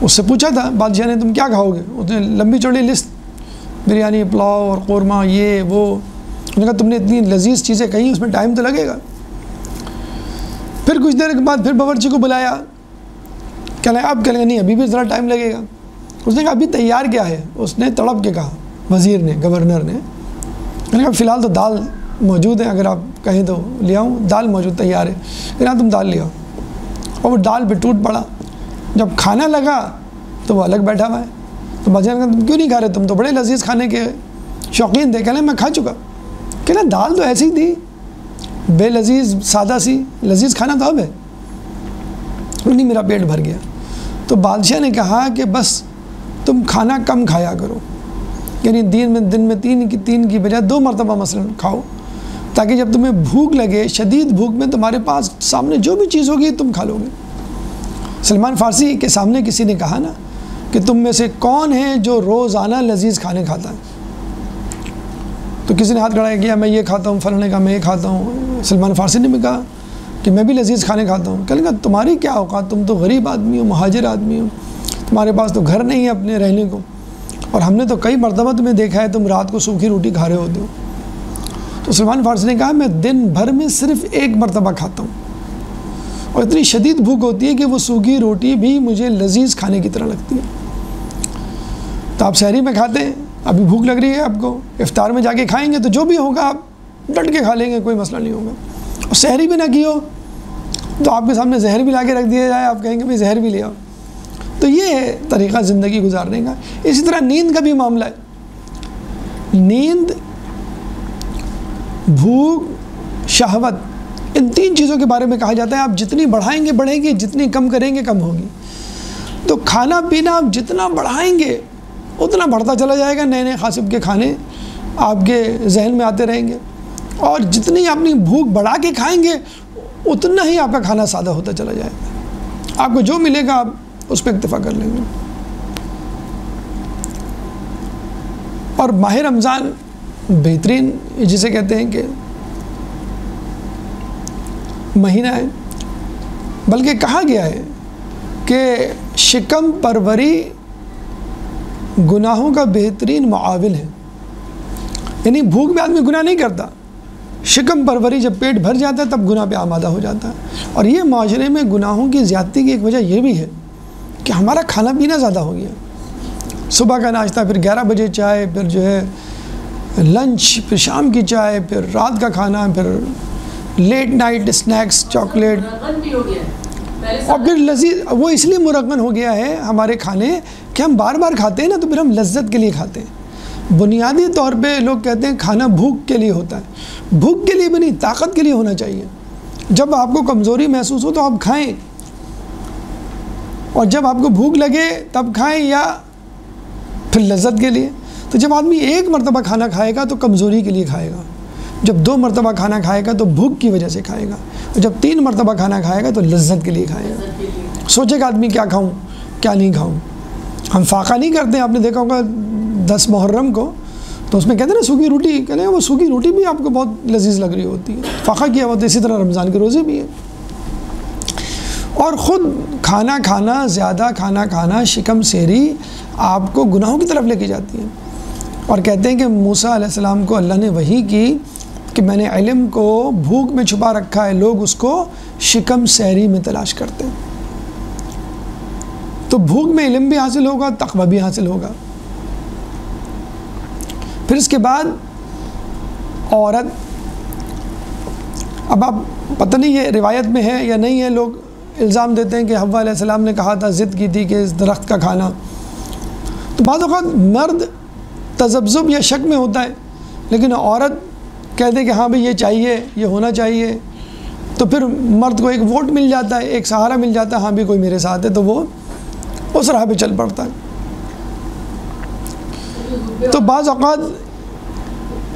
اس سے پوچھا تھا بادشاہ نے تم کیا کھاؤ گے؟ اس نے لمبی چوڑی لسٹ، بریانی، پلاؤ اور قورمہ، یہ وہ۔ اس نے کہا تم نے اتنی لذیذ چیزیں کہیں، اس میں ٹائم تو لگے گا۔ پھر کچھ دیر کے بعد پھر باورچی کو بلایا، کہنے اب کہنے نہیں ابھی بھی ذرا ٹائم لگے گا۔ اس نے کہا ابھی تیار کیا ہے؟ اس نے تڑپ کے کہا، وزیر نے، گورنر نے، میں نے کہا فی الحال تو دال موجود ہے، اگر آپ کہیں تو لے آؤں، دال موجود تیار ہے۔ کہ تم دال لے آؤ، اور وہ دال پہ ٹوٹ پڑا۔ جب کھانا لگا تو وہ الگ بیٹھا ہوا ہے۔ تو بادشاہ نے کہا تم کیوں نہیں کھا رہے، تم تو بڑے لذیذ کھانے کے شوقین تھے۔ کہنے میں کھا چکا۔ کہنا دال تو ایسی تھی، بے لذیذ، سادہ سی، لذیذ کھانا تو اب ہے۔ نہیں، میرا پیٹ بھر گیا۔ تو بادشاہ نے کہا کہ بس تم کھانا کم کھایا کرو، یعنی دن میں تین کی بجائے 2 مرتبہ مثلا کھاؤ، تاکہ جب تمہیں بھوک لگے، شدید بھوک میں تمہارے پاس سامنے جو بھی چیز ہوگی تم کھا لو گے۔ سلمان فارسی کے سامنے کسی نے کہا نا کہ تم میں سے کون ہے جو روزانہ لذیذ کھانے کھاتا ہے؟ تو کسی نے ہاتھ کھڑا کیا، میں یہ کھاتا ہوں، فلاں نے کہا میں یہ کھاتا ہوں۔ سلمان فارسی نے بھی کہا کہ میں بھی لذیذ کھانے کھاتا ہوں۔ کہنے لگا تمہاری کیا اوقات، تم تو غریب آدمی ہو، مہاجر آدمی ہو، تمہارے پاس تو گھر نہیں ہے اپنے رہنے کو، اور ہم نے تو کئی مرتبہ تمہیں دیکھا ہے تم رات کو سوکھی روٹی کھا رہے ہوتے ہو۔ تو سلمان فارسی نے کہا میں دن بھر میں صرف 1 مرتبہ کھاتا ہوں، اور اتنی شدید بھوک ہوتی ہے کہ وہ سوکھی روٹی بھی مجھے لذیذ کھانے کی طرح لگتی ہے۔ تو آپ سحری میں کھاتے ہیں، ابھی بھوک لگ رہی ہے آپ کو، افطار میں جا کے کھائیں گے تو جو بھی ہوگا آپ ڈٹ کے کھا لیں گے، کوئی مسئلہ نہیں ہوگا۔ اور سحری بھی نہ کی ہو تو آپ کے سامنے زہر بھی لا کے رکھ دیا جائے، آپ کہیں گے بھائی زہر بھی لے آؤ۔ تو یہ ہے طریقہ زندگی گزارنے کا۔ اسی طرح نیند کا بھی معاملہ ہے۔ نیند، بھوک، شہوت، ان 3 چیزوں کے بارے میں کہا جاتا ہے آپ جتنی بڑھائیں گے بڑھے گی، جتنی کم کریں گے کم ہوگی۔ تو کھانا پینا آپ جتنا بڑھائیں گے اتنا بڑھتا چلا جائے گا، نئے قسم کے کھانے آپ کے ذہن میں آتے رہیں گے، اور جتنی اپنی بھوک بڑھا کے کھائیں گے اتنا ہی آپ کا کھانا سادہ ہوتا چلا جائے گا۔ آپ کو جو ملے گا آپ اس پہ اکتفا کر لیں گے۔ اور ماہ رمضان بہترین جسے کہتے ہیں کہ مہینہ ہے، بلکہ کہا گیا ہے کہ شکم پروری گناہوں کا بہترین معاون ہے۔ یعنی بھوک میں آدمی گناہ نہیں کرتا، شکم پروری جب پیٹ بھر جاتا ہے تب گناہ پہ آمادہ ہو جاتا ہے۔ اور یہ معاشرے میں گناہوں کی زیادتی کی ایک وجہ یہ بھی ہے کہ ہمارا کھانا پینا زیادہ ہو گیا۔ صبح کا ناشتہ، پھر 11 بجے چائے، پھر جو ہے لنچ، پھر شام کی چائے، پھر رات کا کھانا، پھر لیٹ نائٹ اسنیکس، چاکلیٹ، اور پھر لذیذ۔ وہ اس لیے مرغن ہو گیا ہے ہمارے کھانے کہ ہم بار بار کھاتے ہیں نا، تو پھر ہم لذت کے لیے کھاتے ہیں۔ بنیادی طور پہ لوگ کہتے ہیں کھانا بھوک کے لیے ہوتا ہے، بھوک کے لیے بھی نہیں، طاقت کے لیے ہونا چاہیے۔ جب آپ کو کمزوری محسوس ہو تو آپ کھائیں، اور جب آپ کو بھوک لگے تب کھائیں، یا پھر لذت کے لیے۔ تو جب آدمی 1 مرتبہ کھانا کھائے گا تو کمزوری کے لیے کھائے گا، جب 2 مرتبہ کھانا کھائے گا تو بھوک کی وجہ سے کھائے گا، اور جب 3 مرتبہ کھانا کھائے گا تو لذت کے لیے کھائے گا۔ سوچے گا آدمی کیا کھاؤں کیا نہیں کھاؤں۔ ہم فاقہ نہیں کرتے ہیں، آپ نے دیکھا ہوگا 10 محرم کو تو اس میں کہتے ہیں نا سوکھی روٹی، کہتے ہیں وہ سوکھی روٹی بھی آپ کو بہت لذیذ لگ رہی ہوتی ہے، فاقہ کیا ہوتا ہے۔ اسی طرح رمضان کے روزے بھی ہیں۔ اور خود کھانا کھانا، زیادہ کھانا کھانا، شکم سیری آپ کو گناہوں کی طرف لے کے جاتی ہے۔ اور کہتے ہیں کہ موسیٰ علیہ السلام کو اللہ نے وحی کی کہ میں نے علم کو بھوک میں چھپا رکھا ہے، لوگ اس کو شکم سیری میں تلاش کرتے ہیں۔ تو بھوک میں علم بھی حاصل ہوگا، تقویٰ بھی حاصل ہوگا۔ پھر اس کے بعد عورت، اب آپ پتہ نہیں یہ روایت میں ہے یا نہیں ہے، لوگ الزام دیتے ہیں کہ حوا علیہ السلام نے کہا تھا، ضد کی تھی کہ اس درخت کا کھانا۔ تو بعض اوقات مرد تذبذب یا شک میں ہوتا ہے، لیکن عورت کہتے ہیں کہ ہاں بھئی یہ چاہیے، یہ ہونا چاہیے، تو پھر مرد کو ایک ووٹ مل جاتا ہے، ایک سہارا مل جاتا ہے، ہاں بھی کوئی میرے ساتھ ہے، تو وہ اس راہ پہ چل پڑتا ہے۔ تو بعض اوقات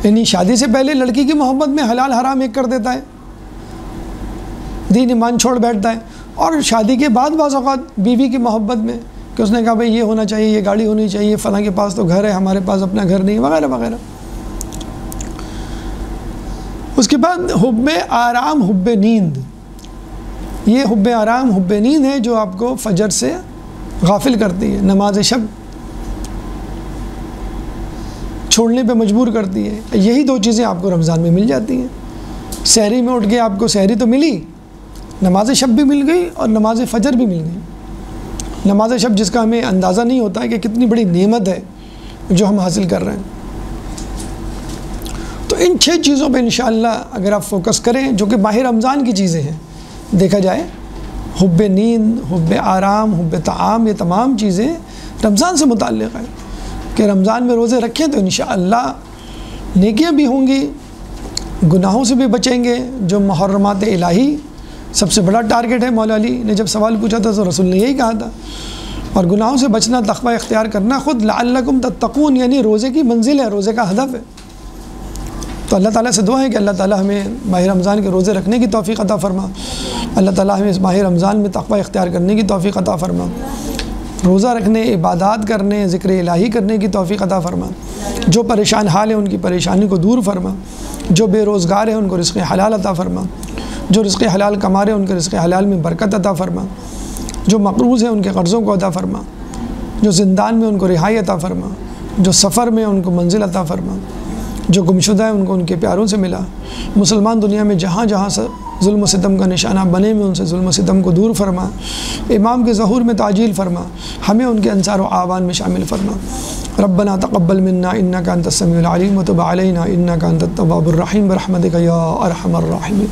یعنی شادی سے پہلے لڑکی کی محبت میں حلال حرام ایک کر دیتا ہے، دین ایمان چھوڑ بیٹھتا ہے، اور شادی کے بعد بعض اوقات بیوی کی محبت میں کہ اس نے کہا بھئی یہ ہونا چاہیے، یہ گاڑی ہونی چاہیے، فلاں کے پاس تو گھر ہے، ہمارے پاس اپنا گھر نہیں، وغیرہ وغیرہ۔ اس کے بعد حب آرام، حب نیند۔ یہ حب آرام، حب نیند ہے جو آپ کو فجر سے غافل کرتی ہے، نماز شب چھوڑنے پہ مجبور کرتی ہے۔ یہی 2 چیزیں آپ کو رمضان میں مل جاتی ہیں۔ سحری میں اٹھ کے آپ کو سحری تو ملی، نماز شب بھی مل گئی اور نماز فجر بھی مل گئی۔ نماز شب جس کا ہمیں اندازہ نہیں ہوتا ہے کہ کتنی بڑی نعمت ہے جو ہم حاصل کر رہے ہیں۔ تو ان 6 چیزوں پہ انشاءاللہ اگر آپ فوکس کریں، جو کہ ماہ رمضان کی چیزیں ہیں، دیکھا جائے حب نیند، حب آرام، حب طعام، یہ تمام چیزیں رمضان سے متعلق ہیں کہ رمضان میں روزے رکھیں تو انشاءاللہ نیکیاں بھی ہوں گی، گناہوں سے بھی بچیں گے، جو محرمات الہی سب سے بڑا ٹارگٹ ہے۔ مولا علی نے جب سوال پوچھا تھا تو رسول نے یہی کہا تھا۔ اور گناہوں سے بچنا، تقوی اختیار کرنا خود لعلکم تتقون یعنی روزے کی منزل ہے، روزے کا ہدف ہے۔ تو اللہ تعالیٰ سے دعا ہے کہ اللہ تعالیٰ ہمیں ماہ رمضان کے روزے رکھنے کی توفیق عطا فرما، اللہ تعالیٰ ہمیں اس ماہ رمضان میں تقوی اختیار کرنے کی توفیق عطا فرما، روزہ رکھنے، عبادات کرنے، ذکر الہی کرنے کی توفیق عطا فرما، جو پریشان حال ہیں ان کی پریشانی کو دور فرما، جو بے روزگار ہیں ان کو رزق حلال عطا فرما، جو رزق حلال کما رہے ہیں ان کے رزق حلال میں برکت عطا فرما، جو مقروض ہیں ان کے قرضوں کو عطا فرما، جو زندان میں ان کو رہائی عطا فرما، جو سفر میں ان کو منزل عطا فرما، جو گمشدہ ہیں ان کو ان کے پیاروں سے ملا۔ مسلمان دنیا میں جہاں جہاں سے ظلم و ستم کا نشانہ بنے میں ان سے ظلم و ستم کو دور فرما، امام کے ظہور میں تعجیل فرما، ہمیں ان کے انصار و اعوان میں شامل فرما۔ ربنا تقبل منا انک انت السمیع العلیم وتب علینا انک انت التواب الرحیم برحمتک یا ارحم الراحمین۔